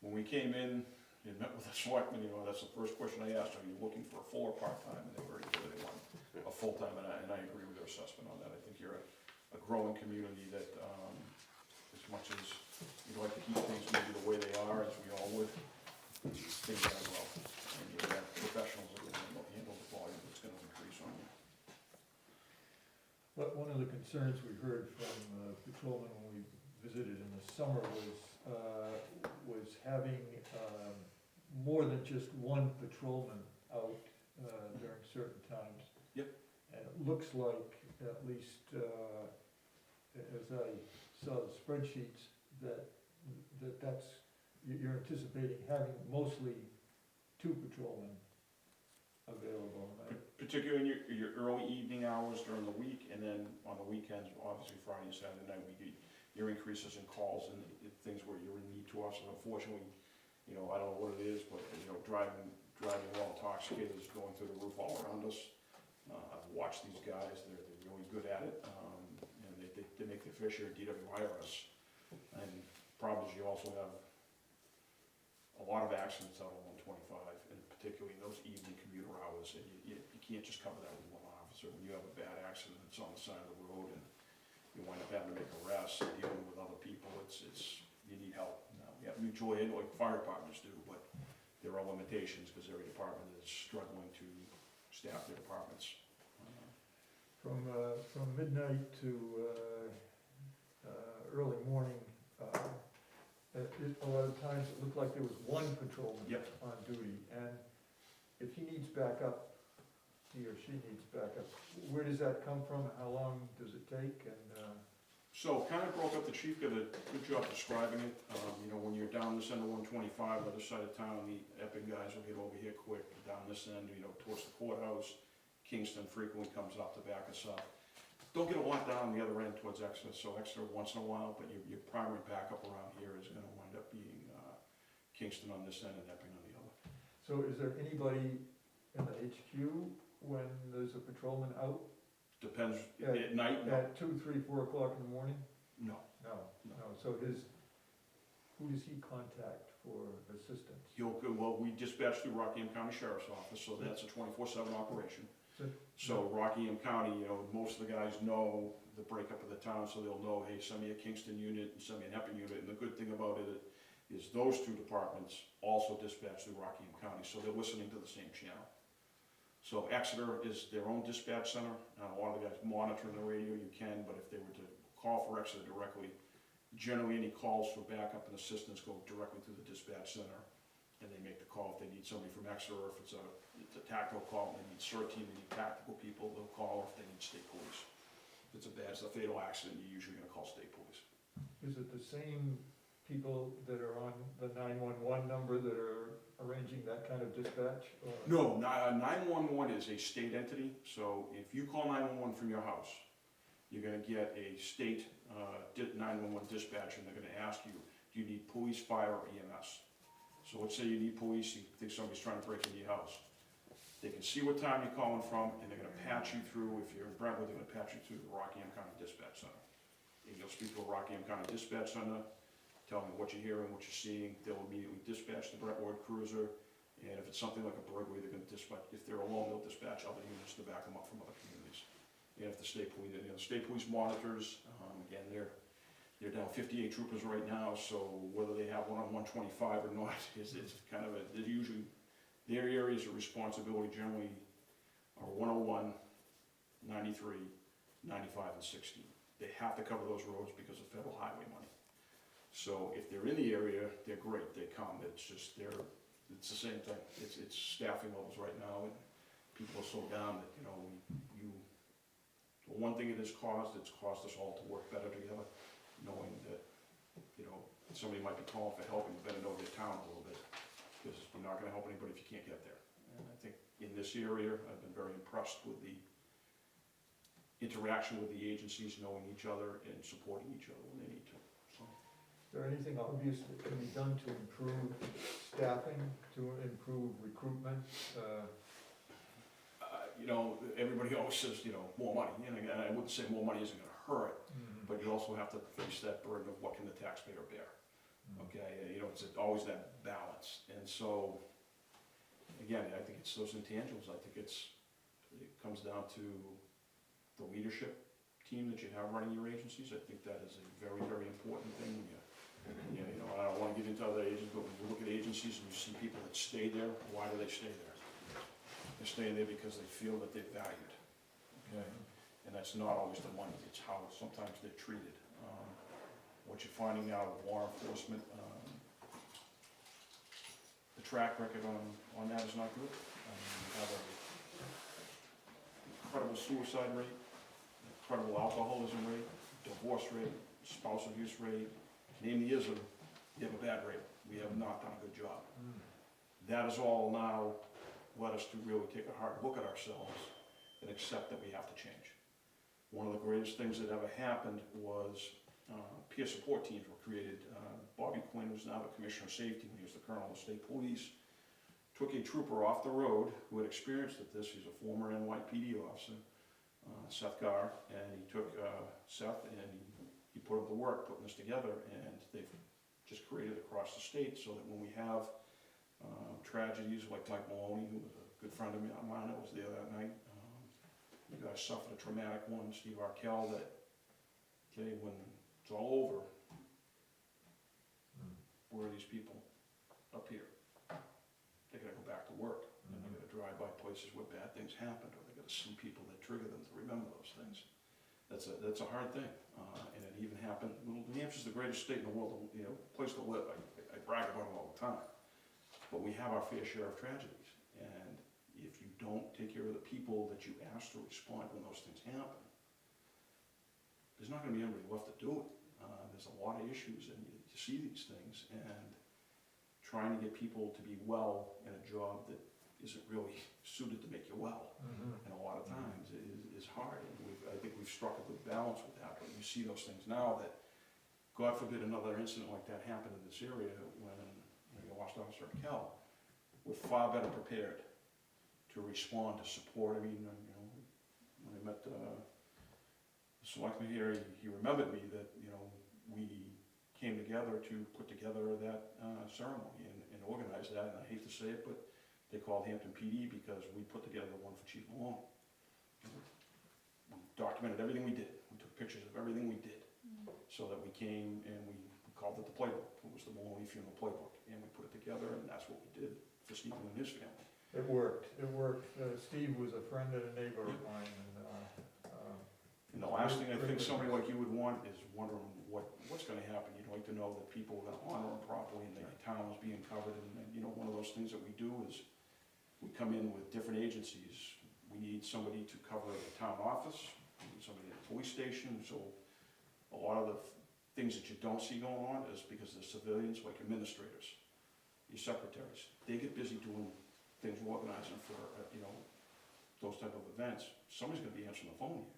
when we came in, and met with the selectmen, you know, that's the first question I asked, are you looking for a full or part-time? And they were, they want a full-time, and I agree with their assessment on that. I think you're a growing community that, as much as you'd like to keep things maybe the way they are, as we all would, things gotta grow. And you have professionals that will handle the volume that's gonna increase on you. But one of the concerns we heard from patrolmen when we visited in the summer was having more than just one patrolman out during certain times. Yep. And it looks like, at least as I saw the spreadsheets, that's, you're anticipating having mostly 2 patrolmen available. Particularly in your early evening hours during the week, and then on the weekends, obviously Friday and Saturday night, we get your increases in calls and things where you're in need to us. And unfortunately, you know, I don't know what it is, but, you know, driving while intoxicated is going through the roof all around us. I've watched these guys, they're really good at it, and they make their fair share of DWIRS. And the problem is you also have a lot of accidents out on 125, and particularly in those evening commuter hours, and you can't just cover that with one officer. When you have a bad accident that's on the side of the road and you wind up having to make arrests and dealing with other people, you need help. Now, we have mutual aid like fire departments do, but there are limitations because every department is struggling to staff their departments. From midnight to early morning, a lot of times it looked like there was one patrolman Yep. on duty, and if he needs backup, he or she needs backup, where does that come from, how long does it take, and, So kind of broke up, the chief did a good job describing it. You know, when you're down this end of 125, other side of town, the Epic guys will get over here quick. Down this end, you know, towards the courthouse, Kingston frequently comes up to back us up. Don't get a lot down the other end towards Exeter, so Exeter once in a while, but your primary backup around here is gonna wind up being Kingston on this end and Epping on the other. so is there anybody in the HQ when there's a patrolman out Depends, Yeah. at night, no. at 2, 3, 4 o'clock in the morning? No. No, so who does he contact for assistance? Well, we dispatch through Rockingham County Sheriff's Office, so that's a 24/7 operation. So Rockingham County, you know, most of the guys know the breakup of the town, so they'll know, hey, send me a Kingston unit and send me an Epping unit. And the good thing about it is those 2 departments also dispatch through Rockingham County, so they're listening to the same channel. So Exeter is their own dispatch center. A lot of the guys monitoring the radio, you can, but if they were to call for Exeter directly, generally any calls for backup and assistance go directly to the dispatch center, and they make the call if they need somebody from Exeter, or if it's a tactical call, and they need CERT team, they need tactical people, they'll call, or if they need state police. If it's a fatal accident, you're usually gonna call state police. Is it the same people that are on the 911 number that are arranging that kind of dispatch? Or? No, 911 is a state entity, so if you call 911 from your house, you're gonna get a state 911 dispatch, and they're gonna ask you, do you need police, fire, or EMS? So let's say you need police, you think somebody's trying to break into your house. They can see what time you're calling from, and they're gonna patch you through, if you're in Brentwood, they're gonna patch you through the Rockingham County Dispatch Center. And you'll speak to a Rockingham County Dispatch Center, tell them what you're hearing, what you're seeing, they'll immediately dispatch the Brentwood cruiser, and if it's something like a burglary, they're gonna dispatch, if they're alone, they'll dispatch other units to back them up from other communities. And if the state police, you know, the state police monitors, again, they're down 58 troopers right now, so whether they have one on 125 or not, it's kind of they're usually, their areas of responsibility generally are 101, 93, 95, and 16. They have to cover those roads because of federal highway money. So if they're in the area, they're great, they come, it's just it's the same thing, it's staffing levels right now, and people are so down that, you know, the one thing it's cost us all to work better together, knowing that, you know, somebody might be calling for help, and you better know their town a little bit, because you're not gonna help anybody if you can't get there. And I think in this area, I've been very impressed with the interaction with the agencies, knowing each other and supporting each other when they need to, so. Is there anything obvious that can be done to improve staffing, to improve recruitment? You know, everybody always says, you know, more money, and I wouldn't say more money isn't gonna hurt, but you also have to face that burden of what can the taxpayer bear. okay? You know, it's always that balance, and so, again, I think it's those intangibles, I think it comes down to the leadership team that you have running your agencies. I think that is a very, very important thing. You know, I don't wanna get into other agencies, but when you look at agencies and you see people that stay there, why do they stay there? They stay there because they feel that they're valued, okay? And that's not always the money, it's how sometimes they're treated. What you're finding now with law enforcement, the track record on that is not good. You have an incredible suicide rate, incredible alcoholism rate, divorce rate, spouse abuse rate, name the ism, you have a bad rate. We have not done a good job. That is all now led us to really take a hard look at ourselves and accept that we have to change. One of the greatest things that ever happened was peer support teams were created. Bobby Quinn, who's now the Commissioner of Safety, when he was the Colonel of the State Police, took a trooper off the road who had experienced at this. He's a former NYPD officer, Seth Garr, and he took Seth and he put him to work putting this together, and they've just created across the state so that when we have tragedies like Mike Maloney, who was a good friend of mine, I was there that night. You guys suffered a traumatic one, Steve Arkell, that, okay, when it's all over, where are these people? Up here. They gotta go back to work, and they gotta drive by places where bad things happened, or they gotta see people that trigger them to remember those things. That's a hard thing, and it even happened, New Hampshire's the greatest state in the world, you know, place to live. I brag about it all the time. But we have our fair share of tragedies, and if you don't take care of the people that you ask to respond when those things happen, there's not gonna be anybody left to do it. There's a lot of issues, and you see these things, and trying to get people to be well in a job that isn't really suited to make you well, and a lot of times is hard, and I think we've struck a good balance with that, but you see those things now that, God forbid another incident like that happened in this area when you lost Officer Kell, we're far better prepared to respond, to support. I mean, you know, when I met the selectman here, he remembered me that, you know, we came together to put together that ceremony and organize that, and I hate to say it, but they called Hampton PD because we put together one for Chief Maloney. We documented everything we did. We took pictures of everything we did, so that we came and we called it the playbook. It was the Maloney Funeral Playbook, and we put it together, and that's what we did for Stephen and his family. It worked. Steve was a friend and a neighbor of mine, And the last thing I think somebody like you would want is wondering what's gonna happen. You'd like to know that people are gonna honor them properly and the town is being covered. And, you know, one of those things that we do is we come in with different agencies. We need somebody to cover the town office, we need somebody at the police station. So a lot of the things that you don't see going on is because the civilians, like administrators, your secretaries, they get busy doing things, organizing for, you know, those type of events. Somebody's gonna be answering the phone here.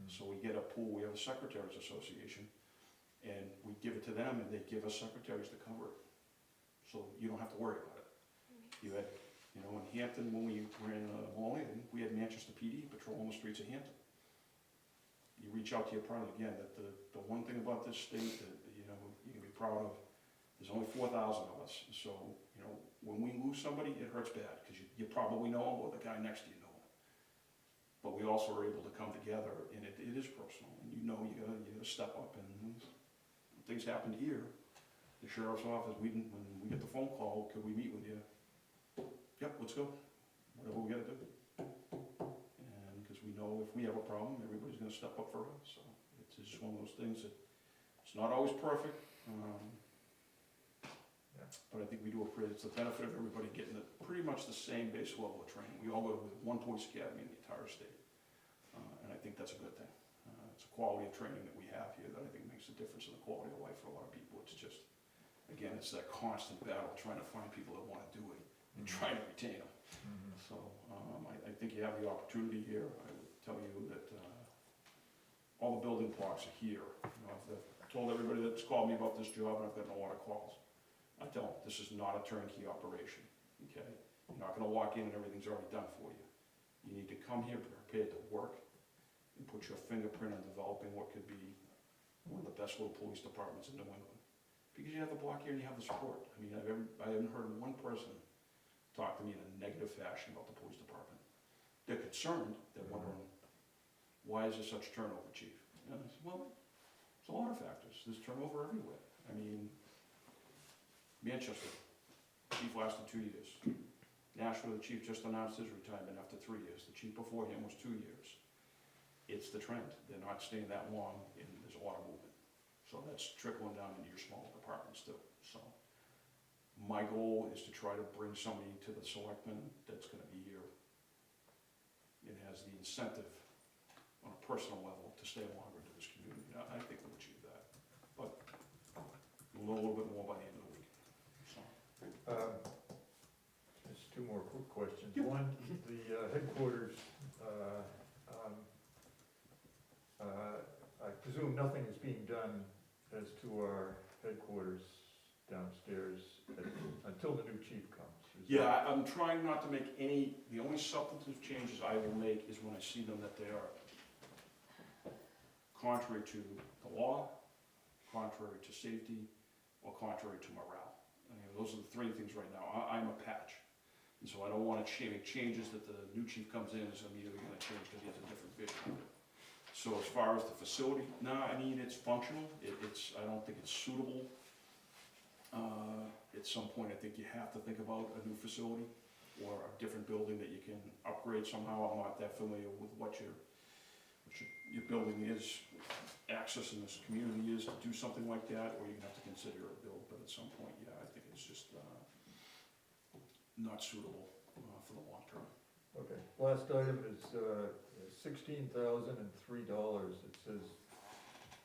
So we get a pool, we have a secretaries association, and we give it to them, and they give us secretaries to cover it. So you don't have to worry about it. You had, you know, in Hampton, when we were in Maloney, we had Manchester PD patrolling the streets of Hampton. You reach out to your partner, again, that the one thing about this state that, you know, you can be proud of, there's only 4,000 of us. So, you know, when we lose somebody, it hurts bad, because you probably know him, or the guy next to you know him. But we also are able to come together, and it is personal, and you know you gotta step up, and when things happen here, the sheriff's office, when we get the phone call, could we meet with you? Yep, let's go, whatever we gotta do. And because we know if we have a problem, everybody's gonna step up for us, so it's just one of those things that, it's not always perfect, but I think we do it's the benefit of everybody getting pretty much the same base level of training. We all go to one police academy in the entire state, and I think that's a good thing. It's a quality of training that we have here that I think makes a difference in the quality of life for a lot of people. It's just, again, it's that constant battle trying to find people that want to do it and trying to retain them. So I think you have the opportunity here. I would tell you that all the building blocks are here. You know, I've told everybody that's called me about this job, and I've gotten a lot of calls. I tell them, this is not a turnkey operation, okay? You're not gonna walk in and everything's already done for you. You need to come here prepared to work and put your fingerprint on developing what could be one of the best little police departments in New England. Because you have the block here and you have the support. I mean, I haven't heard one person talk to me in a negative fashion about the police department. They're concerned, they're wondering, why is there such turnover, chief? And I said, well, there's a lot of factors, there's turnover everywhere. I mean, Manchester, chief lasted 2 years. Nashville, the chief just announced his retirement after 3 years. The chief before him was 2 years. It's the trend. They're not staying that long and there's a lot of movement. So that's trickling down into your smaller departments too. So my goal is to try to bring somebody to the selectmen that's gonna be here and has the incentive on a personal level to stay longer to this community. I think we'll achieve that. But we'll know a little bit more by the end of the week. So. Just two more quick questions. One, the headquarters, I presume nothing is being done as to our headquarters downstairs until the new chief comes. Yeah, I'm trying not to make the only substantive changes I will make is when I see them that they are contrary to the law, contrary to safety, or contrary to morale. I mean, those are the three things right now. I'm a patch. And so I don't want to make changes that the new chief comes in is immediately going to change because he has a different vision. So as far as the facility, I mean, it's functional. I don't think it's suitable. At some point, I think you have to think about a new facility or a different building that you can upgrade somehow. I'm not that familiar with what your building is, access in this community is to do something like that, or you're gonna have to consider a build, but at some point, yeah, I think it's just, not suitable, for the long term. Okay, last item is $16,003. It says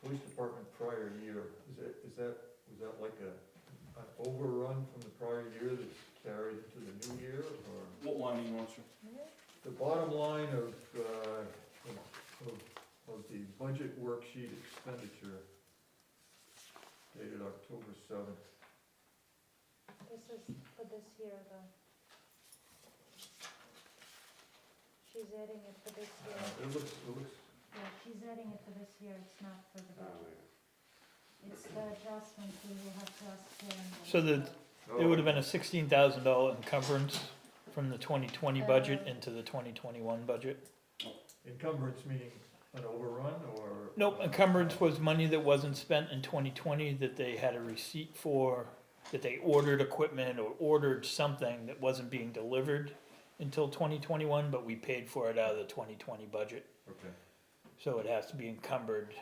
police department prior year. Was that like an overrun from the prior year that's carried into the new year, or? What line do you want, sir? The bottom line of the budget worksheet expenditure dated October 7th. This is for this year, though. She's adding it for this year. It looks, Yeah, she's adding it for this year, it's not for the budget. It's the adjustment we will have to ask for. So there would have been a $16,000 encumbrance from the 2020 budget into the 2021 budget. encumbrance meaning an overrun, or? Nope, encumbrance was money that wasn't spent in 2020 that they had a receipt for, that they ordered equipment or ordered something that wasn't being delivered until 2021, but we paid for it out of the 2020 budget. Okay. So it has to be encumbered.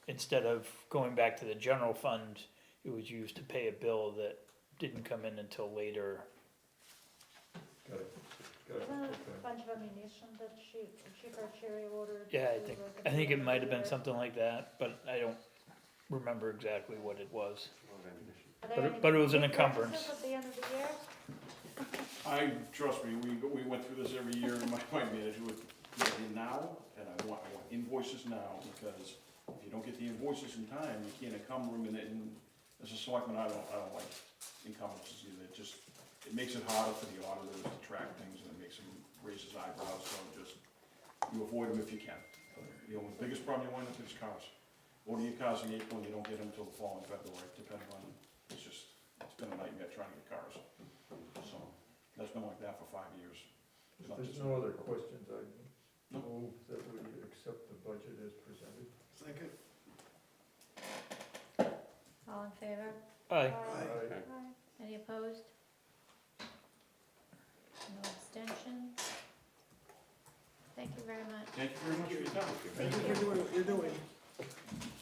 Instead of going back to the general fund, it was used to pay a bill that didn't come in until later. Got it. Isn't it Okay. a bunch of ammunition that Chief Archery ordered? Yeah, to I think it might have been deliver? something like that, but I don't remember exactly what it was. Are there any but it was an big encumbrance. purchases at the end of the year? Trust me, we went through this every year, and my manager would get in now, and I want invoices now, because if you don't get the invoices in time, you can't encumber them, and as a selectman, I don't like encumbrances either. It makes it harder for the auditors to track things, and it makes him raise his eyebrows, so you avoid them if you can. The biggest problem you wind up with is cars. Order your cars in April, and you don't get them until the fall in February, depending on, it's been a nightmare trying to get cars. So, that's been like that for 5 years. If there's no other questions, I move that we accept the budget as presented. Second? All in favor? Aye. Aye. Any opposed? No abstentions? Thank you very much. Thank you very much for your time. Thank you for doing what you're doing.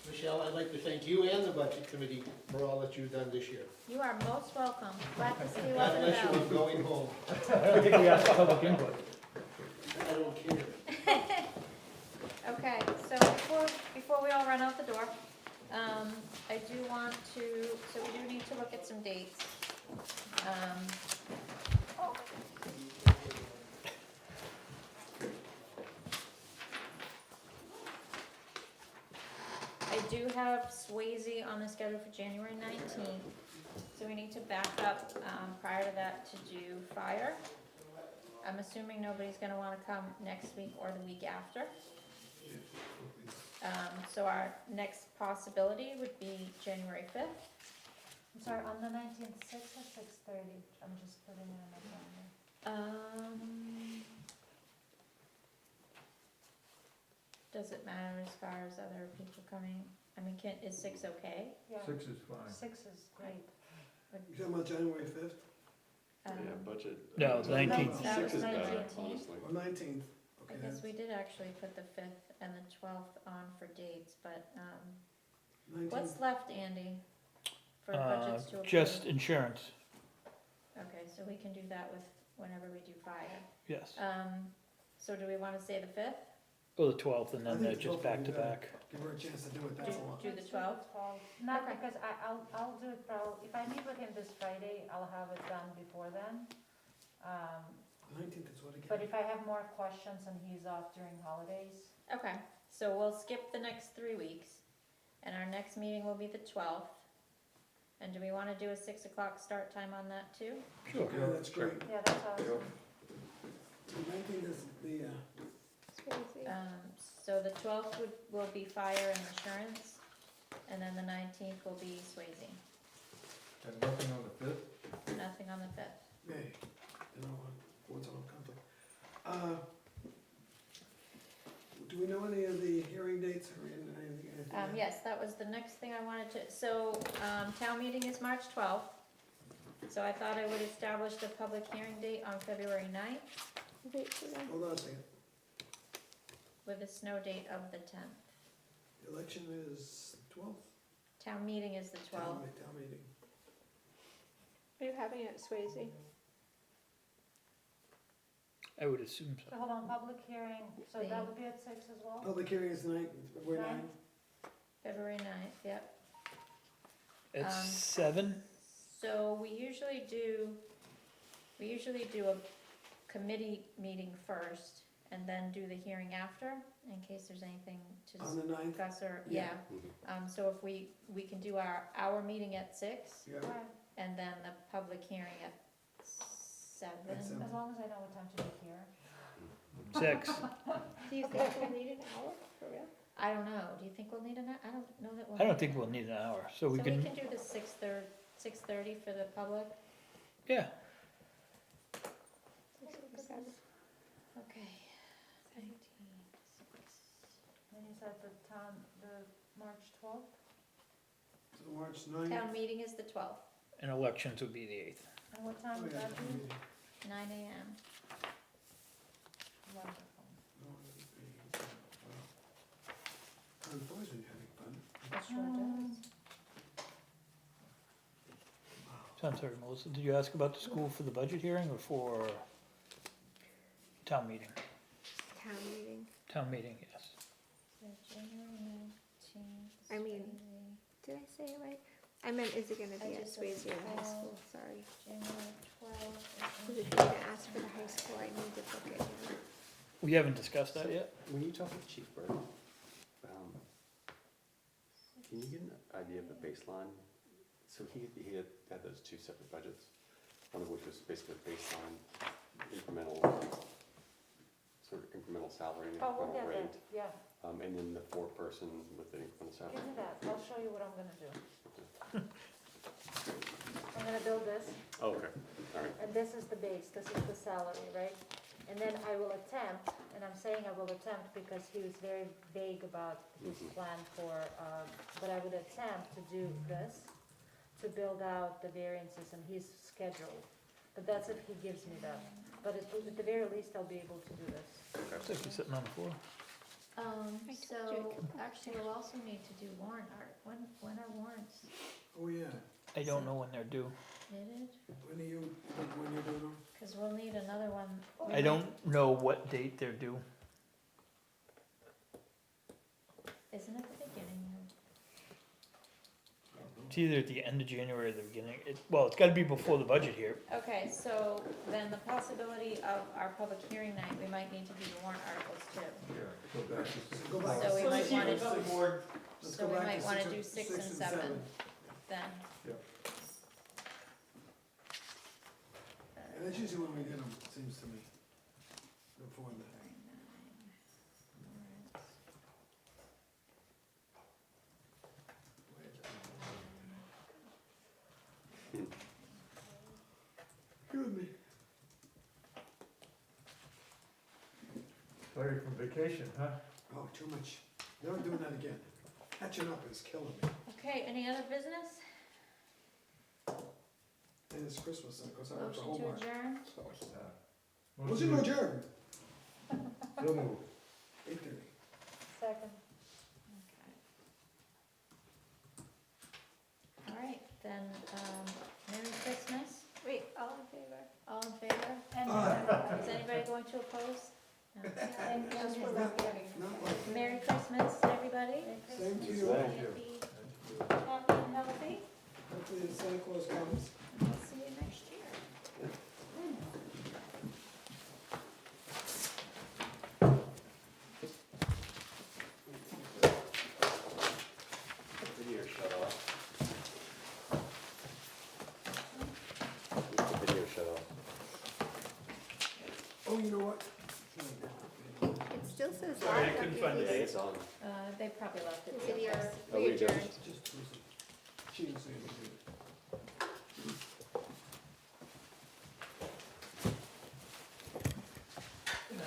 Michelle, I'd like to thank you and the budget committee for all that you've done this year. You are most welcome. Glad to see you God up and bless you about. with going home. I think we asked public input. I don't care. Okay, so before we all run out the door, I do want to, so we do need to look at some dates. I do have Swayze on the schedule for January 19th, so we need to back up prior to that to do fire. I'm assuming nobody's gonna wanna come next week or the week after. So our next possibility would be January 5th. I'm sorry, on the 19th, 6 or 6:30? I'm just putting it in my calendar. Does it matter as far as other people coming? I mean, is 6 okay? Yeah, 6 is fine. 6 is great. You talking about January fifth Yeah, Um, budget. No, the 19th. That was Six is better, 19th. honestly. or nineteenth? I Okay, guess we did actually put the 5th and the 12th on for dates, but, what's nineteenth, left, Andy, for budgets to approve? Just insurance, Okay, so we can do that with whenever we do fire. yes. So do we wanna say the 5th? Or the 12th, and I then think they're the just 12th back would to be better. back. give her a chance to do it, that's all. Do the 12th? Not Okay. because I'll do it if I meet with him this Friday, I'll have it done before then. Nineteenth is what But again? if I have more questions and he's off during holidays, Okay, so we'll skip the next 3 weeks, and our next meeting will be the 12th. And do we wanna do a 6 o'clock start time on that too? Okay, that's Sure. great. yeah, that's awesome. Nineteenth is the, So the 12th will be fire and insurance, and then the 19th will be Swayze. And nothing on the 5th? Nothing on the 5th. May, you know, what's on conflict. Do we know any of the hearing dates or anything? Yes, that was the next thing I wanted to, so, town meeting is March 12th. So I thought I would establish the public hearing date on February 9th Wait for them. Hold on a second, with a snow date of the 10th. the election is twelfth? Town meeting is the 12th. Town meeting. Are you having it at Swayze? I would assume so. So hold on, public hearing, so that would be at 6 as well? Public hearing is February Ninth. 9th. February 9th, yep. At Um, 7? So we usually do a committee meeting first, and then do the hearing after, in case there's anything to On the 9th? discuss or, Yeah. yeah. So if we can do our meeting at 6, Yeah. Right, and then the public hearing at 7. At 7. as long as I know what time to be here. 6. Do you think we'll need an hour, for real? I don't know, do you think we'll need I don't know that we'll. I don't need think an we'll hour. need an hour, so So we we can, can do the 6:30 for the public? yeah. Okay. 19, 6. And is that the March 12th? So March 9th. Town meeting is the 12th, And elections would be the 8th. And what time Oh, would yeah, that town be? meeting. 9 AM. Wonderful. No, Time flies when you're having fun. It sure does. So I'm sorry, Melissa, did you ask about the school for the budget hearing or for town meeting? Town meeting. Town meeting, yes. So January 19th. I mean, Swayze. Did I say it right? I meant, is it gonna I be at just said Swayze or the high 12. school? Sorry. January 12th. Because if you're gonna ask for the high school, I need to book it. now. We haven't discussed that yet. When you talk with Chief Bird, can you get an idea of the baseline? So he had those two separate budgets, one of which was basically based on incremental, sort of incremental salary and Oh, we'll incremental get rate. that, yeah. And then the 4-person with the incremental salary. Give me that, I'll show you what I'm gonna do. I'm gonna build this, Oh, okay, all right. and this is the base, this is the salary, right? And then I will attempt, and I'm saying I will attempt because he was very vague about his plan for, but I would attempt to do this, to build out the variances and his schedule. But that's if he gives me that. But at the very least, I'll be able to do this. Looks like you're sitting on the floor. I told you I So, could. actually, we'll also need to do warrant art. When are warrants Oh, yeah. I don't know when they're due. knitted? When are you, when you're doing them? Cause we'll need another one. We I don't know what date they're due. Isn't it the beginning It's either at the end of January or the beginning. Well, it's gotta be before the budget here. of? Okay, so then the possibility of our public hearing night, we might need to do the warrant articles too. Yeah, go back to 6 Go back So to we six. might wanna Let's So go we back might to wanna six do and- 6 and 7 then. And that's usually when we get them, it seems to me. Before that. vacation, huh? Oh, too much. Never doing that again. Catching up is killing me. Okay, any other business? And it's Christmas, so it goes out for Motion to homework. adjourn? Motion to adjourn. So moved. 8:30. Second. Okay. All right, then, Merry Christmas. Wait, all in favor? All in favor? And, Is anybody going to oppose? No. and Just just for for that. getting. Not like, Merry Christmas, everybody. same to you. Thank Happy and healthy. Hopefully the Santa Claus comes. We'll see you next year. Video shut off. The video shut off. Oh, you know what? It still says Sorry, I live. couldn't find Hey, it's on. They probably left it. Is it your, Oh, we we do. adjourned?